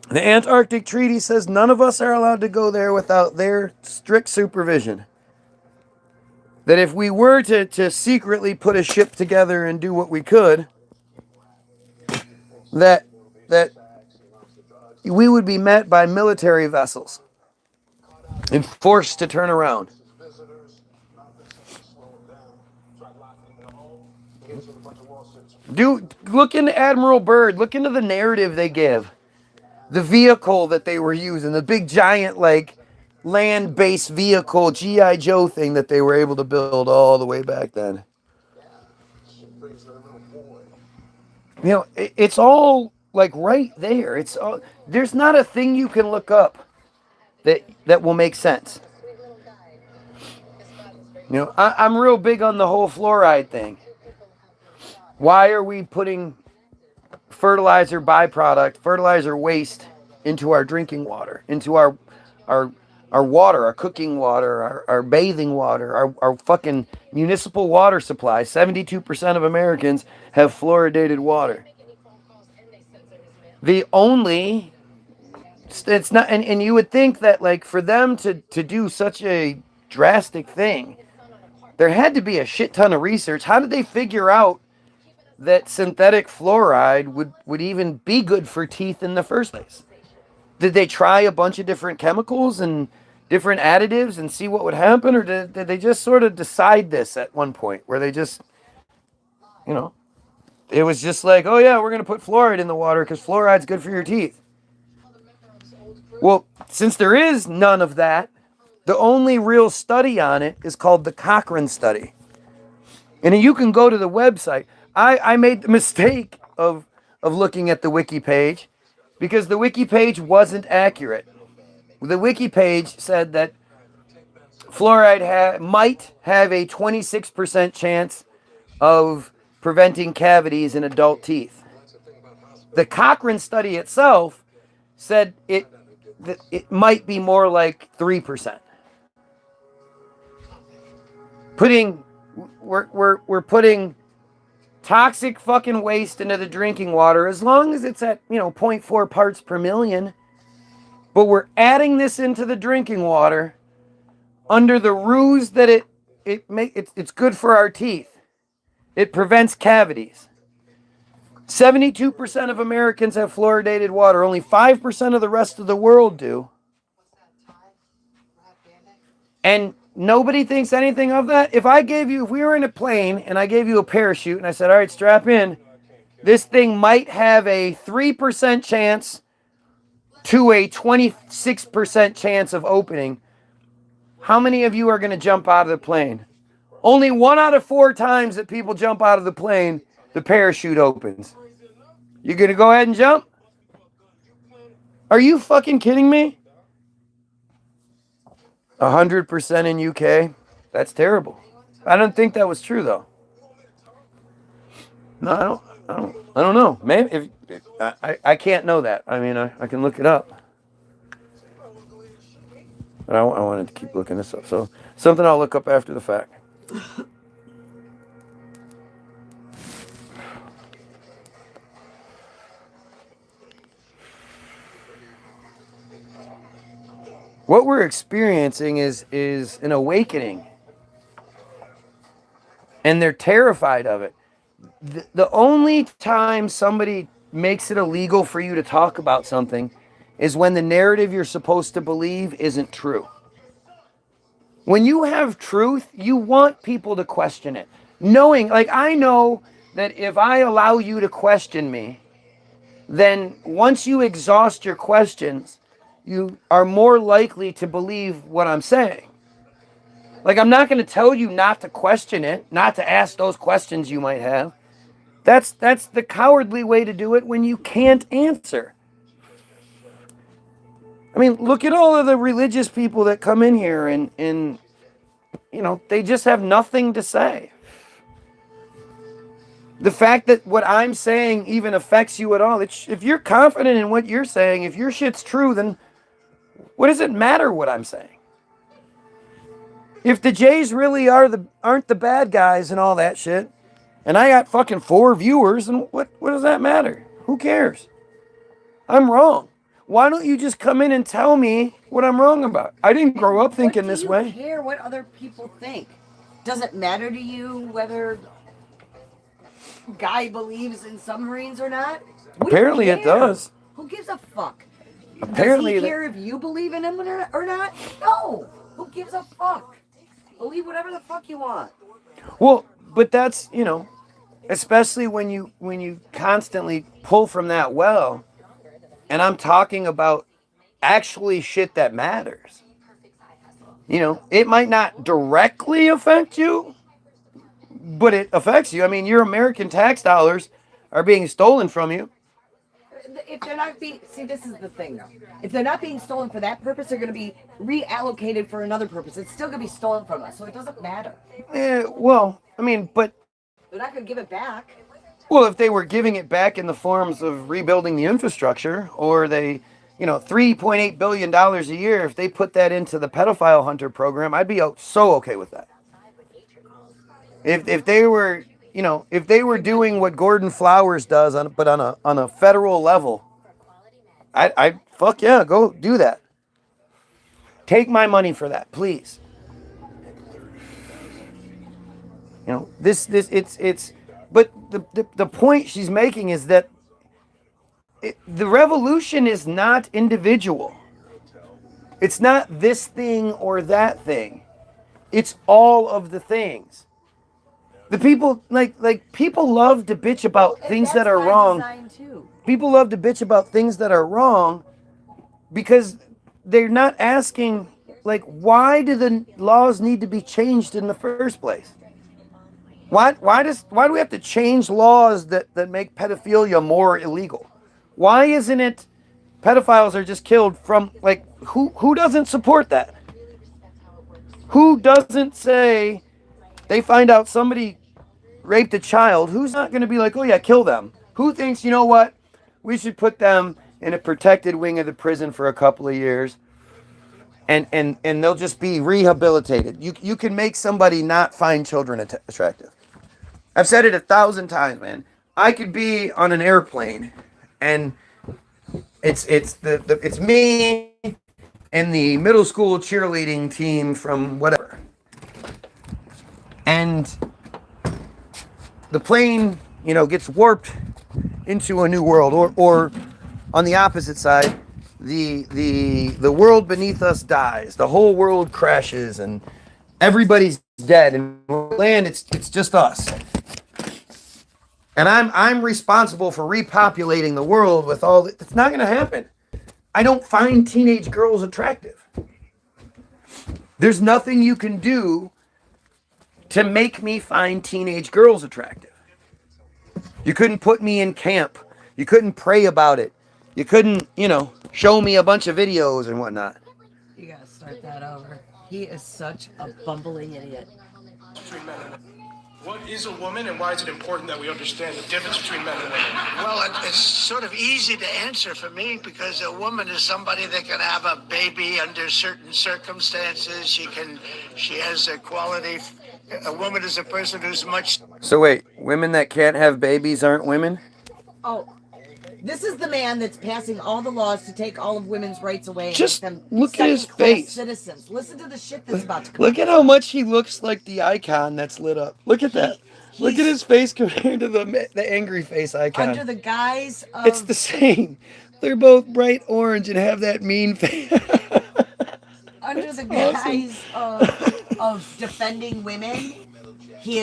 [SPEAKER 1] The Antarctic Treaty says none of us are allowed to go there without their strict supervision. That if we were to secretly put a ship together and do what we could, that we would be met by military vessels and forced to turn around. Look into Admiral Byrd. Look into the narrative they give. The vehicle that they were using, the big giant like land-based vehicle GI Joe thing that they were able to build all the way back then. You know, it's all like right there. It's all, there's not a thing you can look up that will make sense. You know, I'm real big on the whole fluoride thing. Why are we putting fertilizer byproduct, fertilizer waste into our drinking water, into our water, our cooking water, our bathing water, our fucking municipal water supply? 72% of Americans have fluoridated water. The only, it's not, and you would think that like for them to do such a drastic thing, there had to be a shit ton of research. How did they figure out that synthetic fluoride would even be good for teeth in the first place? Did they try a bunch of different chemicals and different additives and see what would happen? Or did they just sort of decide this at one point where they just, you know, it was just like, oh yeah, we're going to put fluoride in the water because fluoride's good for your teeth. Well, since there is none of that, the only real study on it is called the Cochrane study. And you can go to the website. I made the mistake of looking at the wiki page because the wiki page wasn't accurate. The wiki page said that fluoride might have a 26% chance of preventing cavities in adult teeth. The Cochrane study itself said it might be more like 3%. We're putting toxic fucking waste into the drinking water as long as it's at 0.4 parts per million, but we're adding this into the drinking water under the ruse that it's good for our teeth. It prevents cavities. 72% of Americans have fluoridated water. Only 5% of the rest of the world do. And nobody thinks anything of that. If we were in a plane and I gave you a parachute and I said, all right, strap in, this thing might have a 3% chance to a 26% chance of opening. How many of you are going to jump out of the plane? Only 1 out of 4 times that people jump out of the plane, the parachute opens. You going to go ahead and jump? Are you fucking kidding me? 100% in UK? That's terrible. I don't think that was true though. No, I don't know. Maybe I can't know that. I mean, I can look it up. But I wanted to keep looking this up. So something I'll look up after the fact. What we're experiencing is an awakening. And they're terrified of it. The only time somebody makes it illegal for you to talk about something is when the narrative you're supposed to believe isn't true. When you have truth, you want people to question it. Knowing, like I know that if I allow you to question me, then once you exhaust your questions, you are more likely to believe what I'm saying. Like I'm not going to tell you not to question it, not to ask those questions you might have. That's the cowardly way to do it when you can't answer. I mean, look at all of the religious people that come in here and they just have nothing to say. The fact that what I'm saying even affects you at all, if you're confident in what you're saying, if your shit's true, then what does it matter what I'm saying? If the Jays really aren't the bad guys and all that shit, and I got fucking 4 viewers, and what does that matter? Who cares? I'm wrong. Why don't you just come in and tell me what I'm wrong about? I didn't grow up thinking this way.
[SPEAKER 2] What do you care what other people think? Does it matter to you whether Guy believes in submarines or not?
[SPEAKER 1] Apparently it does.
[SPEAKER 2] Who gives a fuck?
[SPEAKER 1] Apparently,
[SPEAKER 2] does he care if you believe in him or not? No. Who gives a fuck? Believe whatever the fuck you want.
[SPEAKER 1] well, but that's, you know, especially when you constantly pull from that well, and I'm talking about actually shit that matters. You know, it might not directly affect you, but it affects you. I mean, your American tax dollars are being stolen from you.
[SPEAKER 2] If they're not being, see, this is the thing though. If they're not being stolen for that purpose, they're going to be reallocated for another purpose. It's still going to be stolen from us, so it doesn't matter.
[SPEAKER 1] Well, I mean, but
[SPEAKER 2] They're not going to give it back.
[SPEAKER 1] well, if they were giving it back in the forms of rebuilding the infrastructure, or they, you know, $3.8 billion a year, if they put that into the pedophile hunter program, I'd be so okay with that. If they were, you know, if they were doing what Gordon Flowers does, but on a federal level, I fuck yeah, go do that. Take my money for that, please. You know, it's but the point she's making is that the revolution is not individual. It's not this thing or that thing. It's all of the things. The people like people love to bitch about things that are wrong. People love to bitch about things that are wrong because they're not asking, like, why do the laws need to be changed in the first place? Why do we have to change laws that make pedophilia more illegal? Why isn't it pedophiles are just killed from, like, who doesn't support that? Who doesn't say they find out somebody raped a child? Who's not going to be like, oh yeah, kill them? Who thinks, you know what, we should put them in a protected wing of the prison for a couple of years and they'll just be rehabilitated? You can make somebody not find children attractive. I've said it 1,000 times, man. I could be on an airplane and it's me and the middle school cheerleading team from whatever. And the plane, you know, gets warped into a new world, or on the opposite side, the world beneath us dies. The whole world crashes and everybody's dead, and when we land, it's just us. And I'm responsible for repopulating the world with all that. It's not going to happen. I don't find teenage girls attractive. There's nothing you can do to make me find teenage girls attractive. You couldn't put me in camp. You couldn't pray about it. You couldn't, you know, show me a bunch of videos and whatnot.
[SPEAKER 2] You gotta start that over. He is such a bumbling idiot.
[SPEAKER 4] What is a woman, and why is it important that we understand the difference between men and women?
[SPEAKER 5] Well, it's sort of easy to answer for me because a woman is somebody that can have a baby under certain circumstances. She has a quality. A woman is a person who's much.
[SPEAKER 1] So wait, women that can't have babies aren't women?
[SPEAKER 2] Oh, this is the man that's passing all the laws to take all of women's rights away and
[SPEAKER 1] Just
[SPEAKER 2] make them
[SPEAKER 1] look at his
[SPEAKER 2] second-class
[SPEAKER 1] face.
[SPEAKER 2] citizens. Listen to the shit that's about to come.
[SPEAKER 1] Look at how much he looks like the icon that's lit up. Look at that. Look at his face compared to the angry face icon.
[SPEAKER 2] Under the guise of...
[SPEAKER 1] It's the same. They're both bright orange and have that mean face.
[SPEAKER 2] Under the guise of defending women, he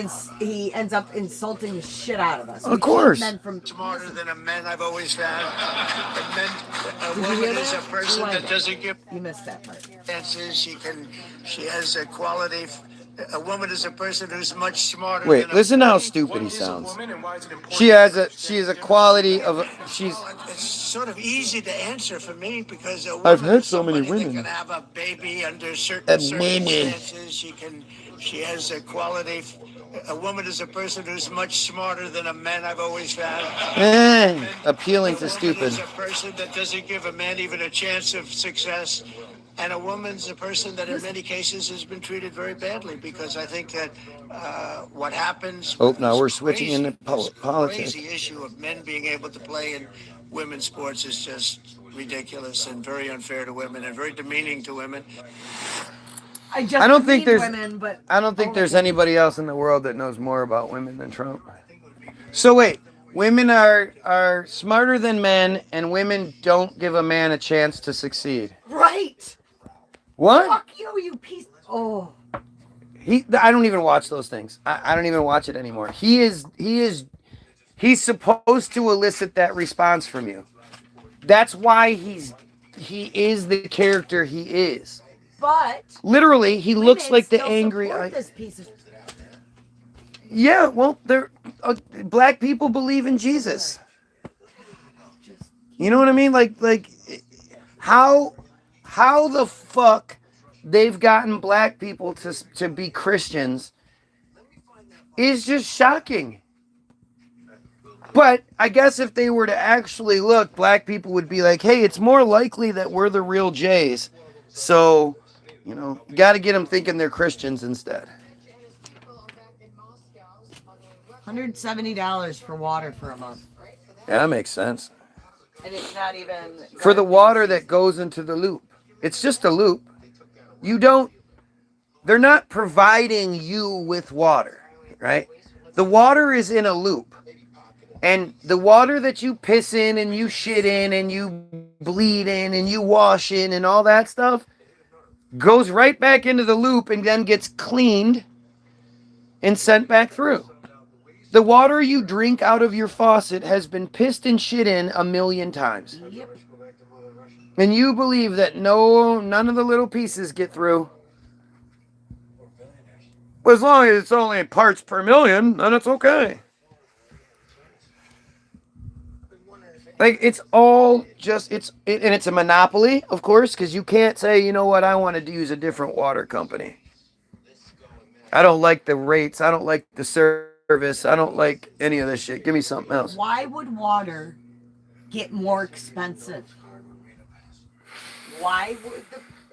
[SPEAKER 2] ends up insulting the shit out of us.
[SPEAKER 1] Of course.
[SPEAKER 2] Men from
[SPEAKER 5] Smarter than a man, I've always found. A
[SPEAKER 2] Did you
[SPEAKER 5] woman
[SPEAKER 2] hear
[SPEAKER 5] is a
[SPEAKER 2] that?
[SPEAKER 5] person
[SPEAKER 2] You
[SPEAKER 5] that
[SPEAKER 2] like
[SPEAKER 5] doesn't give
[SPEAKER 2] You missed that part.
[SPEAKER 5] chances. She has a quality. A woman is a person who's much smarter.
[SPEAKER 1] Wait,
[SPEAKER 5] than
[SPEAKER 1] listen how
[SPEAKER 4] What
[SPEAKER 1] stupid he
[SPEAKER 4] is a
[SPEAKER 1] sounds.
[SPEAKER 4] woman, and why is it important
[SPEAKER 1] She
[SPEAKER 4] that
[SPEAKER 1] has
[SPEAKER 4] we
[SPEAKER 1] a
[SPEAKER 4] understand the
[SPEAKER 1] quality of she's.
[SPEAKER 5] Well, it's sort of easy to answer for me because a woman
[SPEAKER 1] I've had
[SPEAKER 5] is
[SPEAKER 1] so many
[SPEAKER 5] somebody
[SPEAKER 1] women.
[SPEAKER 5] that can have a baby under certain
[SPEAKER 1] And women.
[SPEAKER 5] circumstances. She has a quality. A woman is a person who's much smarter than a man, I've always found.
[SPEAKER 1] Appealing to
[SPEAKER 5] A woman
[SPEAKER 1] stupid.
[SPEAKER 5] is a person that doesn't give a man even a chance of success. And a woman's a person that in many cases has been treated very badly because I think that what happens...
[SPEAKER 1] Oh, now we're
[SPEAKER 5] this
[SPEAKER 1] switching
[SPEAKER 5] crazy-
[SPEAKER 1] into
[SPEAKER 5] this
[SPEAKER 1] politics.
[SPEAKER 5] crazy issue of men being able to play in women's sports is just ridiculous and very unfair to women and very demeaning to women.
[SPEAKER 2] I
[SPEAKER 1] don't think there's-
[SPEAKER 2] women, but
[SPEAKER 1] I don't think there's anybody else in the world that knows more about women than Trump. So wait, Women are smarter than men, and women don't give a man a chance to succeed.
[SPEAKER 2] Right.
[SPEAKER 1] What?
[SPEAKER 2] Fuck you, you piece. Oh.
[SPEAKER 1] I don't even watch those things. I don't even watch it anymore. He's supposed to elicit that response from you. That's why he is the character he is.
[SPEAKER 2] But
[SPEAKER 1] literally, he looks like the angry.
[SPEAKER 2] This piece of...
[SPEAKER 1] Yeah, well, they're black people believe in Jesus. You know what I mean? Like how the fuck they've gotten black people to be Christians is just shocking. But I guess if they were to actually look, black people would be like, hey, it's more likely that we're the real Jays. So, you know, you got to get them thinking they're Christians instead.
[SPEAKER 2] $170 for water for a month.
[SPEAKER 1] Yeah, that makes sense.
[SPEAKER 2] And it's not even...
[SPEAKER 1] For the water that goes into the loop. It's just a loop. They're not providing you with water, right? The water is in a loop. And the water that you piss in and you shit in and you bleed in and you wash in and all that stuff goes right back into the loop and then gets cleaned and sent back through. The water you drink out of your faucet has been pissed and shit in 1,000,000 times.
[SPEAKER 2] Yep.
[SPEAKER 1] And you believe that none of the little pieces get through. But as long as it's only parts per million, then it's okay. Like, it's all just, and it's a monopoly, of course, because you can't say, you know what, I want to use a different water company. I don't like the rates. I don't like the service. I don't like any of this shit. Give me something else.
[SPEAKER 2] Why would water get more expensive? Why would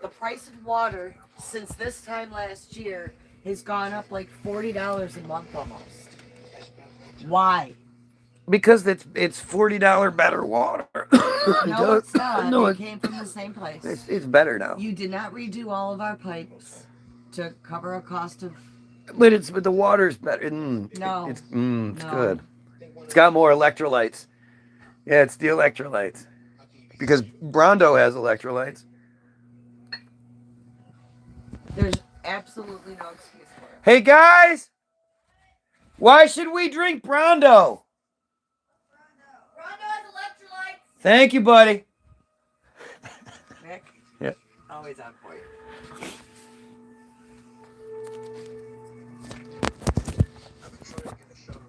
[SPEAKER 2] the price of water since this time last year has gone up like $40 a month almost? Why?
[SPEAKER 1] Because it's $40 better water.
[SPEAKER 2] No, it's not.
[SPEAKER 1] No,
[SPEAKER 2] it came from the same place.
[SPEAKER 1] It's better now.
[SPEAKER 2] You did not redo all of our pipes to cover a cost of...
[SPEAKER 1] But the water's better.
[SPEAKER 2] No.
[SPEAKER 1] It's
[SPEAKER 2] No.
[SPEAKER 1] good. It's got more electrolytes. Yeah, it's the electrolytes. Because Brondo has electrolytes.
[SPEAKER 2] There's absolutely no excuse for it.
[SPEAKER 1] Hey guys! Why should we drink Brondo?
[SPEAKER 3] Rondo has electrolytes.
[SPEAKER 1] Thank you, buddy.
[SPEAKER 2] Nick?
[SPEAKER 1] Yeah.
[SPEAKER 2] Always on point.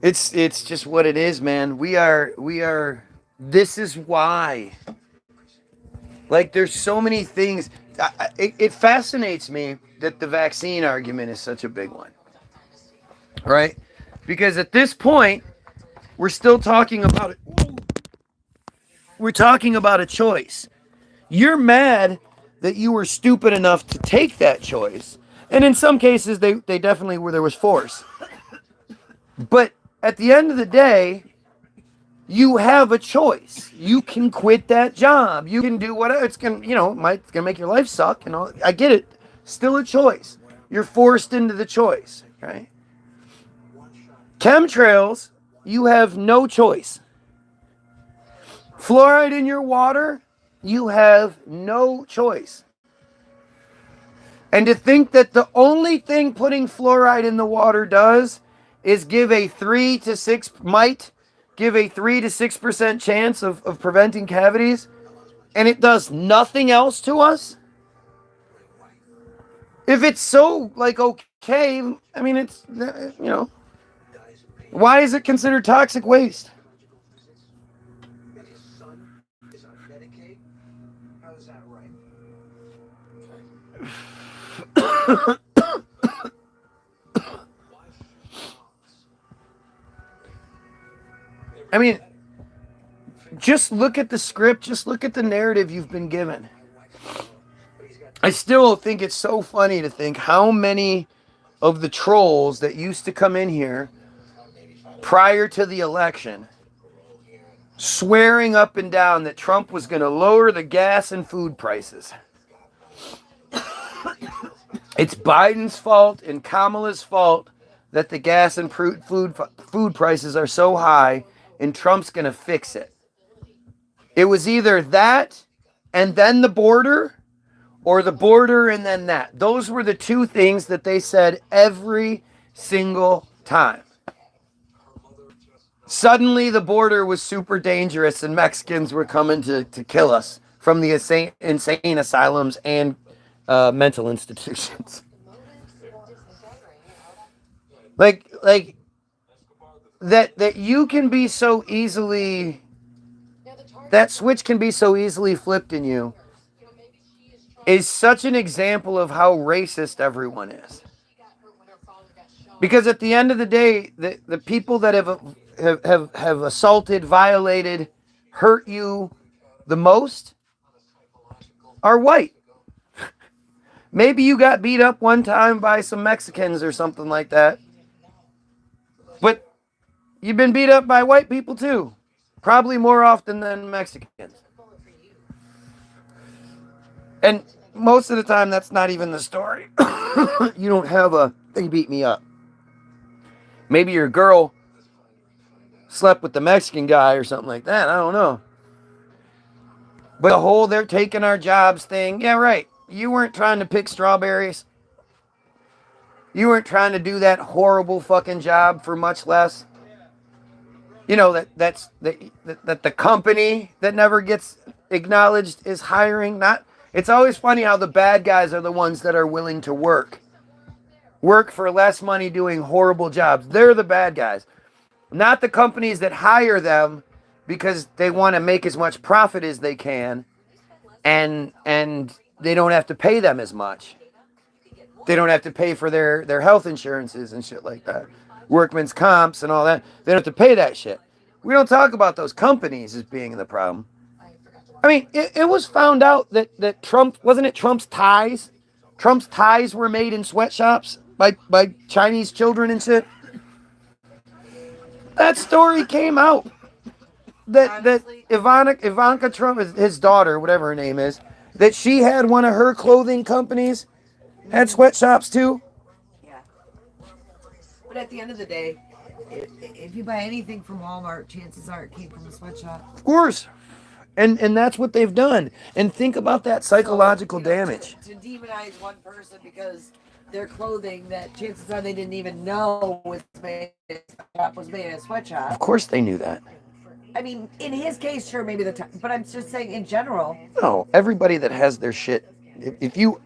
[SPEAKER 1] It's just what it is, man. We are this is why. Like, there's so many things. It fascinates me that the vaccine argument is such a big one. Right? Because at this point, we're still talking about it. We're talking about a choice. You're mad that you were stupid enough to take that choice. And in some cases, they definitely were. There was force. But at the end of the day, you have a choice. You can quit that job. You can do whatever. It's gonna make your life suck and all. I get it. Still a choice. You're forced into the choice, right? Chemtrails, you have no choice. Fluoride in your water, you have no choice. And to think that the only thing putting fluoride in the water does is give a 3 to 6% chance of preventing cavities, and it does nothing else to us? If it's so, okay, I mean, it's, why is it considered toxic waste? I mean, just look at the script, just look at the narrative you've been given. I still think it's so funny to think how many of the trolls that used to come in here prior to the election swearing up and down that Trump was going to lower the gas and food prices. It's Biden's fault and Kamala's fault that the gas and food prices are so high, and Trump's going to fix it. It was either that and then the border, or the border and then that. Those were the two things that they said every single time. Suddenly the border was super dangerous and Mexicans were coming to kill us from the insane asylums and mental institutions. Like that you can be so easily, that switch can be so easily flipped in you, is such an example of how racist everyone is. Because at the end of the day, the people that have assaulted, violated, hurt you the most are white. Maybe you got beat up one time by some Mexicans or something like that. But you've been beat up by white people too. Probably more often than Mexicans. And most of the time, that's not even the story. You don't have they beat me up. Maybe your girl slept with the Mexican guy or something like that. I don't know. But the whole they're taking our jobs thing. Yeah, right. You weren't trying to pick strawberries. You weren't trying to do that horrible fucking job for much less. You know, that the company that never gets acknowledged is hiring. Not. It's always funny how the bad guys are the ones that are willing to work for less money doing horrible jobs. They're the bad guys. Not the companies that hire them because they want to make as much profit as they can and they don't have to pay them as much. They don't have to pay for their health insurances and shit like that. Workman's comps and all that. They don't have to pay that shit. We don't talk about those companies as being the problem. I mean, it was found out that Trump, wasn't it Trump's ties? Trump's ties were made in sweatshops by Chinese children and shit. That story came out. That Ivanka Trump, his daughter, whatever her name is, that she had one of her clothing companies, had sweatshops too.
[SPEAKER 2] Yeah. But at the end of the day, if you buy anything from Walmart, chances are it came from a sweatshop.
[SPEAKER 1] Of course. And that's what they've done. And think about that psychological damage.
[SPEAKER 2] To demonize one person because their clothing that chances are they didn't even know was made in a sweatshop.
[SPEAKER 1] Of course they knew that.
[SPEAKER 2] I mean, in his case, sure, maybe but I'm just saying in general.
[SPEAKER 1] No, everybody that has their shit, if you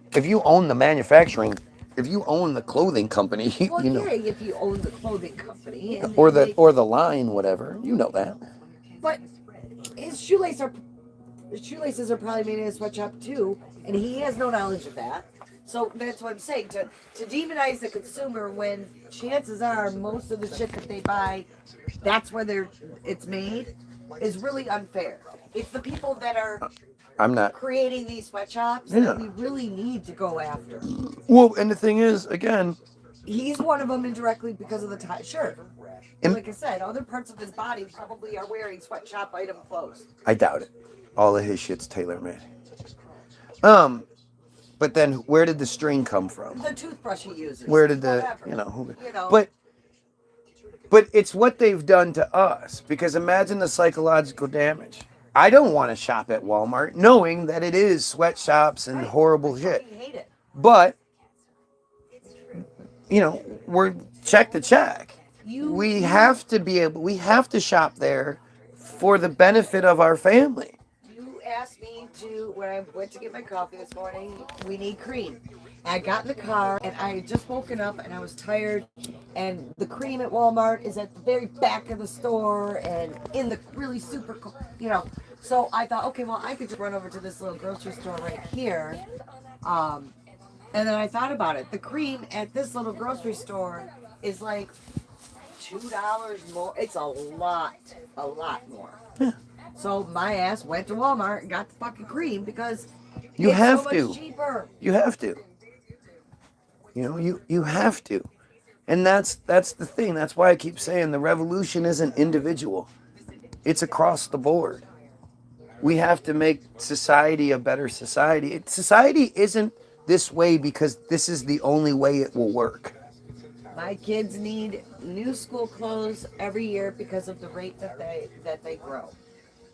[SPEAKER 1] own the manufacturing, if you own the clothing company,
[SPEAKER 2] Well,
[SPEAKER 1] you know.
[SPEAKER 2] yeah, if you own the clothing company. And
[SPEAKER 1] or the line, whatever, you know that.
[SPEAKER 2] But his shoelaces are probably made in a sweatshop too, and he has no knowledge of that. So that's what I'm saying. To demonize the consumer when chances are most of the shit that they buy, that's where it's made, is really unfair. It's the people that are creating these sweatshops that we really need to go after.
[SPEAKER 1] Well, and the thing is, again,
[SPEAKER 2] he's one of them indirectly because of the tie. Sure. And like I said, other parts of his body probably are wearing sweatshop item clothes.
[SPEAKER 1] I doubt it. All of his shit's tailor-made. But then where did the string come from?
[SPEAKER 2] The toothbrush he uses.
[SPEAKER 1] Where did But it's what they've done to us. Because imagine the psychological damage. I don't want to shop at Walmart knowing that it is sweatshops and horrible shit.
[SPEAKER 2] Hate it.
[SPEAKER 1] But, we're check to check. We have to shop there for the benefit of our family.
[SPEAKER 2] You asked me when I went to get my coffee this morning, we need cream. I got in the car and I had just woken up and I was tired, and the cream at Walmart is at the very back of the store and in the really super, so I thought, okay, well, I could just run over to this little grocery store right here. And then I thought about it. The cream at this little grocery store is like $2 more. It's a lot more.
[SPEAKER 1] Yeah.
[SPEAKER 2] So my ass went to Walmart and got the fucking cream because
[SPEAKER 1] you
[SPEAKER 2] it's
[SPEAKER 1] have
[SPEAKER 2] so
[SPEAKER 1] to.
[SPEAKER 2] much cheaper.
[SPEAKER 1] You have to. You have to. And that's the thing. That's why I keep saying the revolution isn't individual. It's across the board. We have to make society a better society. Society isn't this way because this is the only way it will work.
[SPEAKER 2] My kids need new school clothes every year because of the rate that they grow,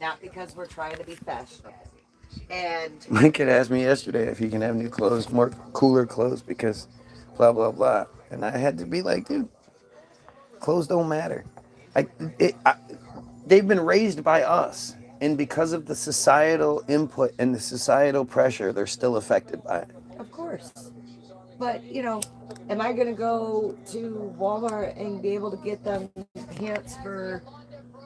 [SPEAKER 2] not because we're trying to be fashionable. And
[SPEAKER 1] My kid asked me yesterday if he can have new clothes, more cooler clothes, because blah blah blah. And I had to be like, dude, clothes don't matter. I, I they've been raised by us, and because of the societal input and the societal pressure, they're still affected by it.
[SPEAKER 2] of course, but am I gonna go to Walmart and be able to get them pants for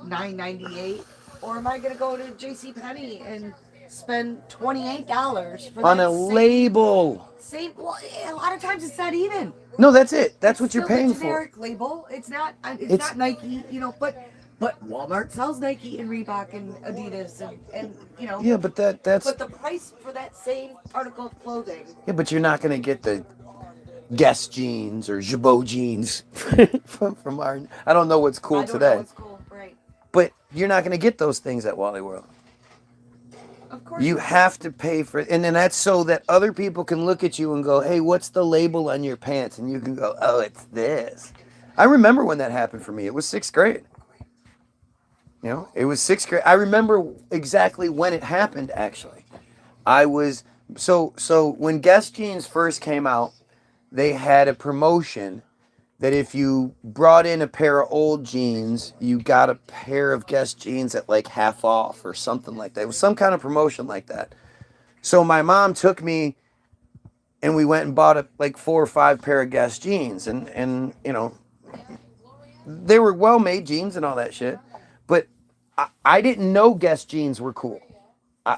[SPEAKER 2] $9.98, or am I gonna go to J.C. Penney and spend $28 for
[SPEAKER 1] On
[SPEAKER 2] that
[SPEAKER 1] a label.
[SPEAKER 2] same? Well, a lot of times it's not even.
[SPEAKER 1] No, that's it. That's
[SPEAKER 2] It's
[SPEAKER 1] what you're
[SPEAKER 2] still
[SPEAKER 1] paying
[SPEAKER 2] the
[SPEAKER 1] for.
[SPEAKER 2] generic label. It's not. It's
[SPEAKER 1] It's-
[SPEAKER 2] not Nike. But Walmart sells Nike and Reebok and Adidas and
[SPEAKER 1] Yeah, but that's
[SPEAKER 2] But the price for that same article of clothing.
[SPEAKER 1] yeah, but you're not gonna get the Guess jeans or Jabot jeans from our. I don't know what's cool
[SPEAKER 2] I don't
[SPEAKER 1] today,
[SPEAKER 2] know what's cool, right?
[SPEAKER 1] but you're not gonna get those things at Wally World.
[SPEAKER 2] Of course.
[SPEAKER 1] You have to pay for it, and then that's so that other people can look at you and go, "Hey, what's the label on your pants?" And you can go, "Oh, it's this." I remember when that happened for me. It was sixth grade. It was sixth grade. I remember exactly when it happened. Actually, I was so when Guess jeans first came out, they had a promotion that if you brought in a pair of old jeans, you got a pair of Guess jeans at like half off or something like that. It was some kind of promotion like that. So my mom took me and we went and bought like 4 or 5 pair of Guess jeans, and they were well made jeans and all that shit. But I didn't know Guess jeans were cool.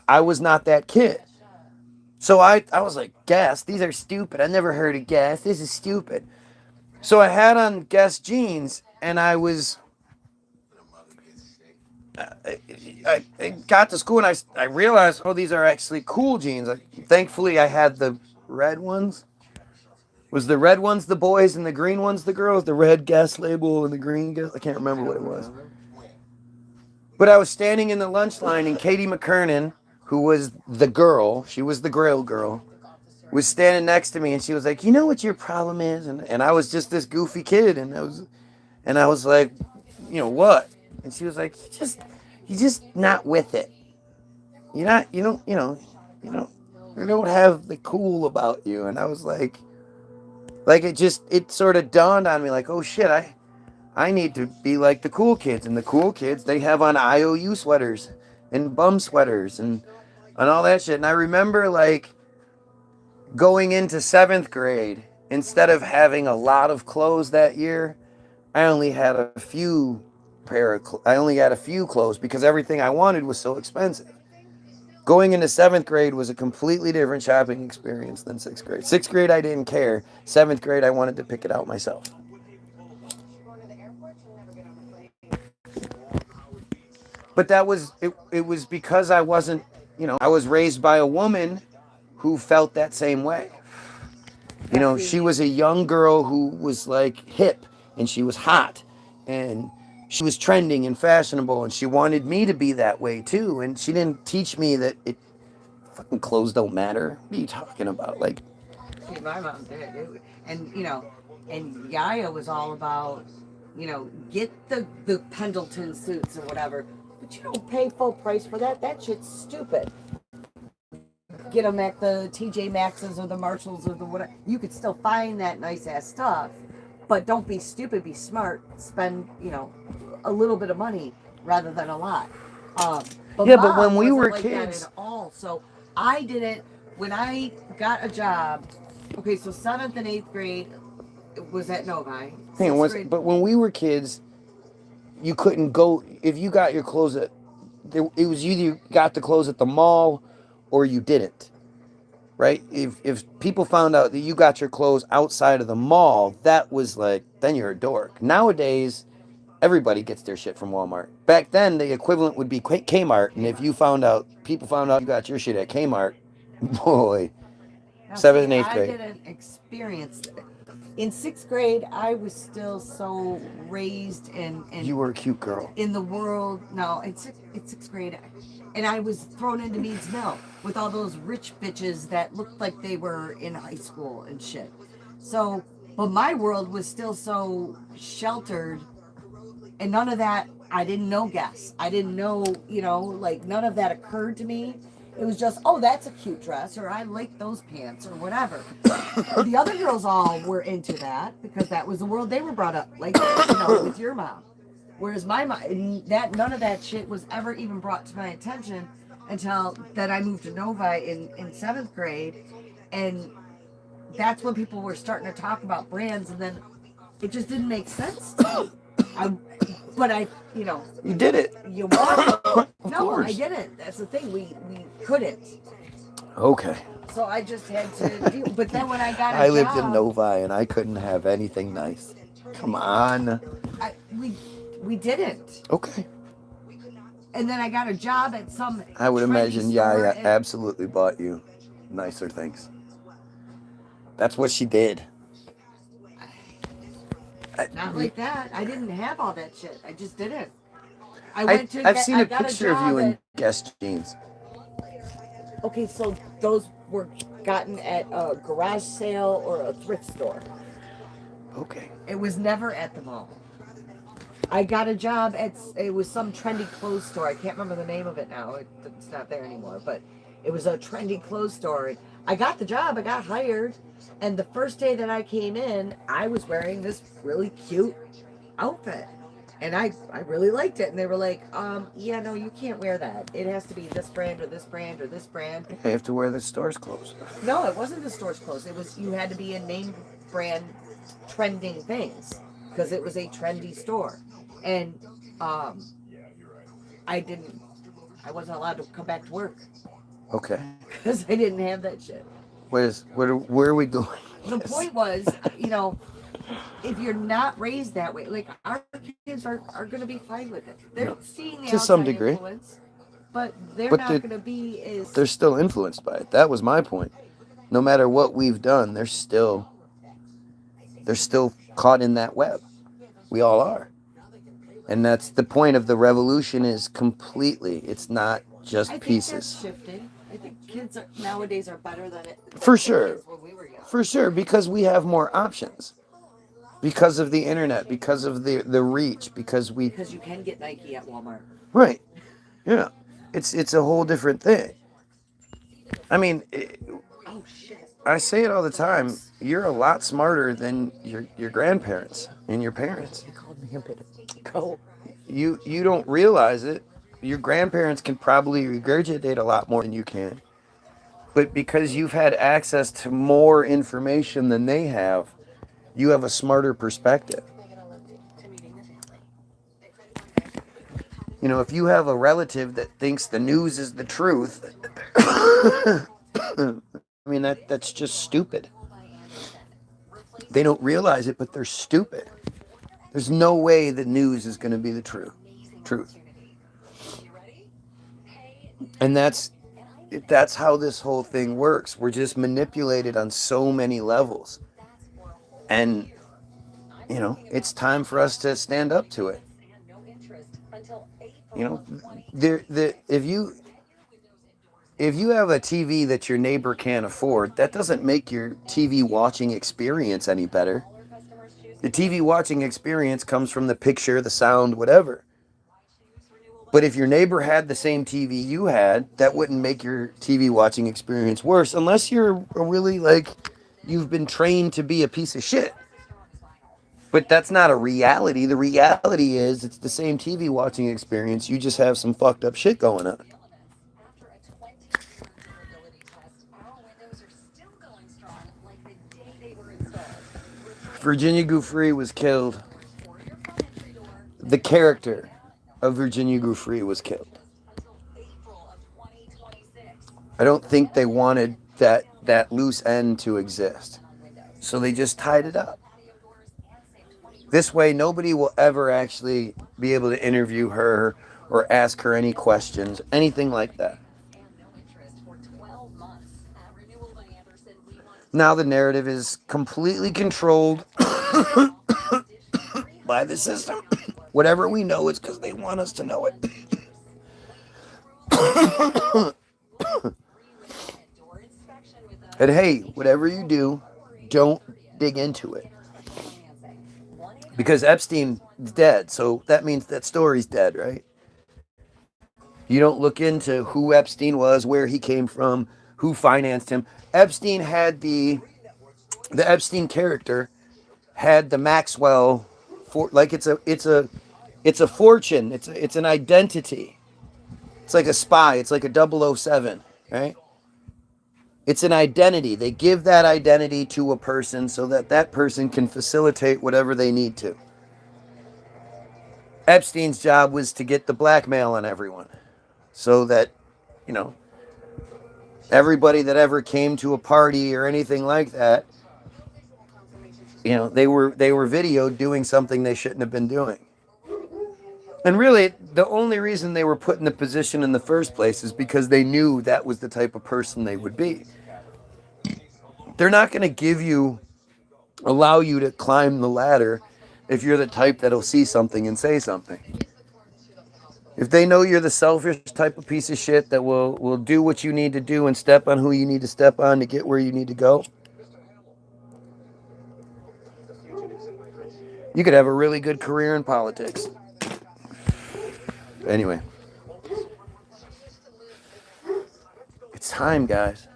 [SPEAKER 1] I was not that kid. So I was like, Guess, these are stupid. I never heard of Guess. This is stupid. So I had on Guess jeans, and I got to school, and I realized, oh, these are actually cool jeans. Thankfully, I had the red ones. Was the red ones the boys and the green ones the girls? The red Guess label and the green Guess? I can't remember what it was. But I was standing in the lunch line, and Katie McKernan, who was the girl, she was the Grail girl, was standing next to me, and she was like, "You know what your problem is?" And I was just this goofy kid, and I was like, what? And she was like, "You're just not with it. You're not, you don't have the cool about you." And I was like it sort of dawned on me, like, oh shit, I need to be like the cool kids, and the cool kids, they have on IOU sweaters and bum sweaters and all that shit. And I remember like going into 7th grade, instead of having a lot of clothes that year, I only had a few clothes because everything I wanted was so expensive. Going into 7th grade was a completely different shopping experience than 6th grade. 6th grade, I didn't care. 7th grade, I wanted to pick it out myself. But that was it was because I wasn't, I was raised by a woman who felt that same way. She was a young girl who was like hip, and she was hot, and she was trending and fashionable, and she wanted me to be that way too. And she didn't teach me that fucking clothes don't matter. What are you talking about? Like,
[SPEAKER 2] See, my mom did, and and Yaya was all about, get the Pendleton suits or whatever, but you don't pay full price for that. That shit's stupid. Get them at the TJ Maxx's or the Marshalls or the whatever. You could still find that nice ass stuff, but don't be stupid. Be smart. Spend a little bit of money rather than a lot. But
[SPEAKER 1] when we
[SPEAKER 2] wasn't
[SPEAKER 1] were
[SPEAKER 2] like
[SPEAKER 1] kids,
[SPEAKER 2] that at all. So I didn't. When I got a job, okay, so 7th and 8th grade was at Novi.
[SPEAKER 1] but when we were kids, you couldn't go if you got your clothes at. It was either you got the clothes at the mall, or you didn't. Right? If people found out that you got your clothes outside of the mall, that was like, then you're a dork. Nowadays, everybody gets their shit from Walmart. Back then, the equivalent would be Kmart, and if people found out you got your shit at Kmart, boy,
[SPEAKER 2] Now,
[SPEAKER 1] 7th and 8th grade.
[SPEAKER 2] I didn't experience it. In 6th grade, I was still so raised and
[SPEAKER 1] You were a cute girl.
[SPEAKER 2] in the world. No, in sixth grade, and I was thrown into Meads Mill with all those rich bitches that looked like they were in high school and shit. So But my world was still so sheltered, and none of that, I didn't know guess. I didn't know, like none of that occurred to me. It was just, oh, that's a cute dress, or I like those pants, or whatever. The other girls all were into that because that was the world they were brought up, like, with your mom. Whereas my mom, none of that shit was ever even brought to my attention until that I moved to Novi in 7th grade, and that's when people were starting to talk about brands, and then it just didn't make sense to me.
[SPEAKER 1] You did it.
[SPEAKER 2] You want it?
[SPEAKER 1] Of
[SPEAKER 2] No,
[SPEAKER 1] course.
[SPEAKER 2] I didn't. That's the thing. We couldn't.
[SPEAKER 1] Okay.
[SPEAKER 2] So I just had to deal. But then when I got a
[SPEAKER 1] I lived
[SPEAKER 2] job,
[SPEAKER 1] in Novi and I couldn't have anything nice. Come on.
[SPEAKER 2] we didn't.
[SPEAKER 1] Okay.
[SPEAKER 2] And then I got a job at some.
[SPEAKER 1] I would
[SPEAKER 2] trendy
[SPEAKER 1] imagine
[SPEAKER 2] store
[SPEAKER 1] Yaya
[SPEAKER 2] and-
[SPEAKER 1] absolutely bought you nicer things. That's what she did.
[SPEAKER 2] Not like that. I didn't have all that shit. I just didn't.
[SPEAKER 1] I've seen a
[SPEAKER 2] got
[SPEAKER 1] picture of
[SPEAKER 2] job
[SPEAKER 1] you in
[SPEAKER 2] at-
[SPEAKER 1] Guess jeans.
[SPEAKER 2] Okay, so those were gotten at a garage sale or a thrift store.
[SPEAKER 1] Okay.
[SPEAKER 2] It was never at the mall. I got a job it was some trendy clothes store. I can't remember the name of it now. It's not there anymore, but it was a trendy clothes store. I got the job. I got hired. And the first day that I came in, I was wearing this really cute outfit. And I really liked it. And they were like, yeah, no, you can't wear that. It has to be this brand or this brand or this brand.
[SPEAKER 1] You have to wear the store's clothes.
[SPEAKER 2] No, it wasn't the store's clothes. It was, you had to be in name brand trending things because it was a trendy store. And I wasn't allowed to come back to work
[SPEAKER 1] Okay.
[SPEAKER 2] because I didn't have that shit.
[SPEAKER 1] Where are we going?
[SPEAKER 2] The point was, if you're not raised that way, like our kids are going to be fine with it. They're seeing the
[SPEAKER 1] To some
[SPEAKER 2] outside
[SPEAKER 1] degree.
[SPEAKER 2] influence, but they're
[SPEAKER 1] But
[SPEAKER 2] not
[SPEAKER 1] the-
[SPEAKER 2] going to be as.
[SPEAKER 1] They're still influenced by it. That was my point. No matter what we've done, they're still caught in that web. We all are. And that's the point of the revolution is completely. It's not just
[SPEAKER 2] I think
[SPEAKER 1] pieces.
[SPEAKER 2] that's shifting. I think kids nowadays are better than it.
[SPEAKER 1] For
[SPEAKER 2] than
[SPEAKER 1] sure.
[SPEAKER 2] kids when we were young.
[SPEAKER 1] For sure, because we have more options. Because of the internet, because of the reach, because
[SPEAKER 2] you can get Nike at Walmart.
[SPEAKER 1] right. Yeah. It's a whole different thing. I mean,
[SPEAKER 2] Oh shit!
[SPEAKER 1] I say it all the time. You're a lot smarter than your grandparents and your parents.
[SPEAKER 2] You called me a bit of go.
[SPEAKER 1] You don't realize it. Your grandparents can probably regurgitate a lot more than you can. But because you've had access to more information than they have, you have a smarter perspective. If you have a relative that thinks the news is the truth, I mean, that's just stupid. They don't realize it, but they're stupid. There's no way the news is going to be the truth. And that's how this whole thing works. We're just manipulated on so many levels. And, it's time for us to stand up to it. If you have a TV that your neighbor can't afford, that doesn't make your TV watching experience any better. The TV watching experience comes from the picture, the sound, whatever. But if your neighbor had the same TV you had, that wouldn't make your TV watching experience worse, unless you're really you've been trained to be a piece of shit. But that's not a reality. The reality is it's the same TV watching experience. You just have some fucked up shit going on. Virginia GIUFFRE was killed. The character of Virginia GIUFFRE was killed. I don't think they wanted that loose end to exist. So they just tied it up. This way, nobody will ever actually be able to interview her or ask her any questions, anything like that. Now the narrative is completely controlled by the system. Whatever we know, it's because they want us to know it. And hey, whatever you do, don't dig into it. because Epstein's dead. So that means that story's dead, right? You don't look into who Epstein was, where he came from, who financed him. Epstein had the Epstein character had the Maxwell for like it's a fortune. It's an identity. It's like a spy. It's like a 007, right? It's an identity. They give that identity to a person so that that person can facilitate whatever they need to. Epstein's job was to get the blackmail on everyone so that, you know, everybody that ever came to a party or anything like that, you know, they were videoed doing something they shouldn't have been doing. And really, the only reason they were put in the position in the first place is because they knew that was the type of person they would be. They're not going to allow you to climb the ladder if you're the type that'll see something and say something. If they know you're the selfish type of piece of shit that will do what you need to do and step on who you need to step on to get where you need to go, you could have a really good career in politics. Anyway, it's time, guys.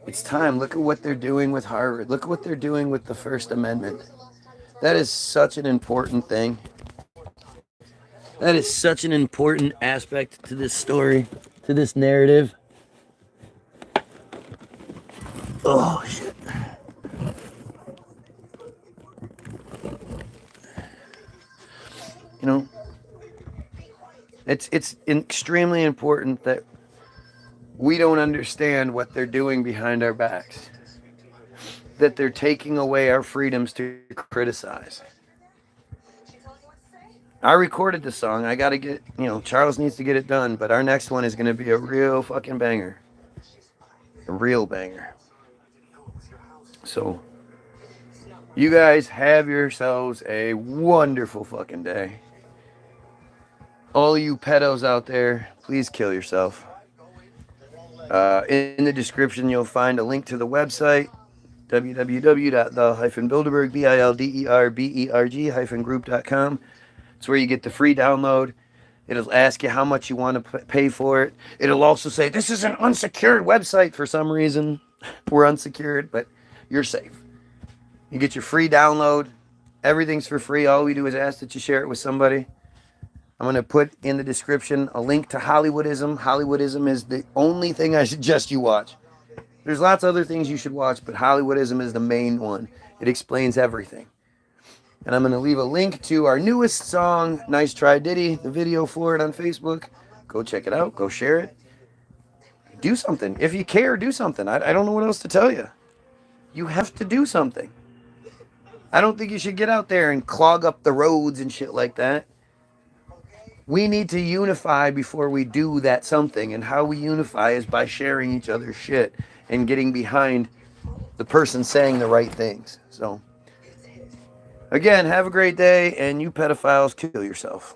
[SPEAKER 1] It's time. Look at what they're doing with Harvard. Look at what they're doing with the First Amendment. That is such an important thing. That is such an important aspect to this story, to this narrative. Oh, shit. You know, it's extremely important that we don't understand what they're doing behind our backs. That they're taking away our freedoms to criticize. I recorded the song. I got to get, you know, Charles needs to get it done, but our next one is going to be a real fucking banger. A real banger. So, you guys have yourselves a wonderful fucking day. All you pedos out there, please kill yourself. In the description, you'll find a link to the website, www.the-bilderberg-group.com. It's where you get the free download. It'll ask you how much you want to pay for it. It'll also say, this is an unsecured website for some reason. We're unsecured, but you're safe. You get your free download. Everything's for free. All we do is ask that you share it with somebody. I'm going to put in the description a link to Hollywoodism. Hollywoodism is the only thing I suggest you watch. There's lots of other things you should watch, but Hollywoodism is the main one. It explains everything. And I'm going to leave a link to our newest song, Nice Try Diddy, the video for it on Facebook. Go check it out. Go share it. Do something. If you care, do something. I don't know what else to tell you. You have to do something. I don't think you should get out there and clog up the roads and shit like that. We need to unify before we do that something. And how we unify is by sharing each other's shit and getting behind the person saying the right things. So, again, have a great day, and you pedophiles, kill yourself.